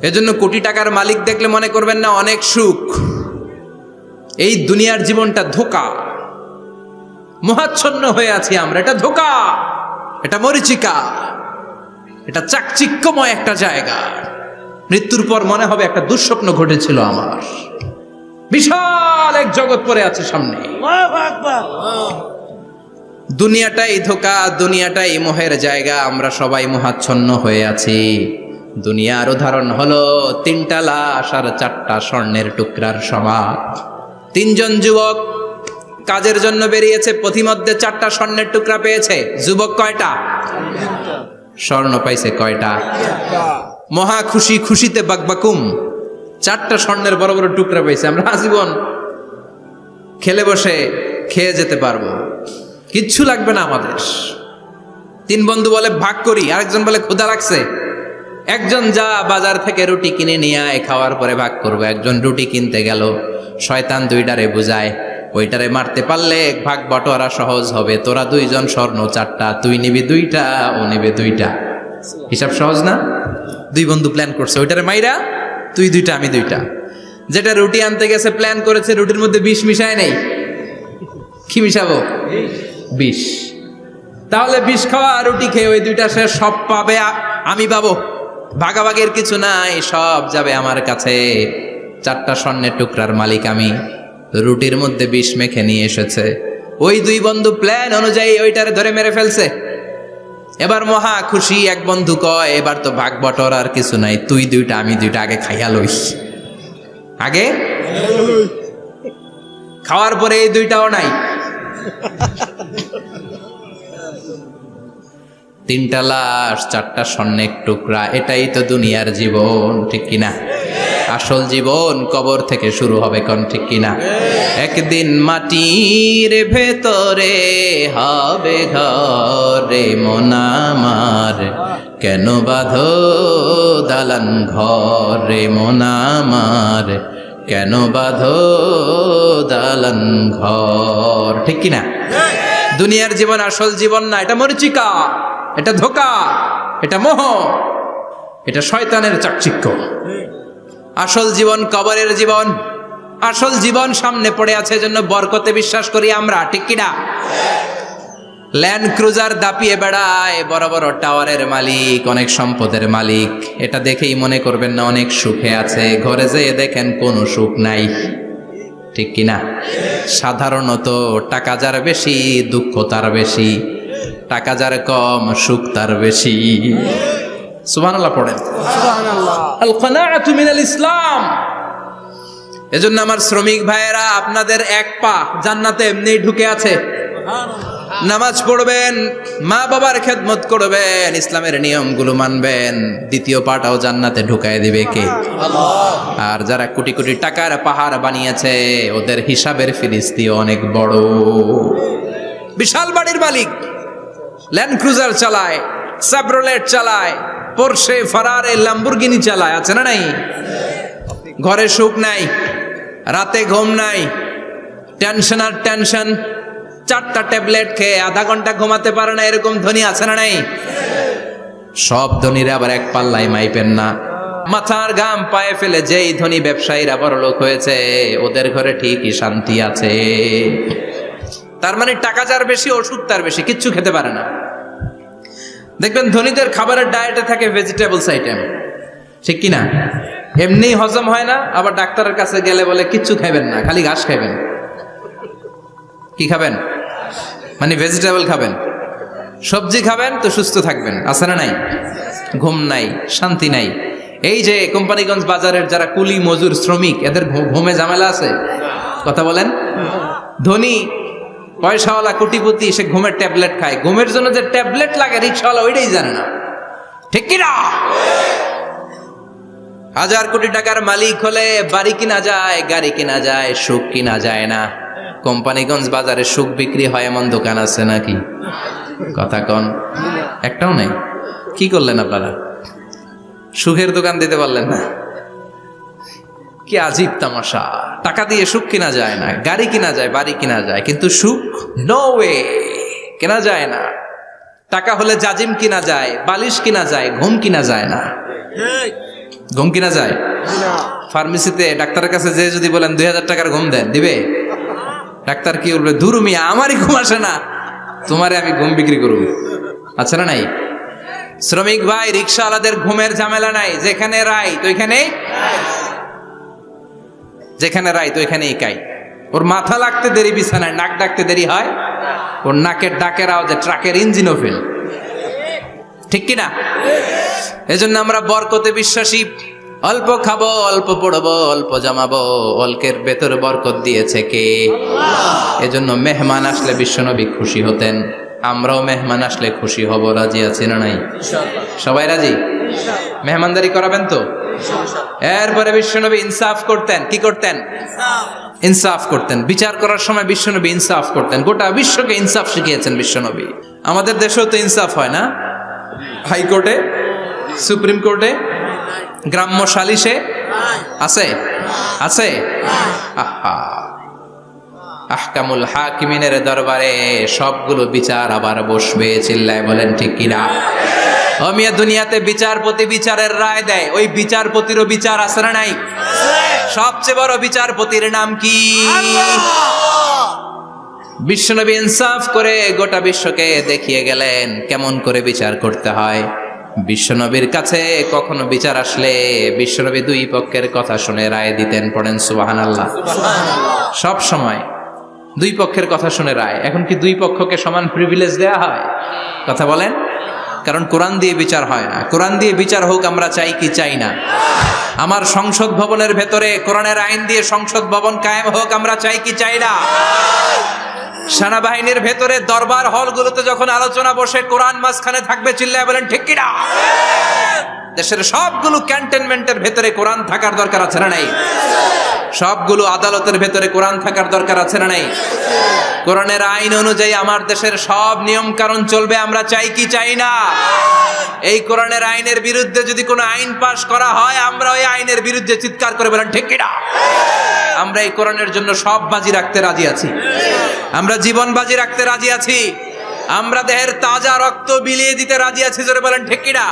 এজন্য কোটি টাকার মালিক দেখলে মনে করবেন না অনেক সুখ। এই দুনিয়ার জীবনটা ধোঁকা, মোহাচ্ছন্ন হয়ে আছি আমরা। এটা ধোঁকা, এটা মরিচিকা, এটা চাকচিক্যময় একটা জায়গা। মৃত্যুর পর মনে হবে একটা দুঃস্বপ্ন ঘটেছিল আমার, বিশাল এক জগৎ পড়ে আছে সামনে। দুনিয়াটাই ধোঁকা, দুনিয়াটাই মোহের জায়গা। আমরা সবাই মোহাচ্ছন্ন হয়ে আছি। দুনিয়ার উদাহরণ হলো 3টা লাশ আর 4টা স্বর্ণের টুকরার সমান। 3 জন যুবক কাজের জন্য বেরিয়েছে, পথিমধ্যে 4টা স্বর্ণের টুকরা পেয়েছে। যুবক কয়টা? স্বর্ণ পাইছে কয়টা? মহা খুশি, খুশিতে বাকবাকুম, 4টা স্বর্ণের বড় বড় টুকরা পেয়েছে। আমরা আজীবন খেলে বসে খেয়ে যেতে পারবো, কিচ্ছু লাগবে না আমাদের। 3 বন্ধু বলে ভাগ করি, আরেকজন বলে ক্ষুধা লাগছে। একজন যা বাজার থেকে রুটি কিনে নিয়ে আয়, খাওয়ার পরে ভাগ করবো। একজন রুটি কিনতে গেল, শয়তান 2টারে বুঝায়, ওইটারে মারতে পারলে ভাগ বটোয়ারা সহজ হবে। তোরা 2 জন স্বর্ণ 4টা, তুই নিবি 2টা, ও নিবে 2টা। হিসাব সহজ না? 2 বন্ধু প্ল্যান করছে, ওইটারে মাইরা তুই 2টা, আমি 2টা। যেটা রুটি আনতে গেছে প্ল্যান করেছে, রুটির মধ্যে বিষ মিশায় নেই। কি মিশাবো? বিষ। তাহলে বিষ খাওয়া রুটি খেয়ে ওই 2টা সে সব পাবে, আমি পাবো। ভাগাভাগির কিছু নাই, সব যাবে আমার কাছে। 4টা স্বর্ণের টুকরার মালিক আমি। রুটির মধ্যে বিষ মেখে নিয়ে এসেছে। ওই দুই বন্ধু প্ল্যান অনুযায়ী ওইটারে ধরে মেরে ফেলছে। এবার মহা খুশি। এক বন্ধু কয়, এবার তো ভাগ বটর আর কিছু নাই, তুই 2টা আমি 2টা, আগে খাইয়া লইস। আগে খাওয়ার পরে এই 2টাও নাই। 3টা লাশ, 4টা স্বর্ণের টুকরা, এটাই তো দুনিয়ার জীবন, ঠিক কিনা? আসল জীবন কবর থেকে শুরু হবে, কোন ঠিক কিনা? একদিন মাটির ভেতরে হবে ঘরে মন আমার, কেন বাঁধো দালান ঘরে মন আমার, কেন বাঁধো দালান ঘর, ঠিক কিনা? দুনিয়ার জীবন আসল জীবন না, এটা মরিচিকা, এটা ধোঁকা, এটা মোহ, এটা শয়তানের চাকচিক্য। আসল জীবন কবরের জীবন। আসল জীবন সামনে পড়ে আছে, জন্য বরকতে বিশ্বাস করি আমরা, ঠিক কিনা? ল্যান্ড ক্রুজার দাপিয়ে বেড়ায়, বড় বড় টাওয়ারের মালিক, অনেক সম্পদের মালিক। এটা দেখেই মনে করবেন না অনেক সুখে আছে, ঘরে যেয়ে দেখেন কোনো সুখ নাই, ঠিক কিনা? সাধারণত টাকা যার বেশি দুঃখ তার বেশি, টাকা যার কম সুখ তার বেশি। সুবহানাল্লাহ পড়েন। আল কানাআতু মিনাল ইসলাম। এজন্য আমার শ্রমিক ভাইয়েরা, আপনাদের এক পা জান্নাতে এমনি ঢুকে আছে। নামাজ পড়বেন, মা বাবার খেদমত করবেন, ইসলামের নিয়মগুলো মানবেন, দ্বিতীয় পাটাও জান্নাতে ঢুকায় দিবে কে? আল্লাহ। আর যারা কোটি কোটি টাকার পাহাড় বানিয়েছে, ওদের হিসাবের ফিরিস্তিও অনেক বড়। বিশাল বাড়ির মালিক, ল্যান্ড ক্রুজার চালায়, সাবরোলেট চালায়, পোরশে, ফারারে, ল্যাম্বরগিনি চালায়, আছে না নাই? ঘরে সুখ নাই, রাতে ঘুম নাই, টেনশন আর টেনশন। 4টা ট্যাবলেট খেয়ে আধা ঘন্টা ঘুমাতে পারে না, এরকম ধনী আছে না নাই? সব ধনীরা আবার এক পাল্লাই মাইপেন না। মাথার ঘাম পায়ে ফেলে যেই ধনী ব্যবসায়ীরা বড়লোক হয়েছে, ওদের ঘরে ঠিকই শান্তি আছে। তার মানে টাকা যার বেশি, ওষুধ তার বেশি, কিচ্ছু খেতে পারে না। দেখবেন ধনীদের খাবারের ডায়েটে থাকে ভেজিটেবলস আইটেম, ঠিক কিনা? এমনি হজম হয় না, আবার ডাক্তারের কাছে গেলে বলে কিচ্ছু খাবেন না, খালি ঘাস খাবেন। কি খাবেন? মানে ভেজিটেবল খাবেন, সবজি খাবেন তো সুস্থ থাকবেন, আছে না নাই? ঘুম নাই, শান্তি নাই। এই যে কোম্পানিগঞ্জ বাজারের যারা কুলি মজুর শ্রমিক, এদের ঘুমে ঝামেলা আছে? কথা বলেন। ধনী পয়সাওয়ালা কোটিপতি, সে ঘুমের ট্যাবলেট খায়। ঘুমের জন্য যে ট্যাবলেট লাগে রিক্সাওয়ালা ওইটাই জানে না, ঠিক কিনা? 1000 কোটি টাকার মালিক হলে বাড়ি কিনা যায়, গাড়ি কিনা যায়, সুখ কিনা যায় না। কোম্পানিগঞ্জ বাজারে সুখ বিক্রি হয় এমন দোকান আছে নাকি? কথা কন, একটাও নেই। কি করলেন আপনারা? সুখের দোকান দিতে পারলেন না? কি আজীব তামাশা। টাকা দিয়ে সুখ কিনা যায় না, গাড়ি কিনা যায়, বাড়ি কিনা যায়, কিন্তু সুখ নো ওয়ে, কেনা যায় না। টাকা হলে জাজিম কিনা যায়, বালিশ কিনা যায়, ঘুম কিনা যায় না। ঘুম কিনা যায়? ফার্মেসিতে ডাক্তারের কাছে যে যদি বলেন 2000 টাকার ঘুম দেন, দিবে? ডাক্তার কি বলবে? দূর মিয়া, আমারই ঘুম আসে না, তোমারে আমি ঘুম বিক্রি করব। আচ্ছা না নাই? শ্রমিক ভাই, রিক্সাওয়ালাদের ঘুমের ঝামেলা নাই। যেখানে রাই তো ওইখানেই, যেখানে রাই তো ওইখানেই কাই। ওর মাথা লাগতে দেরি বিছানায়, নাক ডাকতে দেরি হয়। ওর নাকের ডাকের আওয়াজে ট্রাকের ইঞ্জিনও ফেল, ঠিক কিনা? এজন্য আমরা বরকতে বিশ্বাসী। অল্প খাবো, অল্প পড়বো, অল্প জমাবো, অল্পের ভেতর বরকত দিয়েছে কে? এজন্য মেহমান আসলে বিশ্বনবী খুশি হতেন। আমরাও মেহমান আসলে খুশি হব, রাজি আছি না নাই? সবাই রাজি? মেহমানদারি করাবেন তো? এরপরে বিশ্বনবী ইনসাফ করতেন। কি করতেন? ইনসাফ করতেন। বিচার করার সময় বিশ্বনবী ইনসাফ করতেন। গোটা বিশ্বকে ইনসাফ শিখিয়েছেন বিশ্বনবী। আমাদের দেশেও তো ইনসাফ হয় না? হাইকোর্টে, সুপ্রিম কোর্টে, গ্রাম্য সালিশে আছে? আছে? আহা, আহকামুল হাকিমিনের দরবারে সবগুলো বিচার আবার বসবে। চিল্লায় বলেন ঠিক কিনা? ও মিয়া, দুনিয়াতে বিচারপতি বিচারের রায় দেয়, ওই বিচারপতিরও বিচার আছে না নাই? সবচেয়ে বড় বিচারপতির নাম কি? বিশ্বনবী ইনসাফ করে গোটা বিশ্বকে দেখিয়ে গেলেন কেমন করে বিচার করতে হয়। বিশ্বনবীর কাছে কখনো বিচার আসলে বিশ্বনবী দুই পক্ষের কথা শুনে রায় দিতেন। পড়েন সুবহানাল্লাহ। সব সময় দুই পক্ষের কথা শুনে রায়। এখন কি দুই পক্ষকে সমান প্রিভিলেজ দেয়া হয়? কথা বলেন। কারণ কোরআন দিয়ে বিচার হয় না। কোরআন দিয়ে বিচার হোক আমরা চাই কি চাই না? আমার সংসদ ভবনের ভেতরে কোরআনের আইন দিয়ে সংসদ ভবন কায়েম হোক আমরা চাই কি চাই না? সেনাবাহিনীর ভেতরে দরবার হলগুলোতে যখন আলোচনা বসে কোরআন মাঝখানে থাকবে, চিল্লায় বলেন ঠিক কিনা? দেশের সবগুলো ক্যান্টনমেন্টের ভেতরে কোরআন থাকার দরকার আছে না নাই? সবগুলো আদালতের ভেতরে কোরআন থাকার দরকার আছে না নাই? কোরআনের আইন অনুযায়ী আমার দেশের সব নিয়ম কানুন চলবে আমরা চাই কি চাই না? এই কোরআনের আইনের বিরুদ্ধে যদি কোনো আইন পাশ করা হয় আমরা ওই আইনের বিরুদ্ধে চিৎকার করে বলেন ঠিক কিনা? আমরা এই কোরআনের জন্য সব বাজি রাখতে রাজি আছি। আমরা জীবন বাজি রাখতে রাজি আছি। আমরা দেহের তাজা রক্ত বিলিয়ে দিতে রাজি আছি। জোরে বলেন ঠিক কিনা?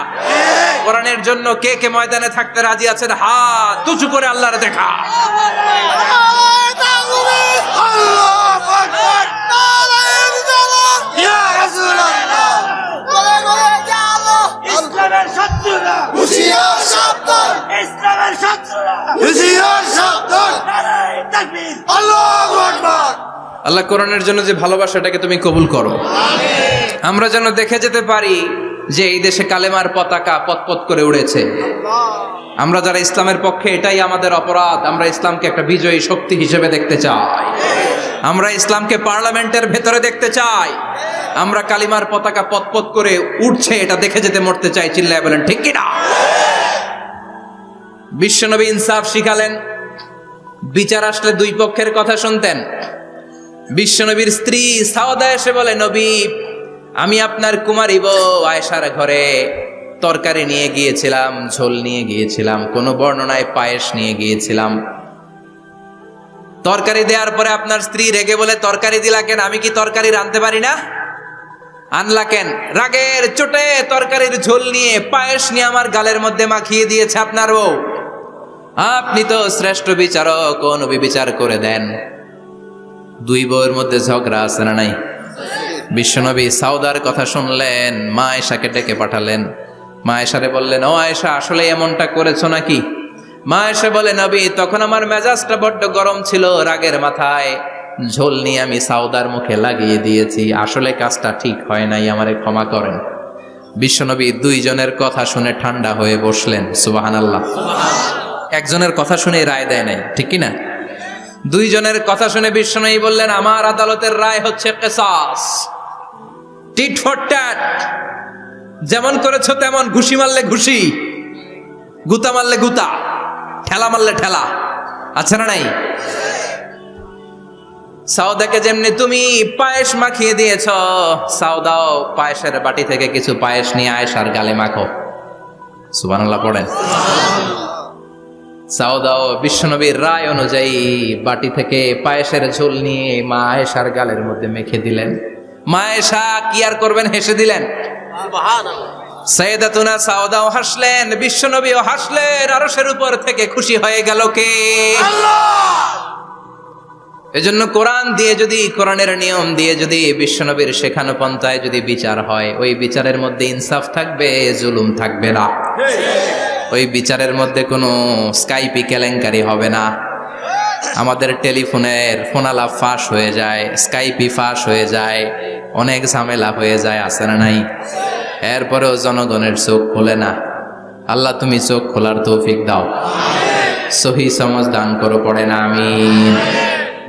কোরআনের জন্য কে কে ময়দানে থাকতে রাজি আছেন? হাত উঁচু করে আল্লাহর দেখা। আল্লাহ কোরআনের জন্য যে ভালোবাসাটাকে তুমি কবুল করো। আমরা যেন দেখে যেতে পারি যে এই দেশে কালেমার পতাকা পতপত করে উড়েছে। আমরা যারা ইসলামের পক্ষে, এটাই আমাদের অপরাধ। আমরা ইসলামকে একটা বিজয়ী শক্তি হিসেবে দেখতে চাই। আমরা ইসলামকে পার্লামেন্টের ভেতরে দেখতে চাই। আমরা কালিমার পতাকা পতপত করে উঠছে এটা দেখে যেতে মরতে চাই। চিল্লায় বলেন ঠিক কিনা? বিশ্বনবী ইনসাফ শিখালেন। বিচার আসলে দুই পক্ষের কথা শুনতেন। বিশ্বনবীর স্ত্রী সাওদা এসে বলে, নবী আমি আপনার কুমারী বউ আয়েশার ঘরে তরকারি নিয়ে গিয়েছিলাম, ঝোল নিয়ে গিয়েছিলাম, কোন বর্ণনায় পায়েস নিয়ে গিয়েছিলাম। তরকারি দেওয়ার পরে আপনার স্ত্রী রেগে বলে, তরকারি দিলা কেন? আমি কি তরকারি রাঁধতে পারি না? আনলা কেন? রাগের চোটে তরকারির ঝোল নিয়ে পায়েস নিয়ে আমার গালের মধ্যে মাখিয়ে দিয়েছে আপনার বউ। আপনি তো শ্রেষ্ঠ বিচারক, ও নবী বিচার করে দেন। দুই বউয়ের মধ্যে ঝগড়া আছে না নাই? বিশ্বনবী সাউদার কথা শুনলেন, মা আয়েশাকে ডেকে পাঠালেন। মা আয়েশারে বললেন, ও আয়েশা আসলে এমনটা করেছো নাকি? মা আয়েশা বলে, নবী তখন আমার মেজাজটা বড্ড গরম ছিল, রাগের মাথায় ঝোল নিয়ে আমি সাউদার মুখে লাগিয়ে দিয়েছি। আসলে কাজটা ঠিক হয় নাই, আমারে ক্ষমা করেন। বিশ্বনবী দুইজনের কথা শুনে ঠান্ডা হয়ে বসলেন। সুবহানাল্লাহ। একজনের কথা শুনে রায় দেয় নাই, ঠিক কি না? দুইজনের কথা শুনে বিশ্বনবী বললেন, আমার আদালতের রায় হচ্ছে কিসাস, টিট ফর ট্যাট। যেমন করেছো তেমন, ঘুষি মারলে ঘুষি, গুতা মারলে গুতা, ঠেলা মারলে ঠেলা, আছে না নাই? সাউদাকে যেমনি তুমি পায়েস মাখিয়ে দিয়েছ, সাউদাও পায়েসের বাটি থেকে কিছু পায়েস নিয়ে আয়েশার গালে মাখো। সুবহানাল্লাহ পড়েন। সাউদাও বিশ্বনবীর রায় অনুযায়ী বাটি থেকে পায়েসের ঝোল নিয়ে মা আয়েশার গালের মধ্যে মেখে দিলেন। মা আয়েশা কি আর করবেন, হেসে দিলেন। সাইয়েদাতুনা সাউদাও হাসলেন, বিশ্বনবীও হাসলেন। আরশের উপর থেকে খুশি হয়ে গেল কে? আল্লাহ। এজন্য কোরআন দিয়ে যদি, কোরআনের নিয়ম দিয়ে যদি, বিশ্বনবীর শেখানো পন্থায় যদি বিচার হয়, ওই বিচারের মধ্যে ইনসাফ থাকবে, জুলুম থাকবে না। ওই বিচারের মধ্যে কোনো স্কাইপি কেলেঙ্কারি হবে না। আমাদের টেলিফোনের ফোনালাপ ফাঁস হয়ে যায়, স্কাইপি ফাঁস হয়ে যায়, অনেক ঝামেলা হয়ে যায়, আছে না নাই? এরপরেও জনগণের চোখ খোলে না। আল্লাহ তুমি চোখ খোলার তৌফিক দাও, সহি সমাজ দান করো। পড়ে না আমিন।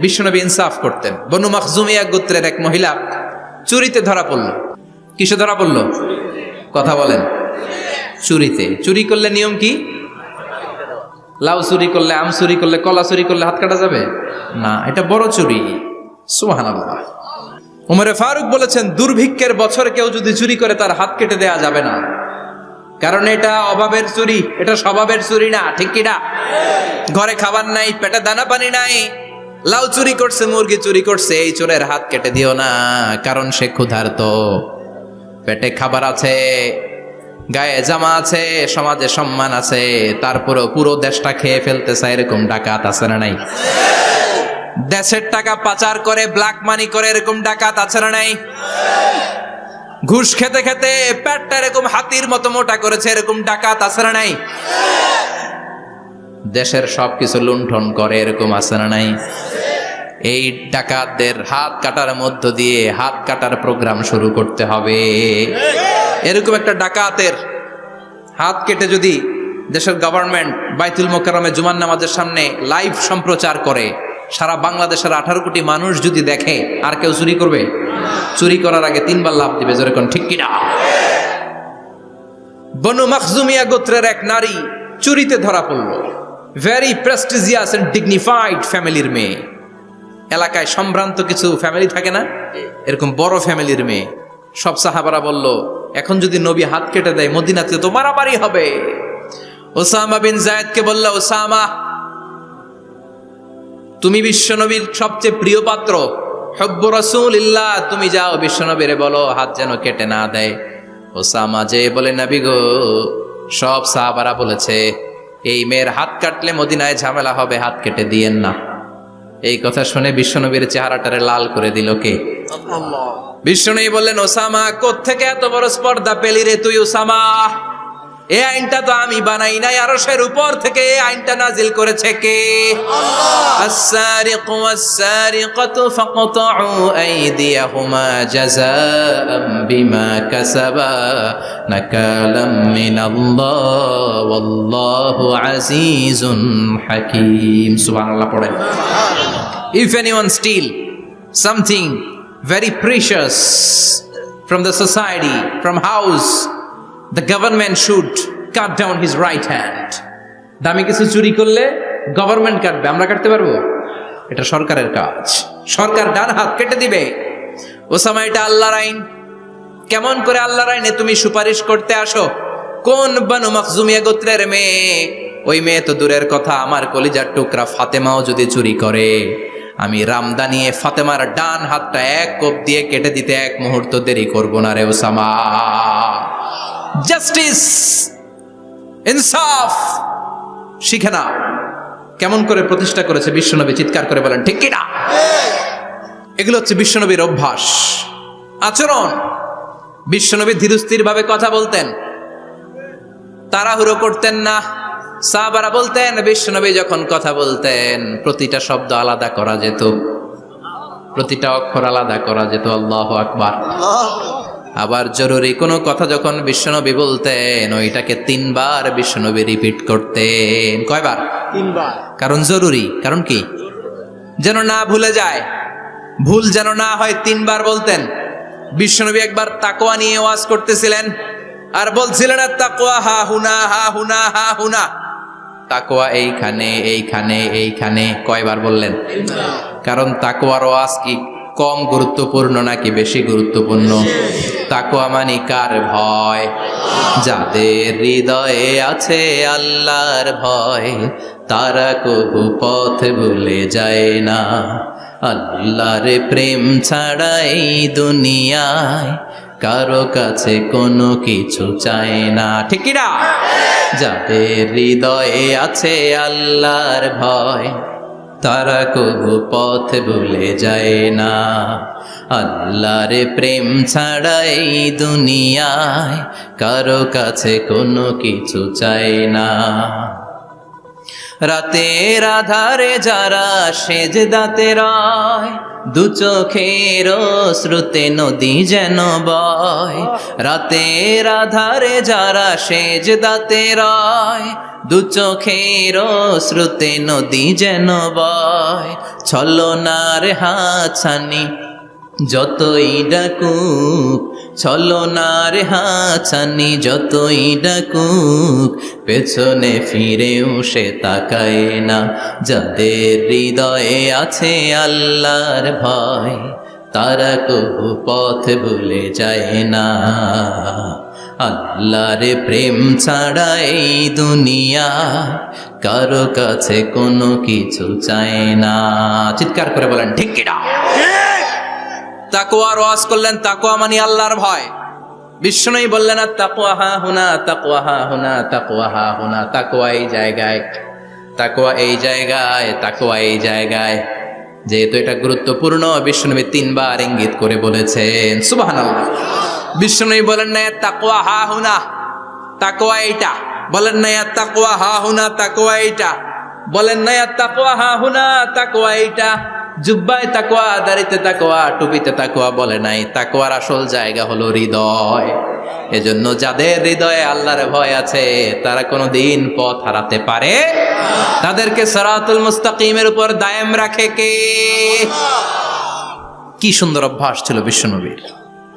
বিশ্বনবী ইনসাফ করতেন। বনু মাখজুমিয়া গোত্রের এক মহিলা চুরিতে ধরা পড়ল। কিসে ধরা পড়ল? কথা বলেন। চুরিতে। চুরি করলে নিয়ম কি? লাউ চুরি করলে, আম চুরি করলে, কলা চুরি করলে হাত কাটা যাবে না, এটা বড় চুরি। সুবহানাল্লাহ। ওমরে ফারুক বলেছেন, দুর্ভিক্ষের বছরে কেউ যদি চুরি করে তার হাত কেটে দেয়া যাবে না, কারণ এটা অভাবের চুরি, এটা স্বভাবের চুরি না, ঠিক কিনা? ঘরে খাবার নাই, পেটে দানা পানি নাই, লাউ চুরি করছে, মুরগি চুরি করছে, এই চোরের হাত কেটে দিও না, কারণ সে ক্ষুধার্ত। পেটে খাবার আছে, গায়ে জামা আছে, সমাজে সম্মান আছে, তারপরেও পুরো দেশটা খেয়ে ফেলতেছে, এরকম ডাকাত আছে না নাই? দেশের টাকা পাচার করে, ব্ল্যাক মানি করে, এরকম ডাকাত আছে না নাই? ঘুষ খেতে খেতে পেটটা এরকম হাতির মতো মোটা করেছে, এরকম ডাকাত আছে না নাই? দেশের সবকিছু লুণ্ঠন করে, এরকম আছে না নাই? এই ডাকাতদের হাত কাটার মধ্য দিয়ে হাত কাটার প্রোগ্রাম শুরু করতে হবে। এরকম একটা ডাকাতের হাত কেটে যদি দেশের গভর্নমেন্ট বাইতুল মোকাররমে জুমার নামাজের সামনে লাইভ সম্প্রচার করে, সারা বাংলাদেশের 18 কোটি মানুষ যদি দেখে, আর কেউ চুরি করবে? চুরি করার আগে 3 বার লাফ দিবে, যেরকম ঠিক কিনা? বনু মাখজুমিয়া গোত্রের এক নারী চুরিতে ধরা পড়ল। ভেরি প্রেস্টিজিয়াস এন্ড ডিগনিফাইড ফ্যামিলির মেয়ে। এলাকায় সম্ভ্রান্ত কিছু ফ্যামিলি থাকে না, এরকম বড় ফ্যামিলির মেয়ে। সব সাহাবারা বলল, এখন যদি নবী হাত কেটে দেয় মদিনাতে তো মারামারি হবে। ওসামা বিন যায়েদকে বলল, ওসামা তুমি বিশ্বনবীর সবচেয়ে প্রিয় পাত্র, হুব্বু রাসূলিল্লাহ, তুমি যাও বিশ্বনবীরে বলো হাত যেন কেটে না দেয়। ওসামা যে বলে, নবী গো, সব সাহাবারা বলেছে এই মেয়ের হাত কাটলে মদিনায় ঝামেলা হবে, হাত কেটে দিয়েন না। এই কথা শুনে বিশ্বনবীর চেহারাটারে লাল করে দিল কে? বিশ্বনবী বললেন, ওসামা কোত্থেকে এত বড় স্পর্ধা পেলি রে তুই ওসামা? এই আইনটা তো আমি বানাই নাই, আরশের উপর থেকে এই আইনটা নাজিল করেছে কে? আস-সারিকু ওয়াস-সারিকাতু ফাকতাউ আইদিয়াহুমা জাযাআম বিমা কাসাবা নাকালাম মিনাল্লাহ ওয়াল্লাহু আজিজুন হাকীম। সুবহানাল্লাহ পড়েন। If anyone steal something very precious from the society, from house, the government should cut down his right hand. দামি কিছু চুরি করলে গভর্নমেন্ট কাটবে, আমরা কাটতে পারবো? এটা সরকারের কাজ, সরকার ডান হাত কেটে দিবে। ওসামা, এটা আল্লাহর আইন। কেমন করে আল্লাহর আইনে তুমি সুপারিশ করতে আসো? কোন বনু মাখজুমিয়া গোত্রের মেয়ে? ওই মেয়ে তো দূরের কথা, আমার কলিজার টুকরা ফাতেমাও যদি চুরি করে, আমি রামদা নিয়ে ফাতেমার ডান হাতটা এক কোপ দিয়ে কেটে দিতে এক মুহূর্ত দেরি করব না রে ওসামা। জাস্টিস, ইনসাফ শিখে নাও। কেমন করে প্রতিষ্ঠা করেছে বিশ্বনবী, চিৎকার করে বলেন ঠিক কিনা? এগুলো হচ্ছে বিশ্বনবীর অভ্যাস, আচরণ। বিশ্বনবী ধীরস্থির ভাবে কথা বলতেন, তাড়াহুড়ো করতেন না। সাহাবারা বলতেন, বিশ্বনবী যখন কথা বলতেন প্রতিটা শব্দ আলাদা করা যেত, প্রতিটা অক্ষর আলাদা করা যেত। আল্লাহু আকবার। আবার জরুরি কোনো কথা যখন বিশ্বনবী বলতেন, ওইটাকে 3 বার বিশ্বনবী রিপিট করতেন। কয়বার?
3 বার।
কারণ জরুরি। কারণ কি? যেন না ভুলে যায়, ভুল যেন না হয়, 3 বার বলতেন। বিশ্বনবী একবার তাকওয়া নিয়ে ওয়াজ করতেছিলেন আর বলছিলেন, তাকওয়া হা হুনা হা হুনা হা হুনা। তাকওয়া এইখানে এইখানে এইখানে। কয়বার বললেন? কারণ তাকওয়ার ওয়াজ কি কম গুরুত্বপূর্ণ নাকি বেশি গুরুত্বপূর্ণ? তাকওয়া মানে কার ভয়? যাদের হৃদয়ে আছে আল্লাহর ভয়, তারা কবু পথ ভুলে যায় না। আল্লাহর প্রেম ছাড়া এই দুনিয়ায় কারো কাছে কোনো কিছু চায় না, ঠিক কি না? যাদের হৃদয়ে আছে আল্লাহর ভয়, তারা কবু পথ ভুলে যায় না। আল্লাহর প্রেম ছাড়া এই দুনিয়ায় কারো কাছে কোনো কিছু চায় না। রাতের আধারে যারা সেজদাতে রয়, দু চোখের শ্রুতে নদী যেন বয়। রাতের আধারে যারা সেজদাতে রয়, দু চোখের শ্রুতে নদী যেন বয়। ছলনার হাতছানি যতই ডাকুক, ছলনার হাতছানি যতই ডাকুক, পেছনে ফিরেও সে তাকায় না। যাদের হৃদয়ে আছে আল্লাহর ভয়, তারা কবু পথ ভুলে যায় না। আল্লাহর প্রেম ছাড়া এই দুনিয়া কারো কাছে কোনো কিছু চায় না। চিৎকার করে বলেন ঠিক কিনা? তাকওয়ার ওয়াজ করলেন, তাকওয়া মানে আল্লাহর ভয়। বিষ্ণুই বললেন, আর তাকওয়া হা হুনা, তাকওয়া হা হুনা, তাকওয়া হা হুনা। তাকওয়া এই জায়গায়, তাকওয়া এই জায়গায়, তাকওয়া এই জায়গায়। যেহেতু এটা গুরুত্বপূর্ণ, বিষ্ণু নবী 3 বার ইঙ্গিত করে বলেছেন। সুবহানাল্লাহ। বিষ্ণুই বলেন না তাকওয়া হা হুনা, তাকওয়া এইটা। বলেন না তাকওয়া হা হুনা, তাকওয়া এইটা। বলেন না তাকওয়া হা হুনা, তাকওয়া এইটা। জুব্বায় তাকওয়া, দাড়িতে তাকওয়া, টুপিতে তাকওয়া বলে নাই। তাকওয়ার আসল জায়গা হলো হৃদয়। এজন্য যাদের হৃদয়ে আল্লাহর ভয় আছে তারা কোনোদিন পথ হারাতে পারে, তাদেরকে সিরাতুল মুস্তাকিমের উপর দায়েম রাখে কে? কি সুন্দর অভ্যাস ছিল বিশ্বনবীর,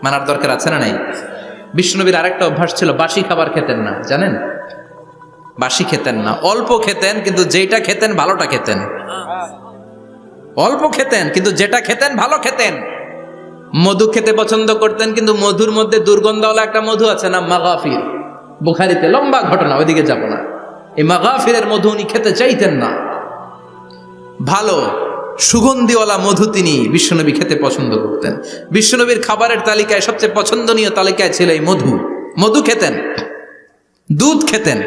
মানার দরকার আছে না নাই? বিশ্বনবীর আরেকটা অভ্যাস ছিল, বাসি খাবার খেতেন না, জানেন? বাসি খেতেন না, অল্প খেতেন, কিন্তু যেটা খেতেন ভালোটা খেতেন। অল্প খেতেন কিন্তু যেটা খেতেন ভালো খেতেন। মধু খেতে পছন্দ করতেন, কিন্তু মধুর মধ্যে দুর্গন্ধওয়ালা একটা মধু আছে না, মাগাফির, বুখারীতে লম্বা ঘটনা, ওইদিকে যাব না। এই মাগাফিরের মধু উনি খেতে চাইতেন না। ভালো সুগন্ধিওয়ালা মধু তিনি বিশ্বনবী খেতে পছন্দ করতেন। বিশ্বনবীর খাবারের তালিকায় সবচেয়ে পছন্দনীয় তালিকায় ছিল এই মধু। মধু খেতেন, দুধ খেতেন,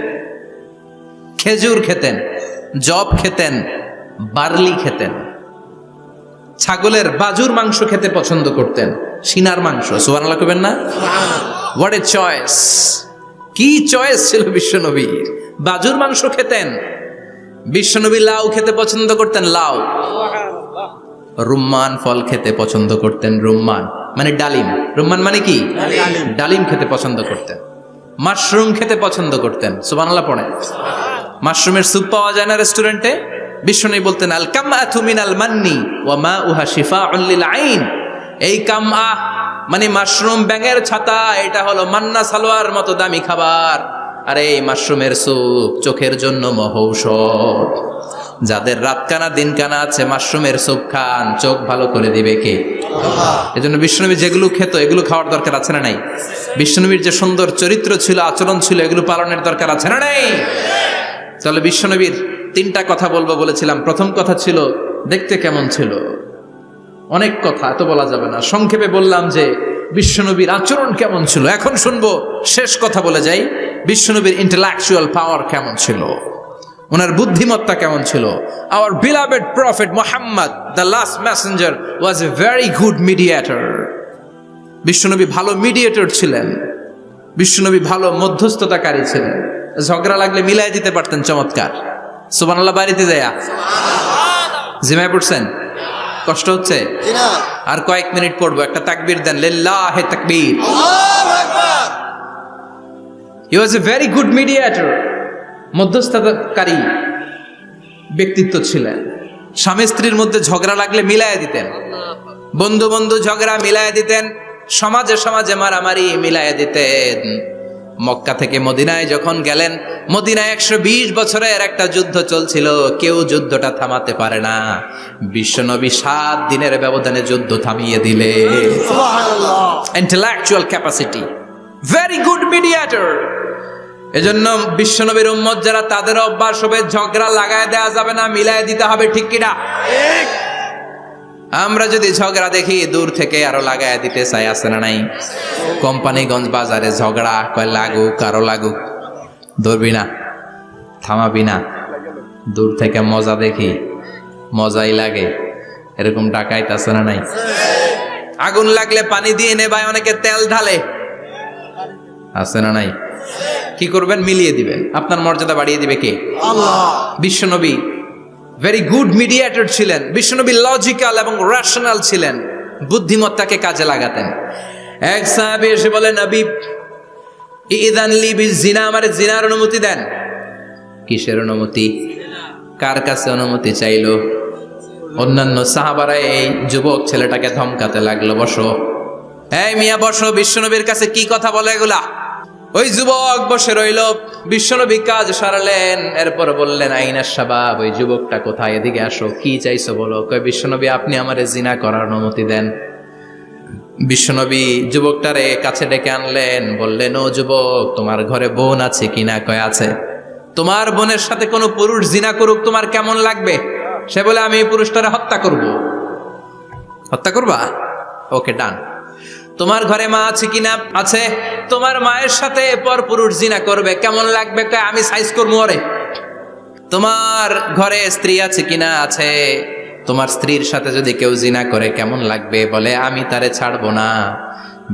খেজুর খেতেন, জব খেতেন, বার্লি খেতেন, ছাগলের বাজুর মাংস খেতে পছন্দ করতেন, সিনার মাংস। সুবহানাল্লাহ কইবেন না? What a choice! কি চয়েস ছিল বিশ্বনবীর! বাজুর মাংস খেতেন। বিশ্বনবী লাউ খেতে পছন্দ করতেন, লাউ। রুম্মান ফল খেতে পছন্দ করতেন, রুম্মান মানে ডালিম। রুম্মান মানে কি? ডালিম খেতে পছন্দ করতেন। মাশরুম খেতে পছন্দ করতেন। সুবহানাল্লাহ পড়েন। মাশরুমের স্যুপ পাওয়া যায় না রেস্টুরেন্টে? বিশ্বনবী বলতেন আল কামআতু মিনাল মান্নি ওয়া মাউহা শিফাউন লিল আইন। এই কামআ মানে মাশরুম, ব্যাঙের ছাতা, এটা হলো মান্না সালোয়ার মতো দামি খাবার। আর এই মাশরুমের স্যুপ চোখের জন্য মহৌষধ। যাদের রাত কানা দিন কানা আছে, মাশরুমের স্যুপ খান, চোখ ভালো করে দিবে কে? আল্লাহ। এজন্য বিশ্বনবী যেগুলো খেত এগুলো খাওয়ার দরকার আছে না নাই? বিশ্বনবীর যে সুন্দর চরিত্র ছিল, আচরণ ছিল, এগুলো পালনের দরকার আছে না নাই? তাহলে বিশ্বনবীর তিনটা কথা বলবো বলেছিলাম। প্রথম কথা ছিল দেখতে কেমন ছিল। অনেক কথা এত বলা যাবে না, সংক্ষেপে বললাম যে বিশ্বনবীর আচরণ কেমন ছিল। এখন শুনবো, শেষ কথা বলে যাই, বিশ্বনবীর ইন্টেলেকচুয়াল পাওয়ার কেমন ছিল, ওনার বুদ্ধিমত্তা কেমন ছিল। Hour beloved prophet Muhammad, the last Messenger, was a very good mediator. বিশ্বনবী ভালো মিডিয়েটর ছিলেন। বিশ্বনবী ভালো মধ্যস্থতাকারী ছিলেন। ঝগড়া লাগলে মিলাই দিতে পারতেন, চমৎকার। সুবহানাল্লাহ। বাড়িতে যায়া জিমায় পড়ছেন? কষ্ট হচ্ছে? আর কয়েক মিনিট পড়বো, একটা তাকবীর দেন, লিল্লাহি তাকবীর। হি ওয়াজ এ ভেরি গুড মিডিয়েটর। মধ্যস্থতাকারী ব্যক্তিত্ব ছিলেন। স্বামী স্ত্রীর মধ্যে ঝগড়া লাগলে মিলাইয়া দিতেন, বন্ধু বন্ধু ঝগড়া মিলাইয়া দিতেন, সমাজে সমাজে মারামারি মিলাইয়া দিতেন। মক্কা থেকে মদিনায় যখন গেলেন, মদিনায় 120 বছরের একটা যুদ্ধ চলছিল, কেউ যুদ্ধটা থামাতে পারে না। বিশ্বনবী 7 দিনের ব্যবধানে যুদ্ধ থামিয়ে দিলে। Intellectual capacity, very good mediator. এজন্য বিশ্বনবীর উম্মত যারা, তাদের অভ্যাস হবে ঝগড়া লাগায় দেওয়া যাবে না, মিলায় দিতে হবে। ঠিক কিনা? আমরা যদি ঝগড়া দেখি দূর থেকে আরো লাগায় দিতে চাই, আছে না নাই? কোম্পানিগঞ্জ বাজারে ঝগড়া, কয় লাগুক আরো লাগুক, ধরবি না, থামাবি না। দূর থেকে মজা দেখি, মজাই লাগে, এরকম ডাকাইত আছে না নাই? আগুন লাগলে পানি দিয়ে নেবায়, অনেকে তেল ঢালে, আছে না নাই? কি করবেন? মিলিয়ে দিবেন। আপনার মর্যাদা বাড়িয়ে দিবে কে? আল্লাহ। বিশ্বনবী ভেরি গুড মিডিয়েটর ছিলেন। বিশ্বনবী লজিক্যাল এবং রেশনাল ছিলেন, বুদ্ধিমত্তাকে কাজে লাগাতেন। এক সাহাবী এসে বলেন, নবী ইযান লি বিজিনা, আমারে জিনার অনুমতি দেন। কিসের অনুমতি? কার কাছে অনুমতি চাইলো? অন্যান্য সাহাবারা এই যুবক ছেলেটাকে ধমকাতে লাগলো, বসো, এই মিয়া বসো, বিশ্বনবীর কাছে কি কথা বলে এগুলা? ওই যুবক বসে রইল। বিশ্বনবী কাজ সারালেন, এরপর বললেন, আইনা শাবাব, ওই যুবকটা কোথায়, এদিকে আসো, কি চাইছো বলো। কয়, বিশ্বনবী আপনি আমারে জিনা করার অনুমতি দেন। বিশ্বনবী যুবকটারে কাছে ডেকে আনলেন, বললেন, ও যুবক, তোমার ঘরে বোন আছে কিনা? কয় আছে। তোমার বোনের সাথে কোনো পুরুষ জিনা করুক, তোমার কেমন লাগবে? সে বলে, আমি এই পুরুষটারে হত্যা করব। হত্যা করবা? ওকে, ডান। তোমার ঘরে মা আছে কিনা? আছে। তোমার মায়ের সাথে পর পুরুষ জিনা করবে, কেমন লাগবে? আমি সাইজ করবো ওরে। তোমার ঘরে স্ত্রী আছে কিনা? আছে। তোমার স্ত্রীর সাথে যদি কেউ জিনা করে কেমন লাগবে? বলে, আমি তারে ছাড়বো না।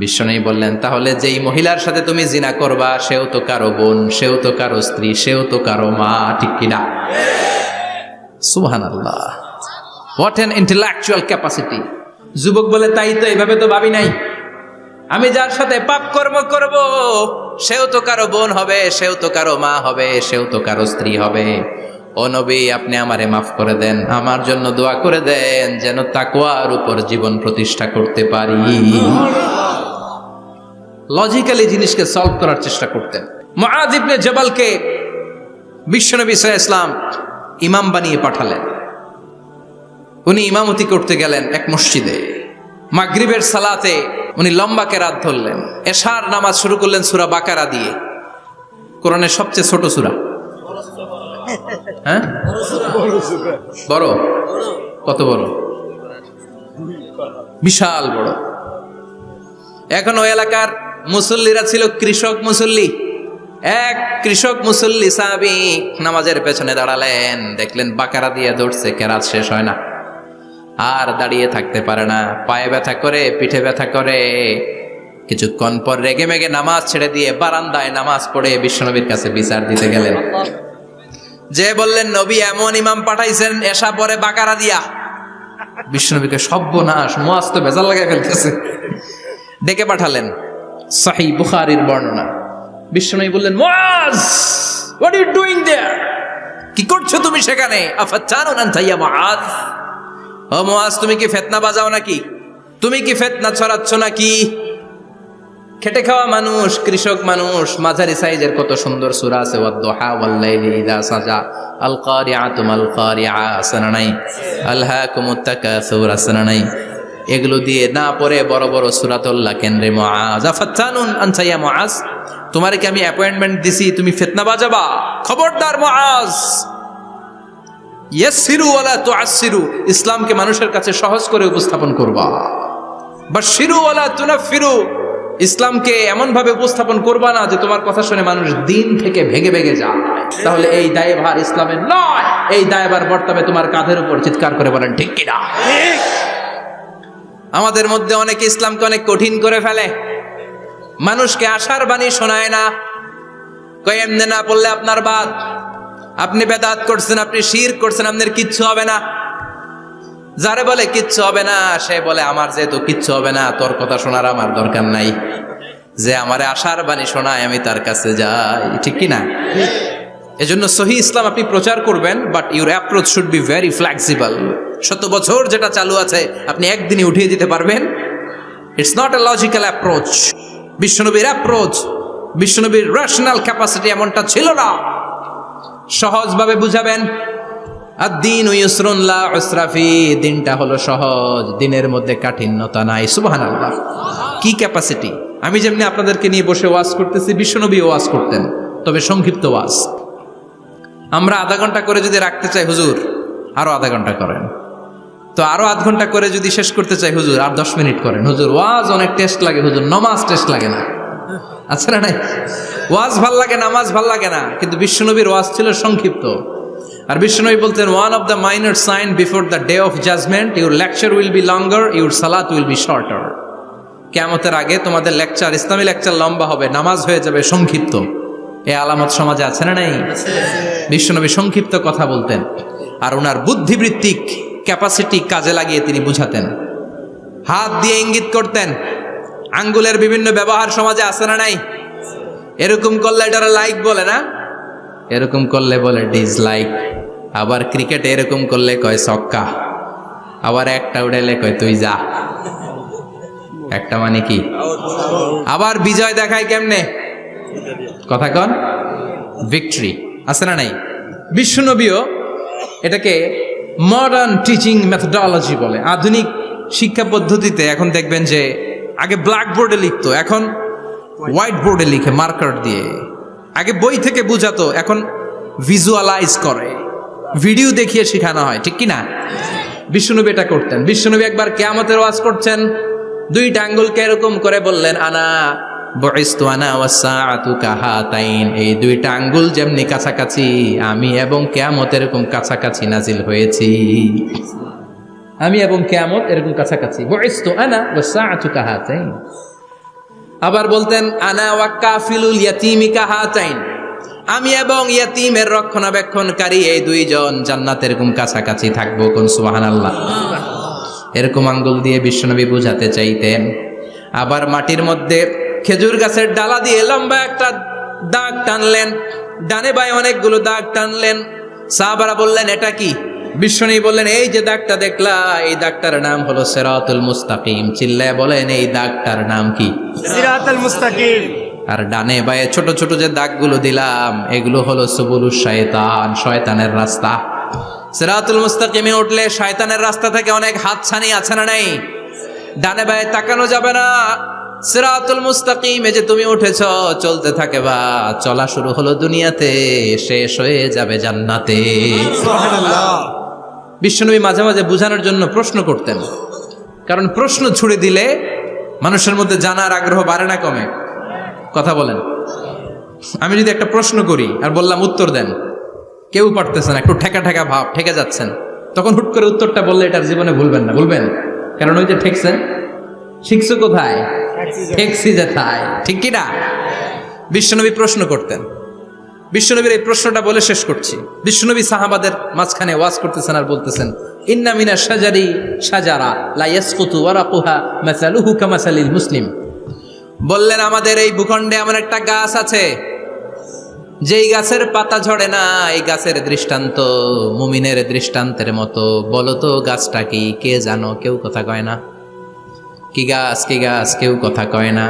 বিশ্বনবী বললেন, তাহলে যেই মহিলার সাথে তুমি জিনা করবা সেও তো কারো বোন, সেও তো কারো স্ত্রী, সেও তো কারো মা, ঠিক কিনা? সুবহানাল্লাহ, হোয়াট অ্যান ইন্টেলেকচুয়াল ক্যাপাসিটি। যুবক বলে, তাই তো, এইভাবে তো ভাবি নাই। আমি যার সাথে পাপ কর্ম করব সেও তো কারো বোন হবে, সেও তো কারো মা হবে, সেও তো কারো স্ত্রী হবে। ও নবী, আপনি আমারে মাফ করে দেন, আমার জন্য দোয়া করে দেন যেন তাকওয়ার উপর জীবন প্রতিষ্ঠা করতে পারি। লজিক্যালি জিনিসকে সলভ করার চেষ্টা করতেন। মুআয ইবনে জাবালকে বিশ্বনবী সাল্লাল্লাহু আলাইহি ওয়াসাল্লাম ইমাম বানিয়ে পাঠালেন। উনি ইমামতি করতে গেলেন এক মসজিদে। মাগরিবের সালাতে উনি লম্বা কেরাত ধরলেন। এশার নামাজ শুরু করলেন সূরা বাকারা দিয়ে, কোরআনের সবচেয়ে ছোট সূরা। হ্যাঁ, বড়? কত বড়? বিশাল বড়। এখন ওই এলাকার মুসল্লিরা ছিল কৃষক মুসল্লি। এক কৃষক মুসল্লি সাহাবী নামাজের পেছনে দাঁড়ালেন, দেখলেন বাকারা দিয়ে ধরছে, কেরাত শেষ হয় না, আর দাঁড়িয়ে থাকতে পারে না, পায়ে ব্যথা করে, পিঠে ব্যথা করে। কিছুক্ষণ পর রেগে মেগে নামাজ ছেড়ে দিয়ে বারান্দায় নামাজ পড়ে বিশ্বনবীর কাছে বিচার দিতে গেলেন। যে বললেন, নবী এমন ইমাম পাঠাইছেন এশা পরে বাকারা দিয়া। বিশ্বনবীকে সর্বনাশ, মুআয তো ভেজাল লাগাই ফেলতেছে। ডেকে পাঠালেন, সহিহ বুখারীর বর্ণনা। বিশ্বনবী বললেন, মুআয, হোয়াট আর ইউ ডুইং দেয়ার? কি করছো তুমি সেখানে? আফাতানুন আনতা ইয়া মুআয? ও মুআয, তুমি কি ফিতনা বাজাও নাকি? তুমি কি ফিতনা ছড়াচ্ছ নাকি? খেটে খাওয়া মানুষ, কৃষক মানুষ, মাঝারি সাইজের কত সুন্দর সূরা আছে, ওয়াদ-দুহা ওয়াল-লাইলি ইযা সাজা, আল কারিআতু মাল কারিআ, আসনা নাই, আলহাকুমুত তাকাসুর, আসনা নাই। এগুলো দিয়ে না পড়ে বড় বড় সূরাতুল্লাহ কেন্দ্রে মুআয, আফাতানুন আনতা ইয়া মুআয, তোমারে কি আমি অ্যাপয়েন্টমেন্ট দিছি তুমি ফিতনা বাজাবা? খবরদার মুআয, ইয়াসসিরু ওয়ালা তুআসসিরু, ইসলামকে মানুষের কাছে সহজ করে উপস্থাপন করবা। বাশশিরু ওয়ালা তুনাফফিরু, ইসলামকে এমন ভাবে উপস্থাপন করবা না যে তোমার কথা শুনে মানুষ দিন থেকে ভেগে ভেগে যায়। তাহলে এই দায়ভার ইসলামের নয়, এই দায়ভার বর্তাবে তোমার কাঁধের উপর। চিৎকার করে বলেন ঠিক কিনা? আমাদের মধ্যে অনেকে ইসলামকে অনেক কঠিন করে ফেলে, মানুষকে আশার বাণী শোনায় না, কয় এমনি না বললে আপনার বাদ, আপনি বেদাত করছেন, আপনি শিরক করছেন, আপনার কিচ্ছু হবে না। যারে বলে কিচ্ছু হবে না, সে বলে আমার যেহেতু কিচ্ছু হবে না, তোর কথা শোনার আমার দরকার নাই। যে আমারে আশার বাণী শোনায় আমি তার কাছে যাই, ঠিক কি না? এজন্য সহিহ ইসলাম আপনি প্রচার করবেন, but your approach should be very flexible. 100 বছর যেটা চালু আছে আপনি একদিনে উঠিয়ে দিতে পারবেন? It's not a logical approach. বিশ্বনবীর অ্যাপ্রোচ, বিশ্বনবীর রেশনাল ক্যাপাসিটি এমনটা ছিল না। সহজভাবে বুঝাবেন। আদ-দীনু ইউসরুন লা উসরা ফি, দিনটা হলো সহজ, দিনের মধ্যে কাঠিন্যতা নাই। সুবহানাল্লাহ, কি ক্যাপাসিটি! আমি যেমনি আপনাদেরকে নিয়ে বসে ওয়াজ করতেছি, বিশ্বনবী ওয়াজ করতেন, তবে সংক্ষিপ্ত ওয়াজ। আমরা আধা ঘন্টা করে যদি রাখতে চাই, হুজুর আরো আধা ঘন্টা করেন। তো আরো আধ ঘন্টা করে যদি শেষ করতে চাই, হুজুর আর 10 মিনিট করেন। হুজুর ওয়াজ অনেক টেস্ট লাগে, হুজুর নামাজ টেস্ট লাগে না। আচ্ছা না নাই? ওয়াজ ভাল লাগে, নামাজ ভাল লাগে না, কিন্তু বিশ্বনবীর ওয়াজ ছিল সংক্ষিপ্ত। আর বিশ্বনবী বলতেন, one of the minor sign before the day of judgment, your lecture will be longer, your salat will be shorter. কিয়ামতের আগে তোমাদের লেকচার, ইসলামী লেকচার লম্বা হবে, নামাজ হয়ে যাবে সংক্ষিপ্ত। এই আলামত সমাজে আছে না নাই? বিশ্বনবী সংক্ষিপ্ত কথা বলতেন, আর ওনার বুদ্ধিবৃত্তিক ক্যাপাসিটি কাজে লাগিয়ে তিনি বুঝাতেন। হাত দিয়ে ইঙ্গিত করতেন, আঙ্গুলের বিভিন্ন ব্যবহার সমাজে আছে না নাই? এরকম করলে এটারা লাইক বলে না, এরকম করলে বলে ডিসলাইক। আবার ক্রিকেটে এরকম করলে কয় ছক্কা, আবার একটা উড়াইলে কয় তুই যা। একটা মানে কি? আবার বিজয় দেখায় কেমনে? কথা কন, ভিক্টরি। আছে না নাই? বিশ্বনবীও এটাকে মডার্ন টিচিং মেথডোলজি বলে। আধুনিক শিক্ষা পদ্ধতিতে এখন দেখবেন যে আগে ব্ল্যাকবোর্ডে লিখতো, এখন হোয়াইট বোর্ডে লিখে মার্কার দিয়ে। আগে বই থেকে বুঝাতো, এখন ভিজুয়ালাইজ করে, ভিডিও দেখিয়ে শেখানো হয়, ঠিক কি না? বিশ্বনবী এটা করতেন। বিশ্বনবী একবার কিয়ামতের ওয়াজ করছেন, দুইটা আঙ্গুলকে এরকম করে বললেন, আনা বুইসতু আনা ওয়াসসাআতু কাহাতাইন, এই দুইটা আঙ্গুল যেমনি কাছাকাছি, আমি এবং কিয়ামত এরকম কাছাকাছি নাজিল হয়েছি। আমি এবং কিয়ামত এরকম কাছাকাছি। বুইসতু আনা ওয়াসসাআতু কাহাতাইন। আবার বলতেন আনা ওয়া কাফিলুল ইয়াতীমি কাহাতাইন, আমি এবং ইয়াতীমের রক্ষণাবেক্ষণকারী এই দুইজন জান্নাতের এরকম কাছাকাছি থাকবো। কোন সুবহানাল্লাহ। এরকম আঙ্গুল দিয়ে বিশ্বনবী বুঝাতে চাইতেন। আবার মাটির মধ্যে খেজুর গাছের ডালা দিয়ে লম্বা একটা দাগ টানলেন, ডানে বায়ে অনেকগুলো দাগ টানলেন। সাহাবারা বললেন এটা কি? বিশ্বনবী বললেন এই যে দাগটা দেখলা, এই দাগটার নাম হলো সিরাতুল মুস্তাকিম। চিল্লায় বলেন এই দাগটার নাম কি?
সিরাতুল মুস্তাকিম।
আর ডানে বায়ে ছোট ছোট যে দাগগুলো দিলাম এগুলো হলো সুবুলুশ শয়তান, শয়তানের রাস্তা। সিরাতুল মুস্তাকিমে উঠলে শয়তানের রাস্তা থেকে অনেক হাতছানি আছে না নাই? ডানে বায়ে তাকানো যাবে না। সিরাতুল মুস্তাকিমে যে তুমি উঠেছো, চলতে থাকে বা চলা শুরু হলো দুনিয়াতে, শেষ হয়ে যাবে জান্নাতে।
সুবহানাল্লাহ।
বিশ্বনবী মাঝে মাঝে বুঝানোর জন্য প্রশ্ন করতেন, কারণ প্রশ্ন ছুড়ে দিলে মানুষের মধ্যে জানার আগ্রহ বাড়ে না কমে? কথা বলেন। আমি যদি একটা প্রশ্ন করি আর বললাম উত্তর দেন, কেউ পারতেছেন, একটু ঠেকা ঠেকা ভাব, ঠেকে যাচ্ছেন, তখন হুট করে উত্তরটা বললে এটার জীবনে ভুলবেন না, ভুলবেন? কারণ ওই যে ঠেকছেন, শিখছো কোথায়? ঠেকছি যেথায়, ঠিক কি না? বিশ্বনবী প্রশ্ন করতেন। বিশ্বনবীর এই প্রশ্নটা বলে শেষ করছি। বিশ্বনবী সাহাবাদের মাঝখানে ওয়াজ করতেছেন আর বলতেছেন ইন্না মিনাশ শাজারি শাজারা লা ইয়াসকুতু ওয়ারাকুহা মাসালুহু কামাসালিল মুসলিম। বললেন আমাদের এই ভূখণ্ডে এমন একটা গাছ আছে যেই গাছের পাতা ঝরে না, এই গাছের দৃষ্টান্ত মুমিনের দৃষ্টান্তের মতো। বলো তো গাছটা কি? কে জানো? কেউ কথা কয় না। কি গাছ? কি গাছ? কেউ কথা কয় না,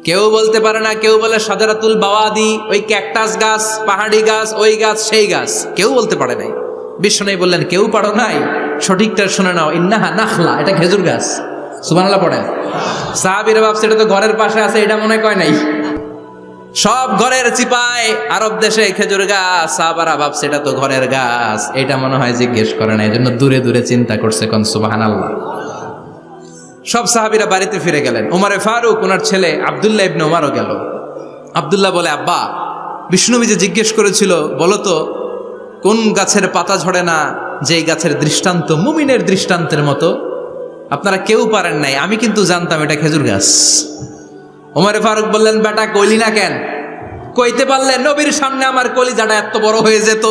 কেউ বলতে পারে না। কেউ বলে শাজারাতুল বাওয়াদি, ওই ক্যাকটাস গাছ, পাহাড়ি গাছ, ওই গাছ, সেই গাছ, কেউ বলতে পারে নাই। বিশ্বনবী বললেন কেউ পারো নাই, সঠিকটা শুনে নাও, ইন্নাহা নাখলা, এটা খেজুর গাছ। সুবহানাল্লাহ পড়েন। সাহাবীরা ভাবছে এটা তো ঘরের পাশে আছে, এটা মনে কয় নাই। সব ঘরের চিপায় আরব দেশে খেজুর গাছ, সাহাবারা ভাবছে এটা তো ঘরের গাছ, এটা মনে হয় জিজ্ঞেস করে না, এই জন্য দূরে দূরে চিন্তা করছে। কোন সুবহানাল্লাহ। সব সাহাবীরা বাড়িতে ফিরে গেলেন। ওমরে ফারুক, ওনার ছেলে আব্দুল্লাহ ইবনে ওমরও গেল। আব্দুল্লাহ বলে আব্বা, বিষ্ণুনবী যে জিজ্ঞেস করেছিল বলো তো কোন গাছের পাতা ঝরে না, যেই গাছের দৃষ্টান্ত মুমিনের দৃষ্টান্তের মতো, আপনারা কেউ পারেন নাই, আমি কিন্তু জানতাম এটা খেজুর গাছ। ওমরে ফারুক বললেন বেটা কইলি না কেন? কইতে পারলে নবীর সামনে আমার কলিজাটা এত বড় হয়ে যেত।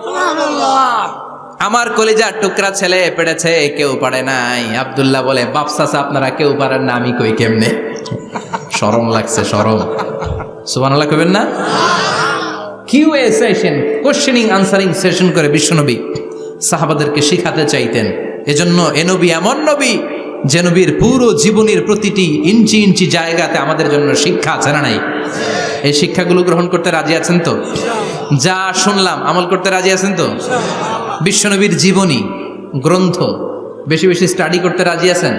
সুবহানাল্লাহ।
আমার কলিজার টুকরা ছেলে পেড়েছে, কেউ পারে নাই। আব্দুল্লাহ বলে বাপ চাচা আপনারা কেউ পারেন না, আমি কই কেমনে? শরম লাগছে, শরম। সুবহানাল্লাহ কইবেন না? QA session, questioning answering session করে বিশ্বনবী সাহাবাদেরকে শিখাতে চাইতেন। এজন্য এ নবী এমন নবী যে নবীর পুরো জীবনের প্রতিটি ইঞ্চি ইঞ্চি জায়গাতে আমাদের জন্য শিক্ষা আছে না নাই? এই শিক্ষাগুলো গ্রহণ করতে রাজি আছেন তো? যা শুনলাম আমল করতে রাজি আছেন তো? বিশ্বনবীর জীবনী গ্রন্থ বেশি বেশি স্টাডি করতে রাজি আছেন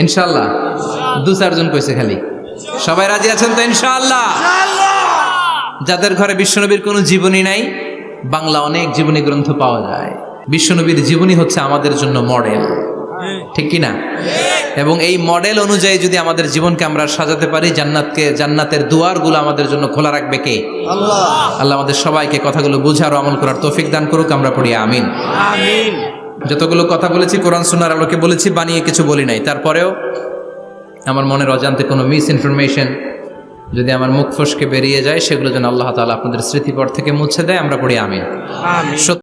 ইনশাআল্লাহ? দু চারজন কইছে খালি। সবাই রাজি আছেন তো ইনশাআল্লাহ? যাদের ঘরে বিশ্বনবীর কোনো জীবনী নাই, বাংলা অনেক জীবনী গ্রন্থ পাওয়া যায়। বিশ্বনবীর জীবনী হচ্ছে আমাদের জন্য মডেল, ঠিক কি না? এবং এই মডেল অনুযায়ী যদি আমাদের জীবনকে আমরা সাজাতে পারি, জান্নাতের দুয়ারগুলো আমাদের জন্য খোলা রাখবে কে?
আল্লাহ।
আল্লাহ আমাদের সবাইকে কথাগুলো বুঝার ও আমল করার তৌফিক দান করুক। আমরা পড়ি আমিন।
আমিন।
যতগুলো কথা বলেছি কোরআন সুন্নাহর আলোকে বলেছি, বানিয়ে কিছু বলি নাই। তারপরেও আমার মনের অজান্তে কোনো মিস ইনফরমেশন যদি আমার মুখ ফসকে বেরিয়ে যায়, সেগুলো যেন আল্লাহ তাআলা আপনাদের স্মৃতিপট থেকে মুছে দেয়। আমরা পড়ি আমিন।
আমিন।